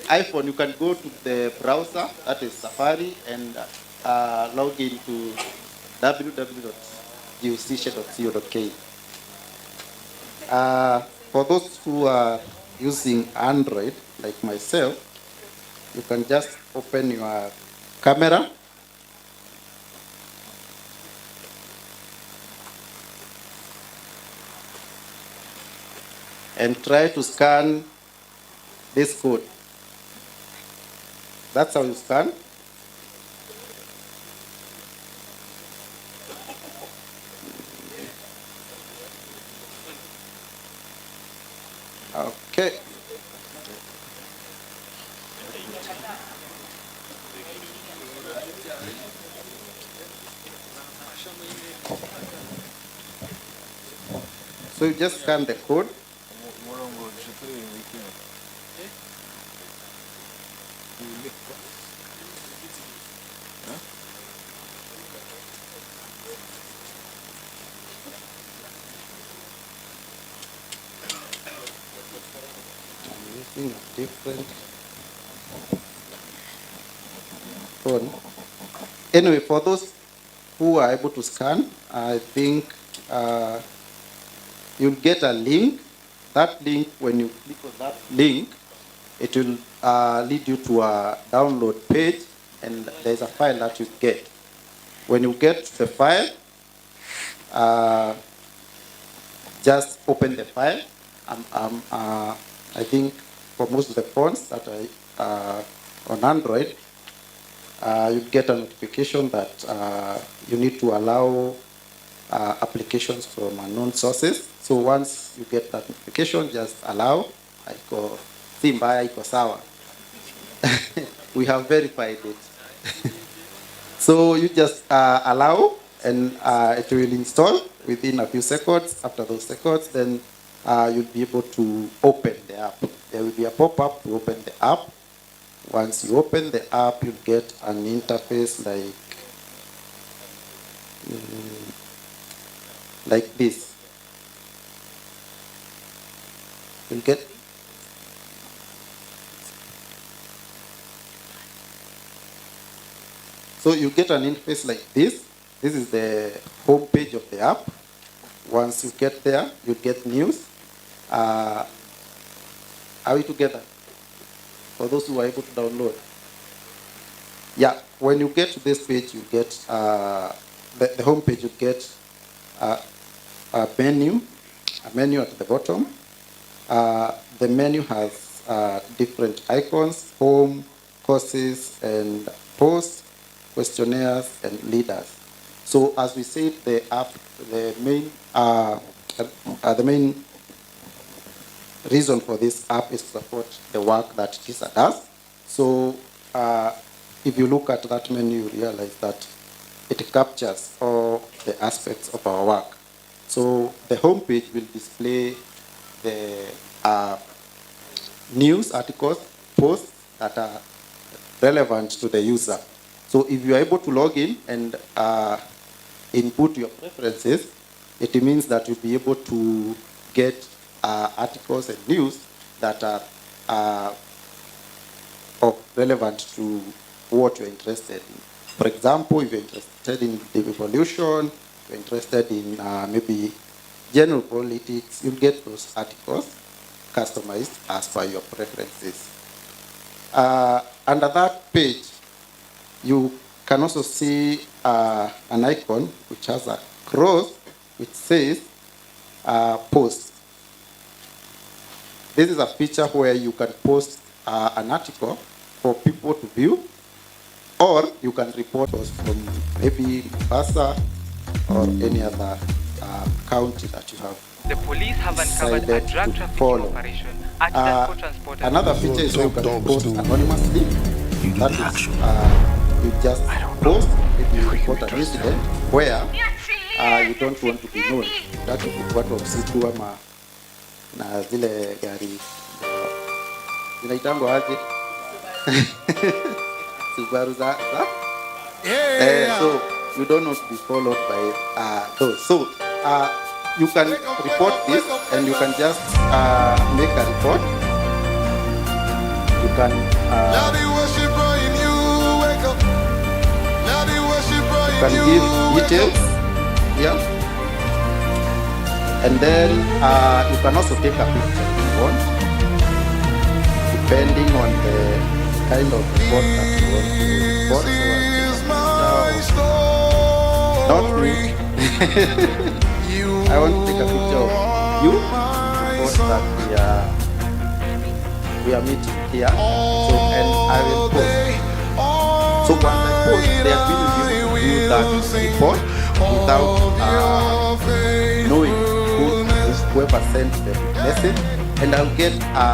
iPhone, you can go to the browser, that is Safari, and log into www.jihusishe.co.ke. For those who are using Android, like myself, you can just open your camera. And try to scan this code. That's how you scan. Okay. So you just scan the code. Different phone. Anyway, for those who are able to scan, I think you'll get a link. That link, when you click on that link, it will lead you to a download page, and there's a file that you get. When you get the file, just open the file. I think for most of the phones that are on Android, you get a notification that you need to allow applications from unknown sources. So once you get that notification, just allow. Iko si mbaya, iko sawa. We have verified it. So you just allow, and it will install within a few seconds. After those seconds, then you'll be able to open the app. There will be a pop-up to open the app. Once you open the app, you'll get an interface like this. You'll get So you get an interface like this. This is the home page of the app. Once you get there, you get news. Are we together? For those who are able to download. Yeah, when you get to this page, you get the home page. You get a menu at the bottom. The menu has different icons: home, courses, and posts, questionnaires, and leaders. So as we said, the app, the main reason for this app is to support the work that TISA does. So if you look at that menu, you realize that it captures all the aspects of our work. So the homepage will display the news articles, posts that are relevant to the user. So if you are able to log in and input your preferences, it means that you'll be able to get articles and news that are relevant to what you're interested in. For example, if you're interested in the evolution, you're interested in maybe general politics, you'll get those articles customized as per your preferences. Under that page, you can also see an icon which has a cross which says post. This is a feature where you can post an article for people to view, or you can report us from maybe Mombasa or any other county that you have. The police have uncovered a drug trafficking operation at the transport. Another feature is where you can post anonymously. That is, you just post if you report an incident where you don't want to be known. That is what msitu ama na zile gari zinaitangwa aje Subaru za so you don't want to be followed by those. So you can report this and you can just make a report. You can give details here, and then you can also take a picture if you want, depending on the kind of report that you want to report. Not me. I want to take a picture of you, report that we are meeting here. So, and I will post. So once I post, they are going to view that report without knowing whoever sent the message, and I'll get a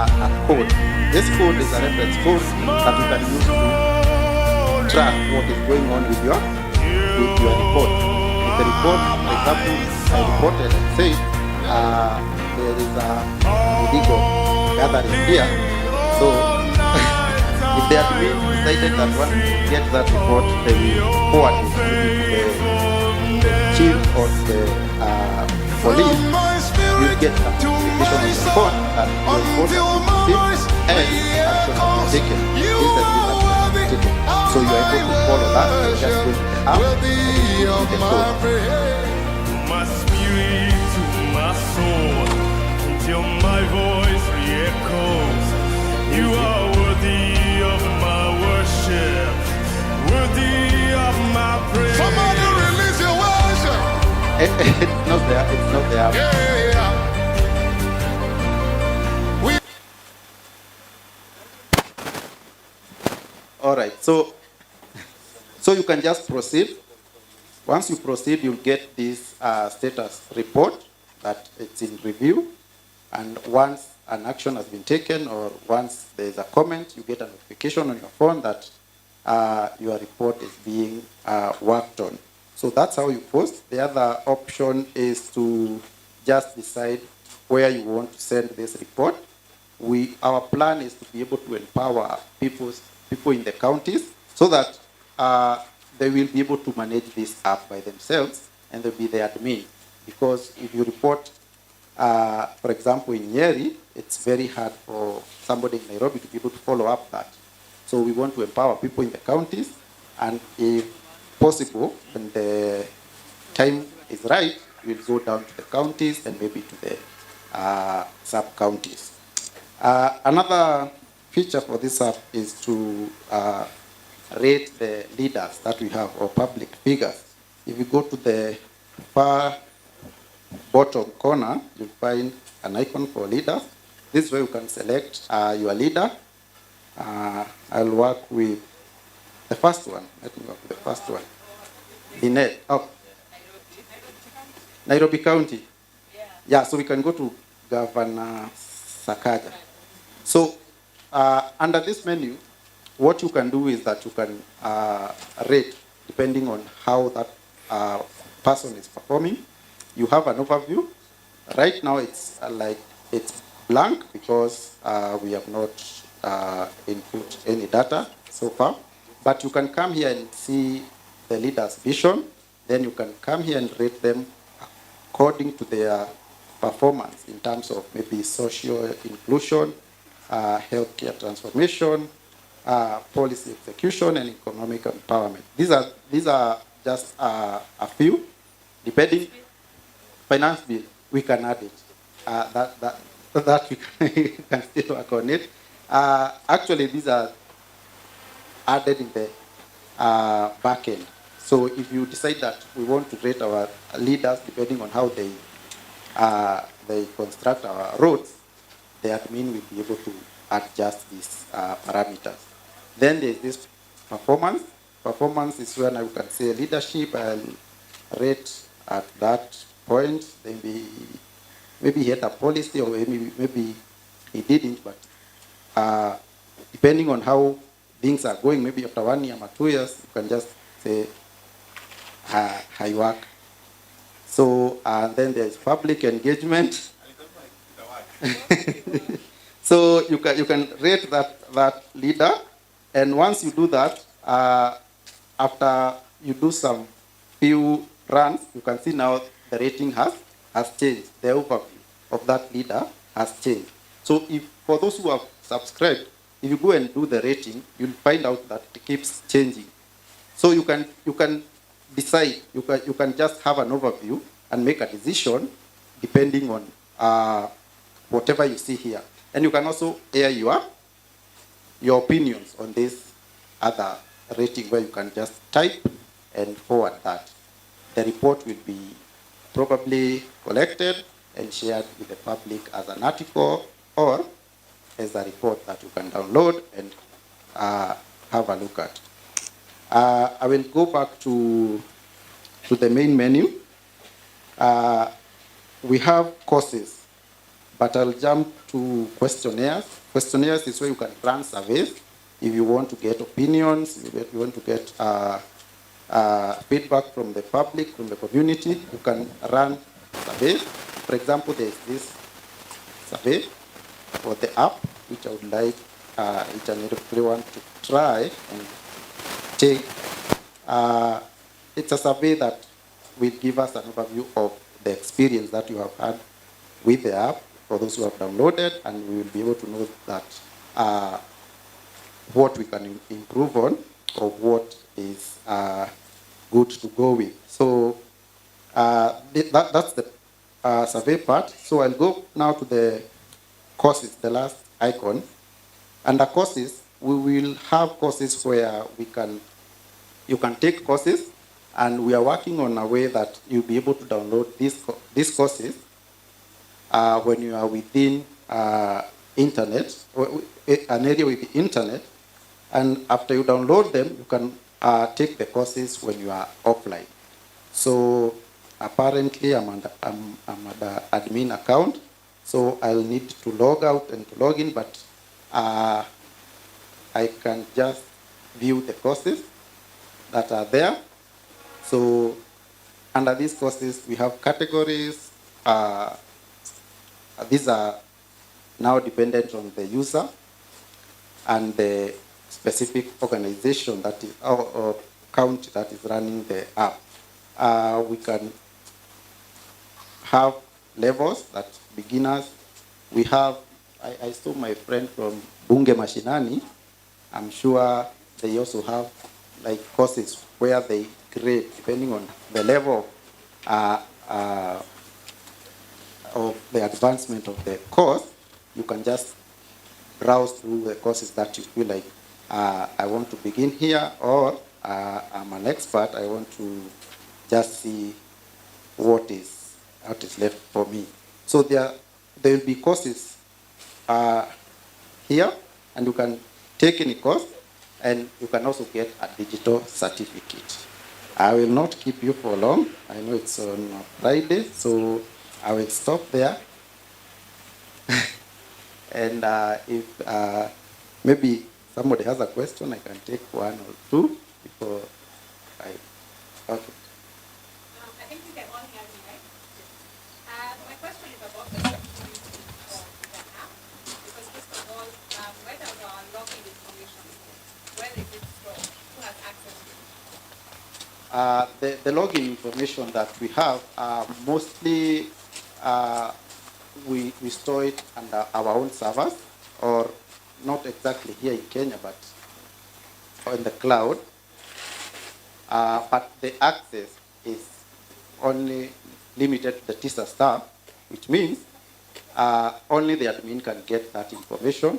code. This code is a reference code that you can use to track what is going on with your report. If the report, for example, I reported and said there is a illegal gathering here, so if the admin decided that one get that report, they will forward it to the chief or the police. You get a notification on your phone that your report has been received and action has been taken. This has been taken. So you are able to follow that and just go to the app and you the code. My spirit to my soul until my voice re-echoes. You are worthy of my worship, worthy of my praise. Somebody release your worship. It's not there. It's not there. All right. So you can just proceed. Once you proceed, you'll get this status report that it's in review, and once an action has been taken or once there's a comment, you get a notification on your phone that your report is being worked on. So that's how you post. The other option is to just decide where you want to send this report. Our plan is to be able to empower people in the counties so that they will be able to manage this app by themselves, and they'll be the admin. Because if you report, for example, in Nyeri, it's very hard for somebody in Nairobi to be able to follow up that. So we want to empower people in the counties, and if possible, when the time is right, we'll go down to the counties and maybe to the sub-counties. Another feature for this app is to rate the leaders that we have, or public figures. If you go to the far bottom corner, you'll find an icon for leaders. This is where you can select your leader. I'll work with the first one. Let me work with the first one. Nairobi County. Yeah, so we can go to Governor Sakaja. So under this menu, what you can do is that you can rate depending on how that person is performing. You have an overview. Right now it's it's blank because we have not input any data so far. But you can come here and see the leader's vision. Then you can come here and rate them according to their performance in terms of maybe social inclusion, healthcare transformation, policy execution, and economic empowerment. These are just a few. Depending finance bill, we can add it. That we can still work on it. Actually, these are added in the back end. So if you decide that we want to rate our leaders depending on how they construct our roads, the admin will be able to adjust these parameters. Then there's this performance. Performance is when I can say leadership, I'll rate at that point. Maybe he had a policy, or maybe he didn't, but depending on how things are going, maybe after 1 year or 2 years, you can just say high work. So then there's public engagement. So you can rate that leader, and once you do that, after you do some few runs, you can see now the rating has changed. The overview of that leader has changed. So if for those who have subscribed, if you go and do the rating, you'll find out that it keeps changing. So you can decide. You can just have an overview and make a decision depending on whatever you see here. And you can also air your opinions on this other rating, where you can just type and forward that. The report will be probably collected and shared with the public as an article or as a report that you can download and have a look at. I will go back to the main menu. We have courses, but I'll jump to questionnaires. Questionnaires is where you can run surveys if you want to get opinions, if you want to get feedback from the public, from the community. You can run surveys. For example, there's this survey for the app, which I would like each and everyone to try and take. It's a survey that will give us an overview of the experience that you have had with the app for those who have downloaded, and we will be able to know that what we can improve on or what is good to go with. So that's the survey part. So I'll go now to the courses, the last icon. Under courses, we will have courses where you can take courses, and we are working on a way that you'll be able to download these courses when you are within internet, or an area with the internet. And after you download them, you can take the courses when you are offline. So apparently I'm under admin account, so I'll need to log out and to log in, but I can just view the courses that are there. So under these courses, we have categories. These are now dependent on the user and the specific organization that is or county that is running the app. We can have levels, that beginners. We have, I saw my friend from Bunge Mashinani. I'm sure they also have like courses where they grade depending on the level of the advancement of the course. You can just browse through the courses that you feel like I want to begin here, or I'm an expert, I want to just see what is left for me. So there will be courses here, and you can take any course, and you can also get a digital certificate. I will not keep you for long. I know it's on Friday, so I will stop there. And if maybe somebody has a question, I can take one or two before I. Okay. I think you can all hear me, right? My question is about the security of the app. Because first of all, where does our login information go? Where is it stored? Who has access to it? The login information that we have, mostly we store it under our own servers, or not exactly here in Kenya, but in the cloud. But the access is only limited to the TISA staff, which means only the admin can get that information,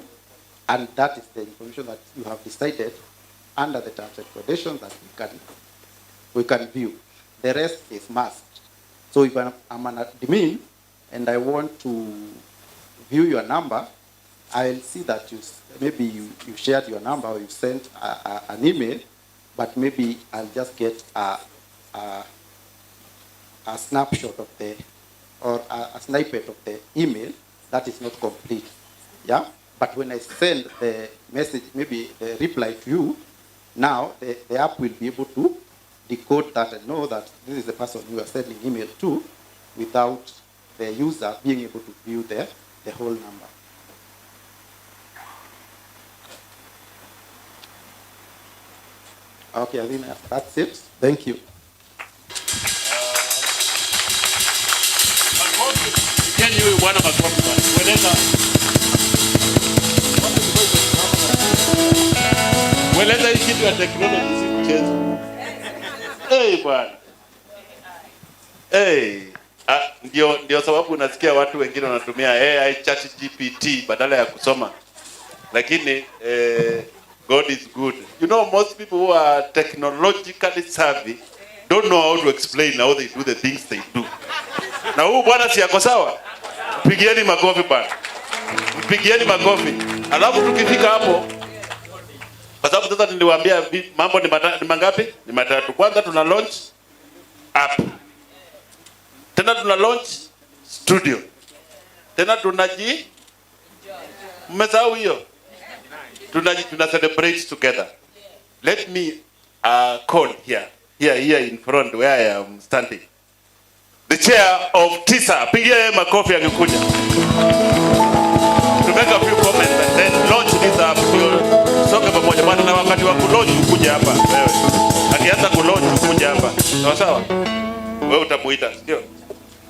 and that is the information that you have decided under the terms and conditions that we can view. The rest is masked. So if I'm an admin and I want to view your number, I'll see that maybe you shared your number or you sent an email, but maybe I'll just get a snapshot of or a snippet of the email that is not complete. Yeah? But when I send the message, maybe the reply to you, now the app will be able to decode that and know that this is the person you are sending email to without the user being able to view the whole number. Okay, I think that's it. Thank you. Can you one of us weleza hii kitu ya technology si mchezo. Hey bwana. Hey, ndio sababu unasikia watu wengine wanatumia AI ChatGPT badala ya kusoma. Lakini God is good. You know, most people who are technologically savvy don't know how to explain how they do the things they do. Na huyu bwana si yako sawa? Pigieni makofi bwana. Pigieni makofi. Alafu tukifika hapo, kwa sababu sasa niliwaambia mambo ni mangapi? Ni matatu. Kwanza tuna launch app. Tena tuna launch studio. Tena mmesahau hiyo? Tuna celebrate together. Let me call here in front where I am standing, the chair of TISA. Pigia makofi angekuja. To make a few comments and then launch this app. Soka pamoja bwana, na wakati wa kulaunch ukuja hapa wewe. Akianza kulaunch ukuja hapa. Sawa sawa? Wewe utamuita, ndio?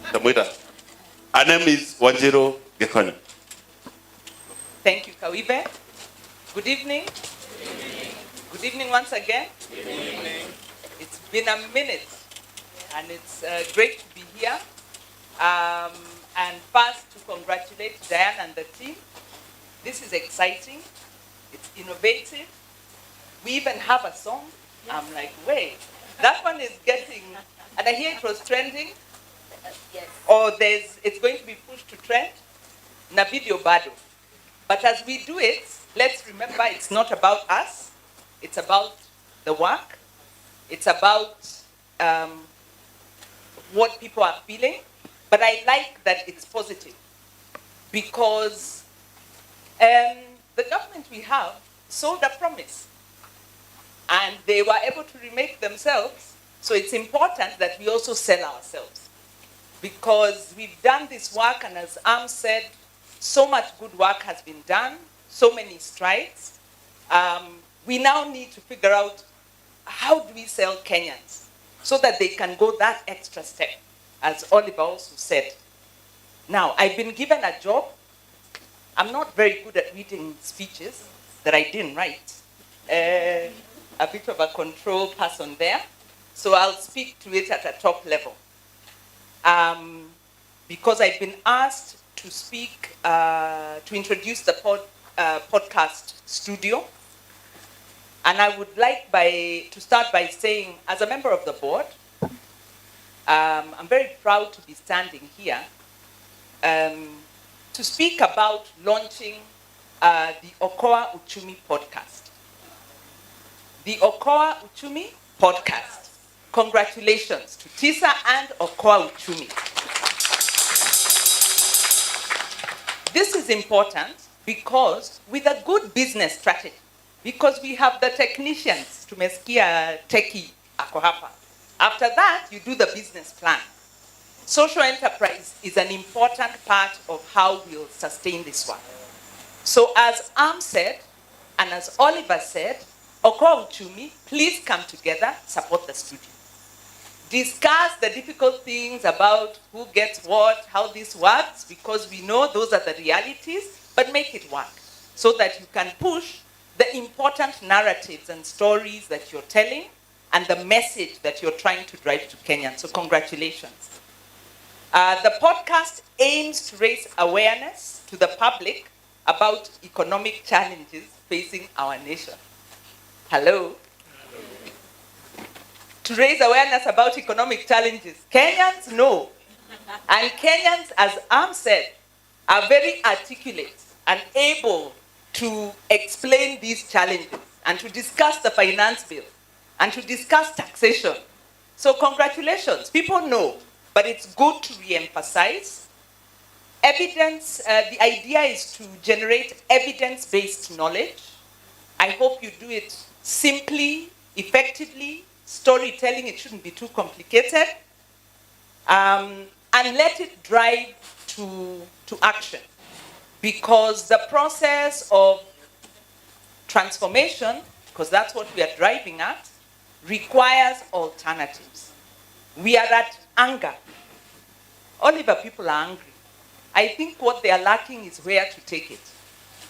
Utamuita. Her name is Wanjiru Gekonya. Thank you, Kawibe. Good evening. Good evening once again. Good evening. It's been a minute, and it's great to be here. And first, to congratulate Diane and the team. This is exciting. It's innovative. We even have a song. I'm like, wait, that one is getting, and I hear it was trending. Yes. Or it's going to be pushed to trend. Na video bado. But as we do it, let's remember it's not about us. It's about the work. It's about what people are feeling. But I like that it's positive, because the government we have sold a promise, and they were able to remake themselves. So it's important that we also sell ourselves, because we've done this work, and as Am said, so much good work has been done, so many strides. We now need to figure out, how do we sell Kenyans so that they can go that extra step, as Oliver also said. Now, I've been given a job. I'm not very good at reading speeches that I didn't write. A bit of a control person there. So I'll speak to it at a top level. Because I've been asked to speak, to introduce the podcast studio. And I would like to start by saying, as a member of the board, I'm very proud to be standing here to speak about launching the Okoa Uchumi podcast. The Okoa Uchumi podcast. Congratulations to TISA and Okoa Uchumi. This is important because with a good business strategy, because we have the technicians, tumesikia techie ako hapa. After that, you do the business plan. Social enterprise is an important part of how we'll sustain this one. So as Am said, and as Oliver said, Okoa Uchumi, please come together, support the studio. Discuss the difficult things about who gets what, how this works, because we know those are the realities, but make it work so that you can push the important narratives and stories that you're telling and the message that you're trying to drive to Kenyans. So congratulations. The podcast aims to raise awareness to the public about economic challenges facing our nation. Hello? To raise awareness about economic challenges. Kenyans know. And Kenyans, as Am said, are very articulate and able to explain these challenges and to discuss the finance bill and to discuss taxation. So congratulations. People know, but it's good to re-emphasize. Evidence, the idea is to generate evidence-based knowledge. I hope you do it simply, effectively. Storytelling, it shouldn't be too complicated. And let it drive to action. Because the process of transformation, because that's what we are driving at, requires alternatives. We are at anger. Oliver, people are angry. I think what they are lacking is where to take it.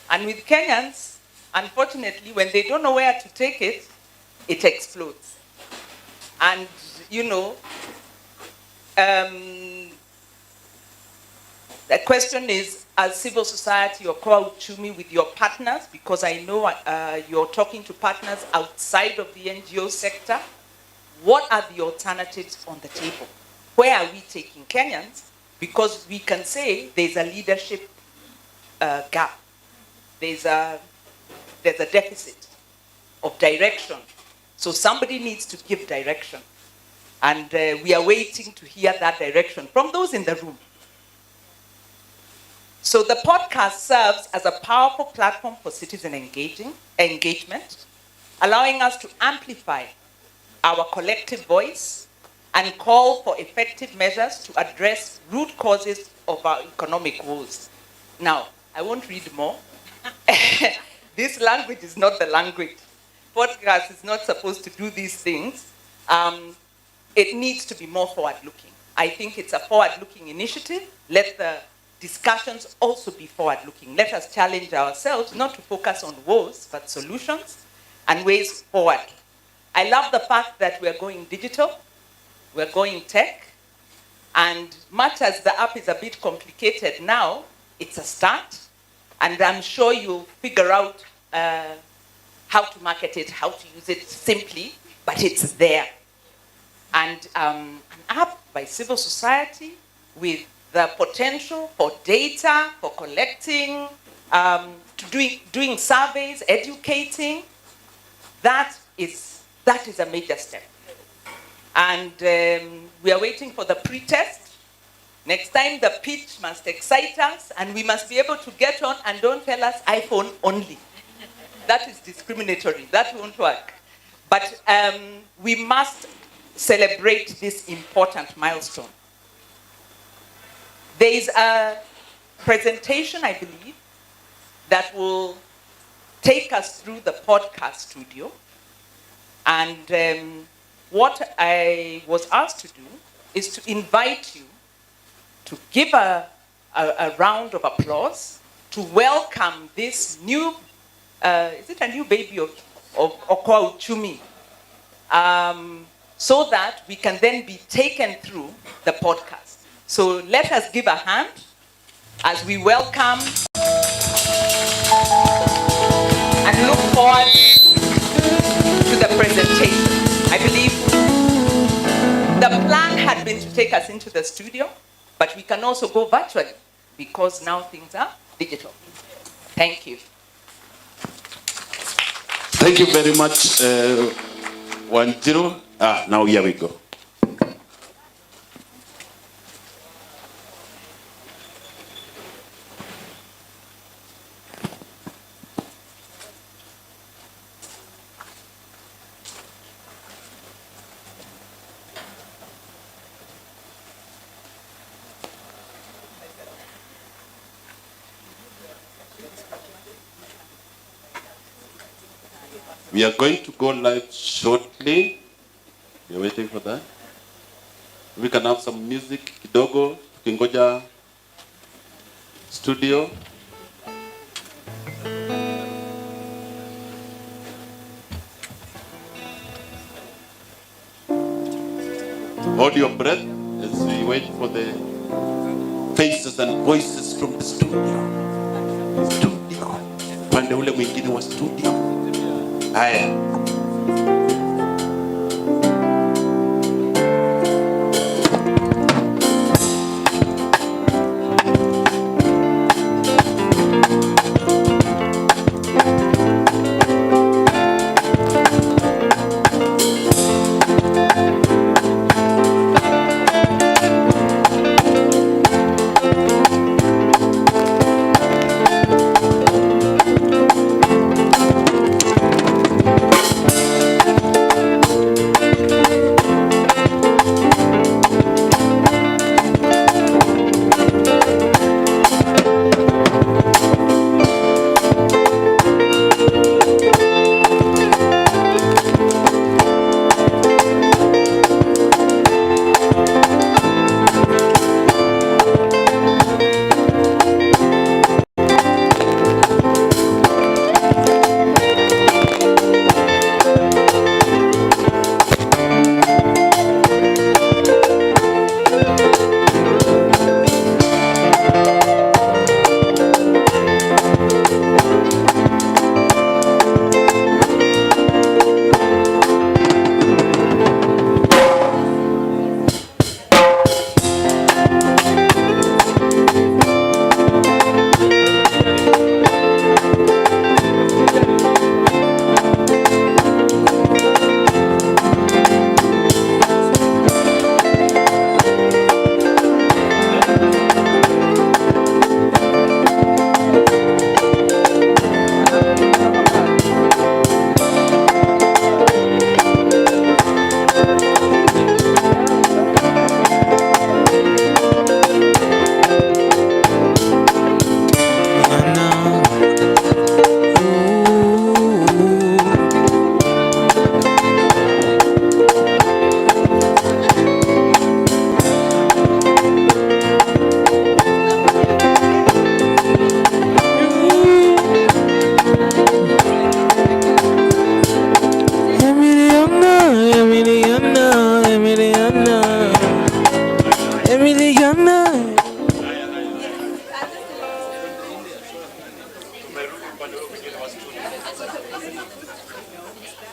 And with Kenyans, unfortunately, when they don't know where to take it, it explodes. And, you know, the question is, as civil society or Okoa Uchumi with your partners, because I know you're talking to partners outside of the NGO sector, what are the alternatives on the table? Where are we taking Kenyans? Because we can say there's a leadership gap. There's a deficit of direction. So somebody needs to give direction. And we are waiting to hear that direction from those in the room. So the podcast serves as a powerful platform for citizen engagement, allowing us to amplify our collective voice and call for effective measures to address root causes of our economic woes. Now, I won't read more. This language is not the language. Podcast is not supposed to do these things. It needs to be more forward-looking. I think it's a forward-looking initiative. Let the discussions also be forward-looking. Let us challenge ourselves not to focus on woes, but solutions and ways forward. I love the fact that we're going digital, we're going tech, and much as the app is a bit complicated now, it's a start, and I'm sure you'll figure out how to market it, how to use it simply, but it's there. And an app by civil society with the potential for data, for collecting, doing surveys, educating, that is a major step. And we are waiting for the pre-test. Next time the pitch must excite us and we must be able to get on and don't tell us iPhone only. That is discriminatory, that won't work. But we must celebrate this important milestone. There is a presentation, I believe, that will take us through the podcast studio. And what I was asked to do is to invite you to give a round of applause to welcome this new, is it a new baby of Okoa Uchumi? So that we can then be taken through the podcast. So let us give a hand as we welcome and look forward to the presentation. I believe the plan had been to take us into the studio, but we can also go virtually because now things are digital. Thank you. Thank you very much, Wanjiru. Now here we go. We are going to go live shortly. We're waiting for that. We can have some music kidogo, tukingoja studio. Hold your breath as we wait for the faces and voices from the studio. Pande ule mwingine wa studio. Haya.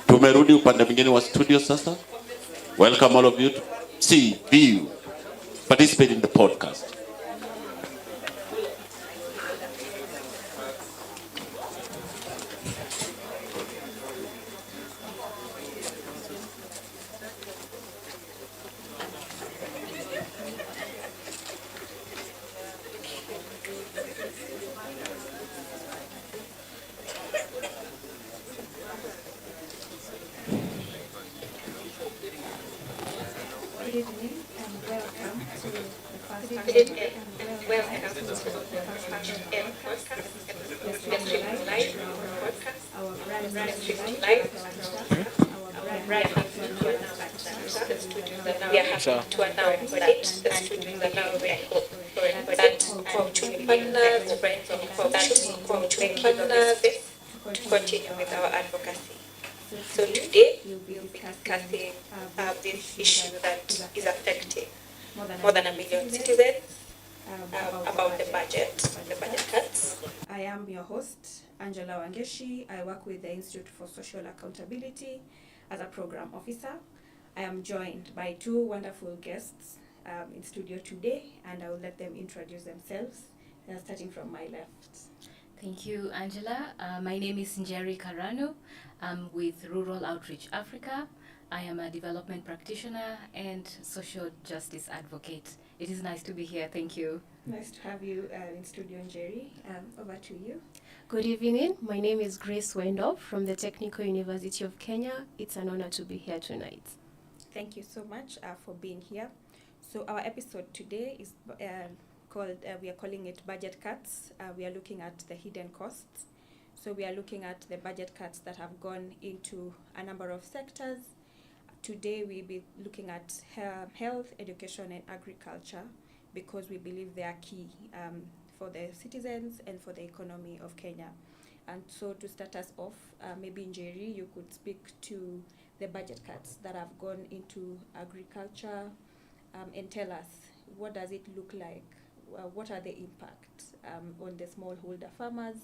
Tumerudi upande mwingine wa studio sasa. Welcome all of you to see, view, participate in the podcast. To announce that the students are now very that partners, friends of partners to continue with our advocacy. So today we'll be discussing this issue that is affecting more than 1 million citizens about the budget cuts. I am your host, Angela Wangeshi. I work with the Institute for Social Accountability as a program officer. I am joined by two wonderful guests in studio today, and I will let them introduce themselves, starting from my left. Thank you, Angela. My name is Njeri Karano. I'm with Rural Outreach Africa. I am a development practitioner and social justice advocate. It is nice to be here. Thank you. Nice to have you in studio, Njeri. Over to you. Good evening. My name is Grace Wendorf from the Technical University of Kenya. It's an honor to be here tonight. Thank you so much for being here. So our episode today is called, we are calling it Budget Cuts. We are looking at the hidden costs. So we are looking at the budget cuts that have gone into a number of sectors. Today we'll be looking at health, education and agriculture because we believe they are key for the citizens and for the economy of Kenya. And so to start us off, maybe Njeri, you could speak to the budget cuts that have gone into agriculture and tell us what does it look like, what are the impacts on the smallholder farmers,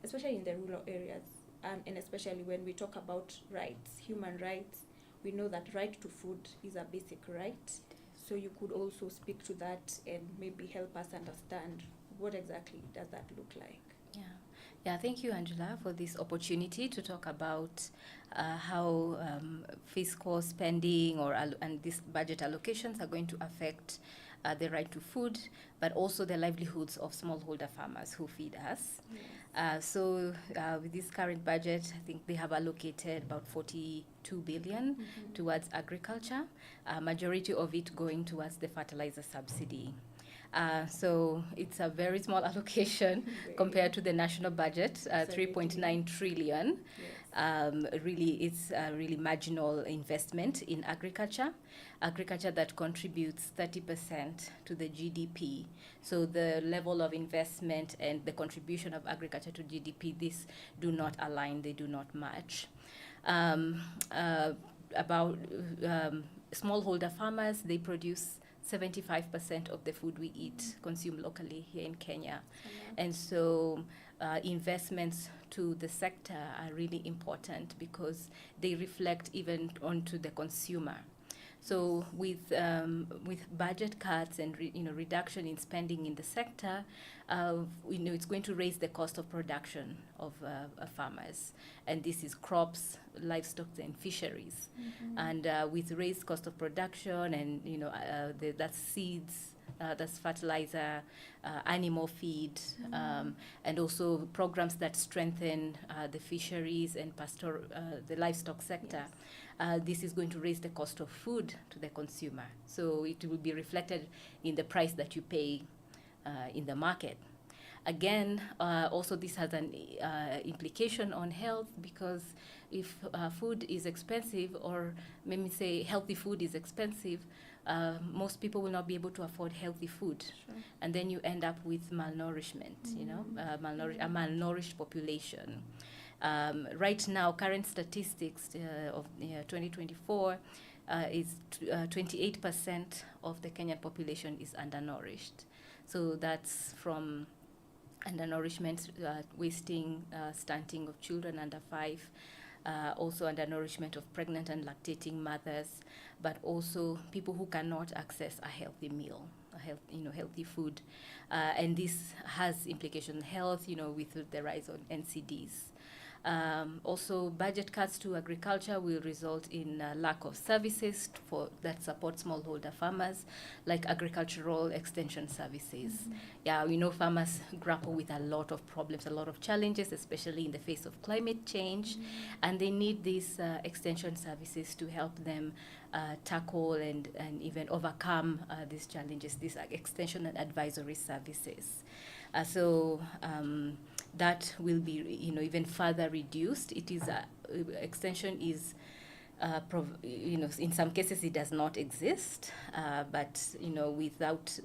especially in the rural areas, and especially when we talk about rights, human rights. We know that right to food is a basic right. So you could also speak to that and maybe help us understand what exactly does that look like. Yeah, thank you, Angela, for this opportunity to talk about how fiscal spending and these budget allocations are going to affect the right to food, but also the livelihoods of smallholder farmers who feed us. So with this current budget, I think they have allocated about 42 billion towards agriculture, majority of it going towards the fertilizer subsidy. So it's a very small allocation compared to the national budget, 3.9 trillion. Really, it's a really marginal investment in agriculture that contributes 30% to the GDP. So the level of investment and the contribution of agriculture to GDP, these do not align, they do not match. About smallholder farmers, they produce 75% of the food we eat consumed locally here in Kenya. And so investments to the sector are really important because they reflect even onto the consumer. So with budget cuts and reduction in spending in the sector, it's going to raise the cost of production of farmers, and this is crops, livestock, and fisheries. And with raised cost of production, and that's seeds, that's fertilizer, animal feed, and also programs that strengthen the fisheries and the livestock sector. This is going to raise the cost of food to the consumer. So it will be reflected in the price that you pay in the market. Again, also this has an implication on health because if food is expensive, or let me say healthy food is expensive, most people will not be able to afford healthy food. Sure. And then you end up with malnourishment, a malnourished population. Right now, current statistics of 2024 is 28% of the Kenyan population is undernourished. So that's from undernourishment, wasting, stunting of children under 5, also undernourishment of pregnant and lactating mothers, but also people who cannot access a healthy meal, healthy food. And this has implications on health, with the rise of NCDs. Also, budget cuts to agriculture will result in lack of services that support smallholder farmers, like agricultural extension services. Yeah, we know farmers grapple with a lot of problems, a lot of challenges, especially in the face of climate change, and they need these extension services to help them tackle and even overcome these challenges, these extension and advisory services. That will be, even further reduced. It is extension is, in some cases it does not exist, but without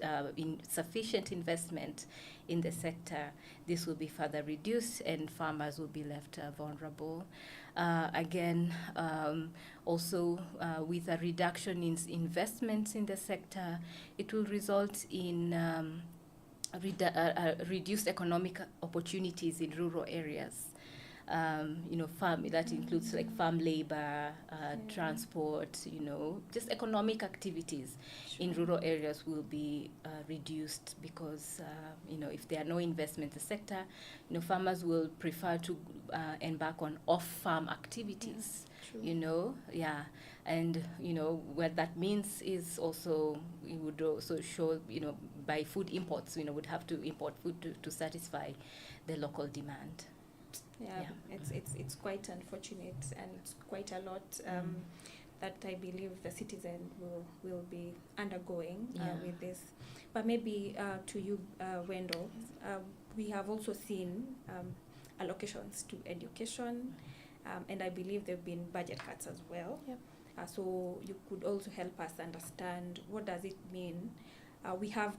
sufficient investment in the sector, this will be further reduced and farmers will be left vulnerable. Again, also with a reduction in investments in the sector, it will result in reduced economic opportunities in rural areas. That includes like farm labor, transport, just economic activities in rural areas will be reduced because, if there are no investment in the sector, farmers will prefer to embark on off-farm activities. And what that means is also, we would also show, by food imports, would have to import food to satisfy the local demand. It's quite unfortunate, and it's quite a lot that I believe the citizen will be undergoing with this. But maybe to you, Wendell, we have also seen allocations to education, and I believe there have been budget cuts as well. Yep. So you could also help us understand what does it mean. We have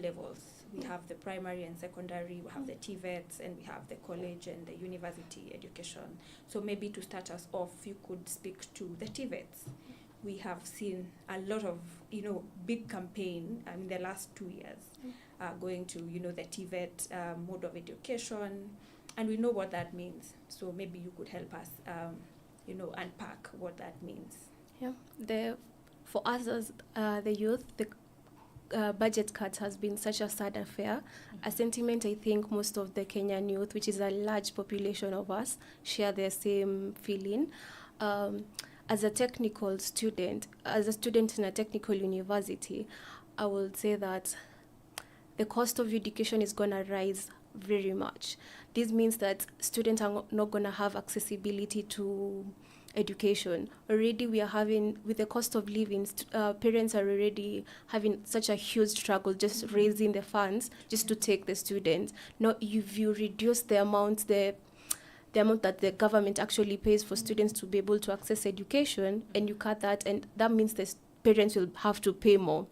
levels. We have the primary and secondary, we have the TVETs, and we have the college and the university education. So maybe to start us off, you could speak to the TVETs. We have seen a lot of, big campaign in the last 2 years, going to, the TVET mode of education, and we know what that means. So maybe you could help us, unpack what that means. Yeah, for us as the youth, the budget cut has been such a sad affair, a sentiment I think most of the Kenyan youth, which is a large population of us, share the same feeling. As a technical student, as a student in a technical university, I will say that the cost of education is going to rise very much. This means that students are not going to have accessibility to education. Already we are having, with the cost of living, parents are already having such a huge struggle just raising the funds just to take the students. Now, if you reduce the amount that the government actually pays for students to be able to access education, and you cut that, and that means the parents will have to pay more.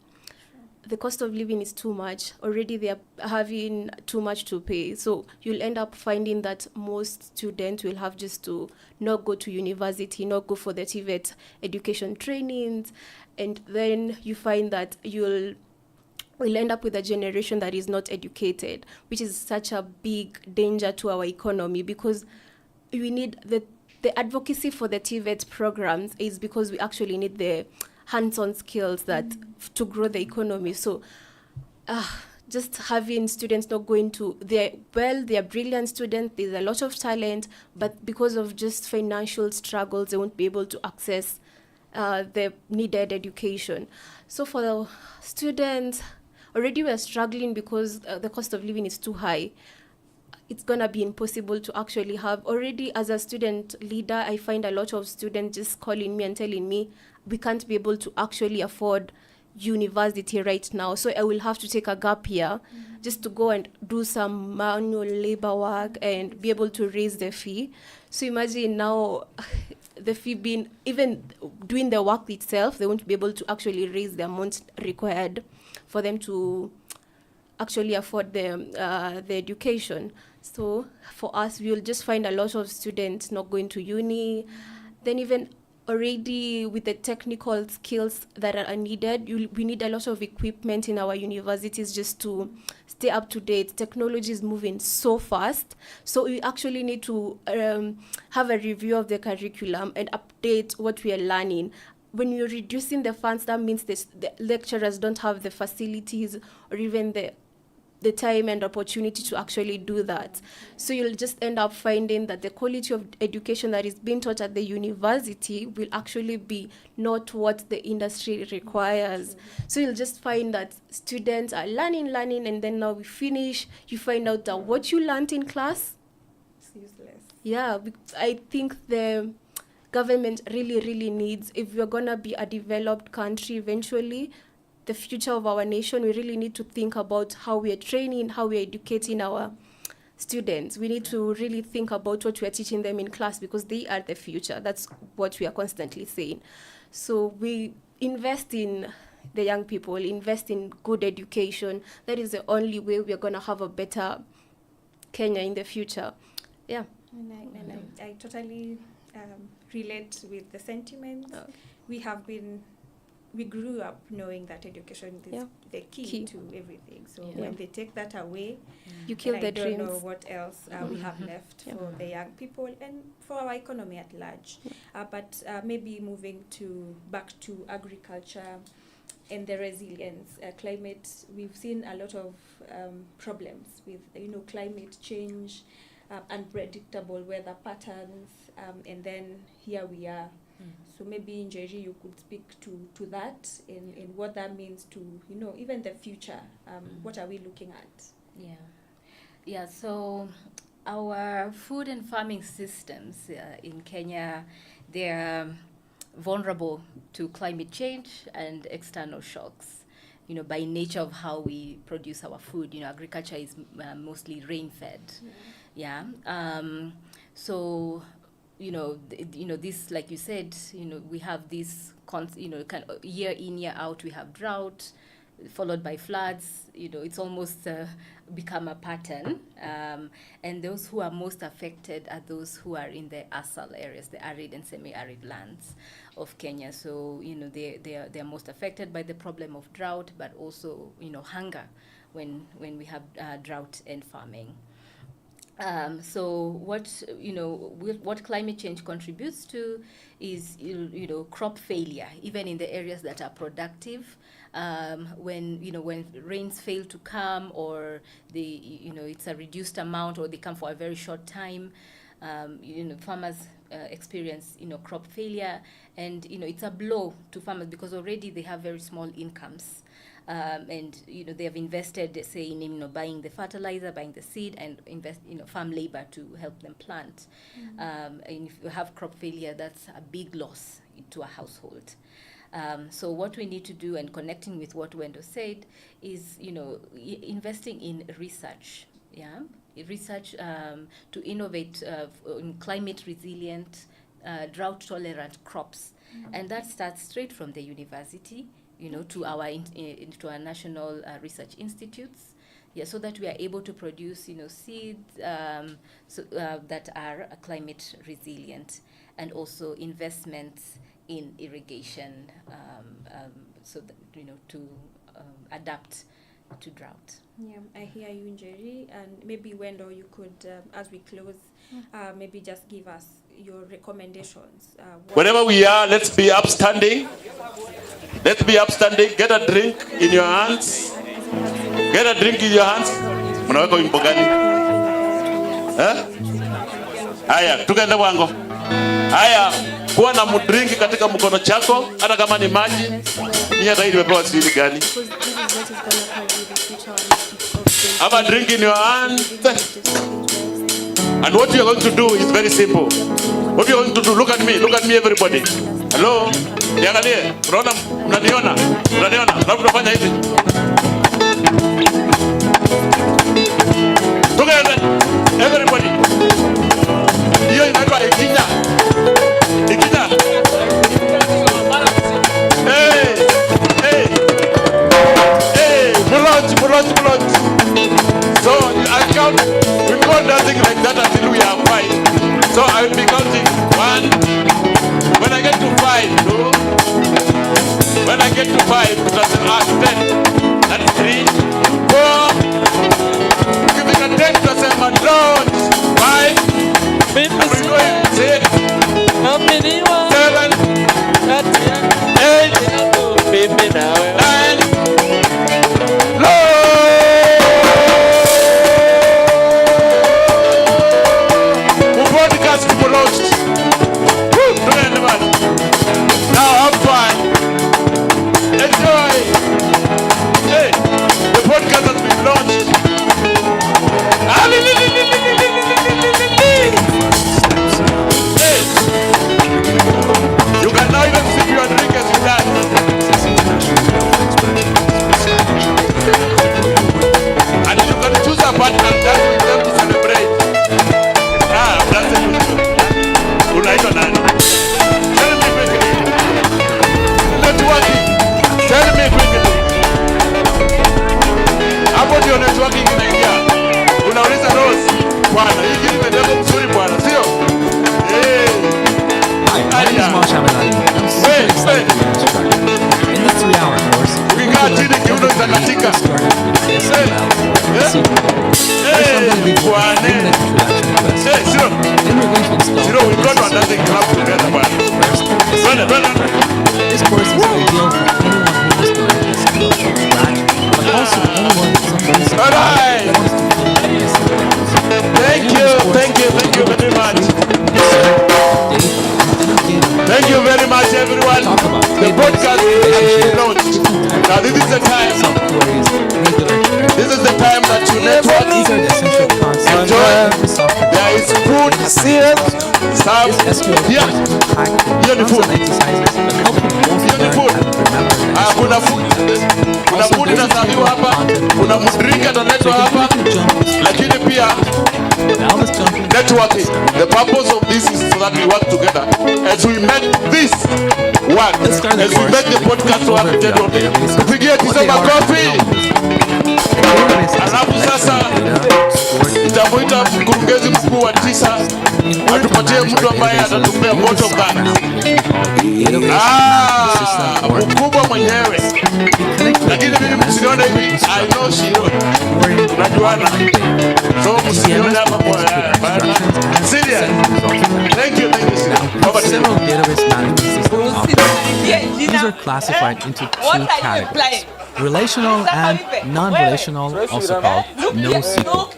The cost of living is too much. Already they are having too much to pay. So you'll end up finding that most students will have just to not go to university, not go for the TVET education trainings. And then you find that we'll end up with a generation that is not educated, which is such a big danger to our economy, because we need the advocacy for the TVET programs is because we actually need the hands-on skills that to grow the economy. So just having students not going to, they are brilliant students, there's a lot of talent, but because of just financial struggles, they won't be able to access the needed education. So for the students, already we're struggling because the cost of living is too high. It's going to be impossible to actually have. Already as a student leader, I find a lot of students just calling me and telling me, we can't be able to actually afford university right now. So I will have to take a gap year just to go and do some manual labor work and be able to raise the fee. So imagine now the fee being, even doing the work itself, they won't be able to actually raise the amount required for them to actually afford the education. So for us, we will just find a lot of students not going to uni. Then even already with the technical skills that are needed, we need a lot of equipment in our universities just to stay up to date. Technology is moving so fast. So we actually need to have a review of the curriculum and update what we are learning. When you're reducing the funds, that means the lecturers don't have the facilities or even the time and opportunity to actually do that. So you'll just end up finding that the quality of education that is being taught at the university will actually be not what the industry requires. So you'll just find that students are learning, and then now we finish, you find out that what you learned in class, it's useless. Yeah, I think the government really needs, if we're going to be a developed country eventually, the future of our nation, we really need to think about how we are training, how we are educating our students. We need to really think about what we are teaching them in class, because they are the future. That's what we are constantly saying. So we invest in the young people, invest in good education. That is the only way we are going to have a better Kenya in the future. Yeah. And I totally relate with the sentiments. We grew up knowing that education is the key to everything. So when they take that away, you kill the dreams. I don't know what else we have left for the young people and for our economy at large. But maybe moving back to agriculture and the resilience, climate. We've seen a lot of problems with climate change, unpredictable weather patterns, and then here we are. So maybe Njeri, you could speak to that in what that means to even the future. What are we looking at? Yeah. So our food and farming systems in Kenya, they're vulnerable to climate change and external shocks. By nature of how we produce our food, agriculture is mostly rain-fed. Yeah. So, this, like you said, we have this, kind of year in, year out, we have drought, followed by floods. It's almost become a pattern. And those who are most affected are those who are in the ASAL areas, the arid and semi-arid lands of Kenya. So, they are most affected by the problem of drought, but also, hunger when we have drought and farming. So what climate change contributes to is crop failure, even in the areas that are productive. When rains fail to come, or it's a reduced amount, or they come for a very short time, farmers experience crop failure, and it's a blow to farmers because already they have very small incomes. And they have invested, say, in buying the fertilizer, buying the seed, and invest farm labor to help them plant. And if you have crop failure, that's a big loss to a household. So what we need to do, and connecting with what Wendo said, is investing in research. Yeah, research to innovate in climate resilient, drought tolerant crops, and that starts straight from the university. To our national research institutes, so that we are able to produce, seeds that are climate resilient, and also investments in irrigation, so that to adapt to drought. Yeah, I hear you, Njeri, and maybe Wendo, you could, as we close, maybe just give us your recommendations. Wherever we are, let's be upstanding. Let's be upstanding. Get a drink in your hands. Get a drink in your hands. Mnaweka wimbo gani? Haya, tukaenda wango. Haya, kuwa na mdrinki katika mkono chako, hata kama ni maji. Mimi hata hili nimepewa siri gani? Have a drink in your hand. And what you are going to do is very simple. What you are going to do, look at me everybody. Hello? Niangalie. Unaona, unaniona? Alafu tunafanya hivi. Together, everybody. Hiyo inaitwa ikinya. Ikinya. Mulot. So I count, we go dancing like that until we are 5. So I will be counting 1. When I get to 5, 2. When I get to 5, that's 10. That's 3, 4. If we can take to say my Lord, 5. And we go 6, 7, 8, 9. Now have fun. Enjoy. Hey, the podcast has been launched. Hey, you can now even sip your drink as you dance. And you can choose a partner and dance with them to celebrate. I'm dancing with you. Unaitwa nani? Tell me quickly. Networking. Tell me quickly. Hapo ndio networking inaingia. Unauliza Rose, bwana, hii ni mtego mzuri bwana, sio? In the 3-hour course, ukikaa chini kiuno itakatika. Zero, we got one nothing club together, man. This course is ideal for anyone who wants to learn this skill from scratch, but also anyone who wants to Thank you very much. Thank you very much, everyone. The podcast is launched. Now this is the time. This is the time that you network. Enjoy. There is food. Serve. Here. Here the food. Here the food. Kuna food. Kuna food inasaviwa hapa. Kuna mdrink ataletwa hapa. Lakini pia networking. The purpose of this is so that we work together as we make this work, as we make the podcast work. Tupigie Kisema kofi. Alafu sasa nitamuita mkurugenzi mkuu wa TISA atupatie mtu ambaye atatupea bottom back. Mkubwa mwenyewe. Lakini mimi msinione hivi, I know she knows. Tunajuana. So msinione hapa kwa bana. Serious. Thank you. Several database management systems out there. These are classified into two categories: relational and non-relational, also called NoSQL.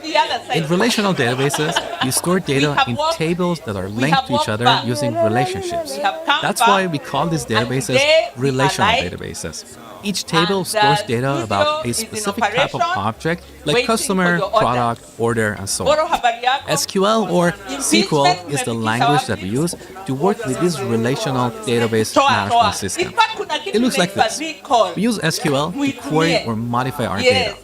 In relational databases, you store data in tables that are linked to each other using relationships. That's why we call these databases relational databases. Each table stores data about a specific type of object, like customer, product, order, and so on. SQL or SQL is the language that we use to work with this relational database management system. It looks like this. We use SQL to query or modify our data.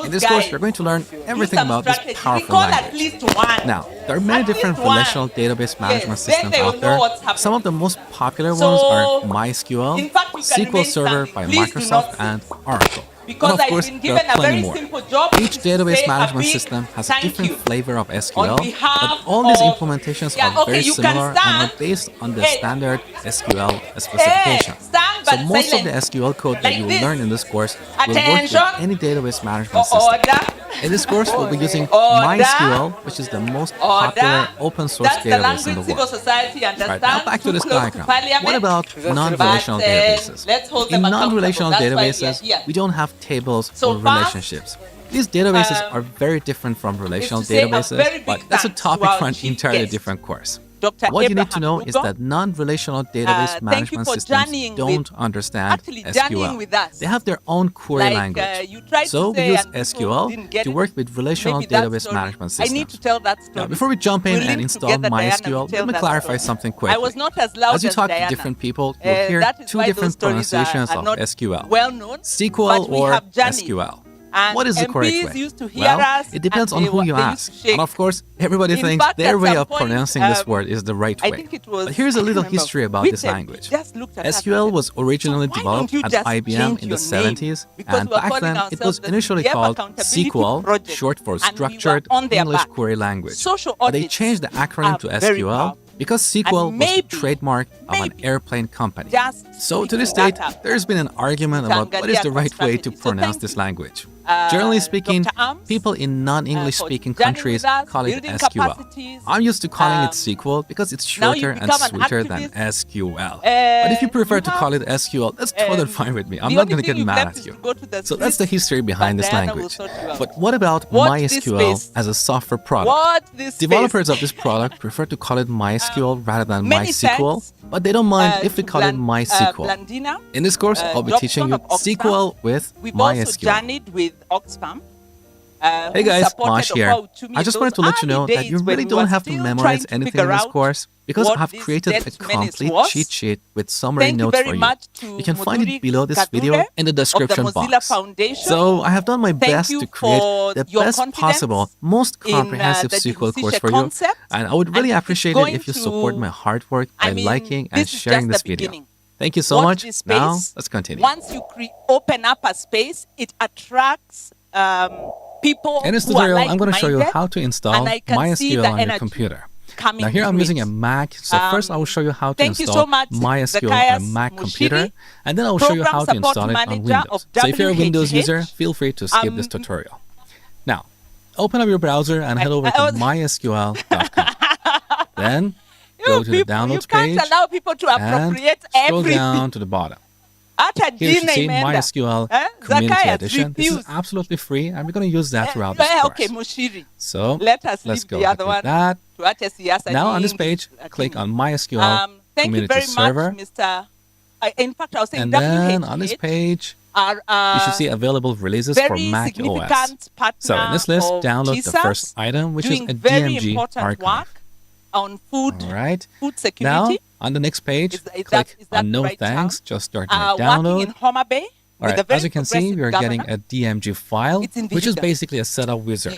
In this course, we're going to learn everything about this powerful language. Now, there are many different relational database management systems out there. Some of the most popular ones are MySQL, SQL Server by Microsoft, and Oracle. And of course, there are plenty more. Each database management system has a different flavor of SQL, but all these implementations are very similar and are based on the standard SQL specification. So most of the SQL code that you will learn in this course will work with any database management system. In this course, we'll be using MySQL, which is the most popular open source database in the world. Right, now back to this diagram. What about non-relational databases? In non-relational databases, we don't have tables or relationships. These databases are very different from relational databases, but that's a topic for an entirely different course. What you need to know is that non-relational database management systems don't understand SQL. They have their own query language. So we use SQL to work with relational database management systems. Now, before we jump in and install MySQL, let me clarify something quickly. As you talk to different people, you'll hear two different pronunciations of SQL: SQL or SQL. What is the correct way? Well, it depends on who you ask. And of course, everybody thinks their way of pronouncing this word is the right way. But here's a little history about this language. SQL was originally developed at IBM in the 70s, and back then it was initially called SQL, short for Structured English Query Language. But they changed the acronym to SQL because SQL was the trademark of an airplane company. So to this date, there's been an argument about what is the right way to pronounce this language. Generally speaking, people in non-English speaking countries call it SQL. I'm used to calling it SQL because it's shorter and sweeter than SQL. But if you prefer to call it SQL, that's totally fine with me. I'm not going to get mad at you. So that's the history behind this language. But what about MySQL as a software product? Developers of this product prefer to call it MySQL rather than MySQL, but they don't mind if we call it MySQL. In this course, I'll be teaching you SQL with MySQL. Oxfam. Hey guys, Mosh here. I just wanted to let you know that you really don't have to memorize anything in this course because I have created a complete cheat sheet with summary notes for you. You can find it below this video in the description box. So I have done my best to create the best possible, most comprehensive SQL course for you, and I would really appreciate it if you support my hard work by liking and sharing this video. Thank you so much. Now, let's continue. Once you open up a space, it attracts people. In this tutorial, I'm going to show you how to install MySQL on your computer. Now here I'm using a Mac, so first I will show you how to install MySQL on a Mac computer, and then I will show you how to install it on Windows. So if you're a Windows user, feel free to skip this tutorial. Now, open up your browser and head over to mysql.com. Then go to the downloads page and scroll down to the bottom. Here you see MySQL Community Edition. This is absolutely free, and we're going to use that throughout this course. So let's go ahead with that. Now on this page, click on MySQL Community Server. And then on this page, you should see available releases for Mac OS. So in this list, download the first item, which is a DMG archive. On food, food security. Now, on the next page, click on No Thanks, just start my download. All right, as you can see, we are getting a DMG file, which is basically a setup wizard.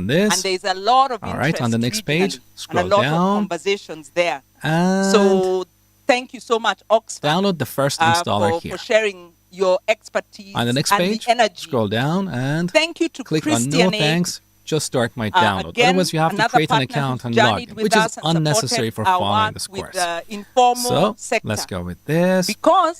on this. And there's a lot of All interest right, on the next page, regionally, scroll and a lot of down. conversations there. And So thank you so much, Oxfam, download the first installer here. for sharing your expertise On the next and page, the energy. scroll down and Thank you to click on No Christian Aid. Thanks, just start my download. Again, Otherwise, you have to another create an partner account who's and log journeyed in, with which is us and unnecessary supported for our following work this with course. the informal So sector. let's go with this. Because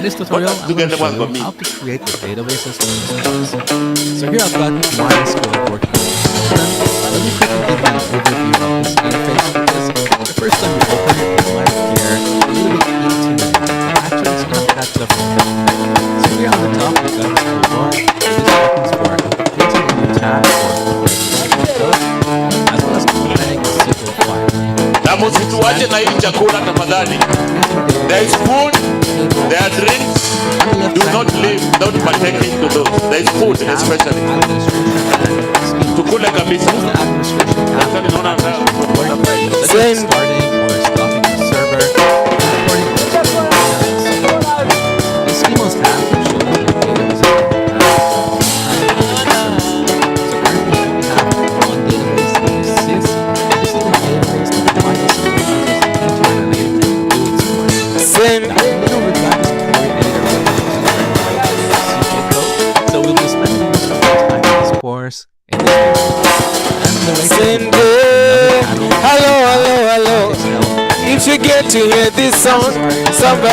In this tutorial, I'm going to show you how to create the database system in Spores. So here I've got one skill working. Let me quickly give you an overview of this interface because the first time you open it, it might appear a little bit intimidating. Actually, it's not that difficult. So here on the top, we've got this toolbar. It is working for creating a new tab for code, as well as comparing a SQL file. Na msituache na hii chakula tafadhali. There is food, there are drinks. Do not leave without partaking to those. There is food especially. Tukule kabisa. Send. Starting or stopping the server. The schemas tab shows the database. So currently we have one database that is SIS. This is the database that provides users interrelated to its work. Send. That middle reflects the coordinator code. So we'll be spending most of our time in this course in this video. Send it. Hello. If you get to hear this song, somebody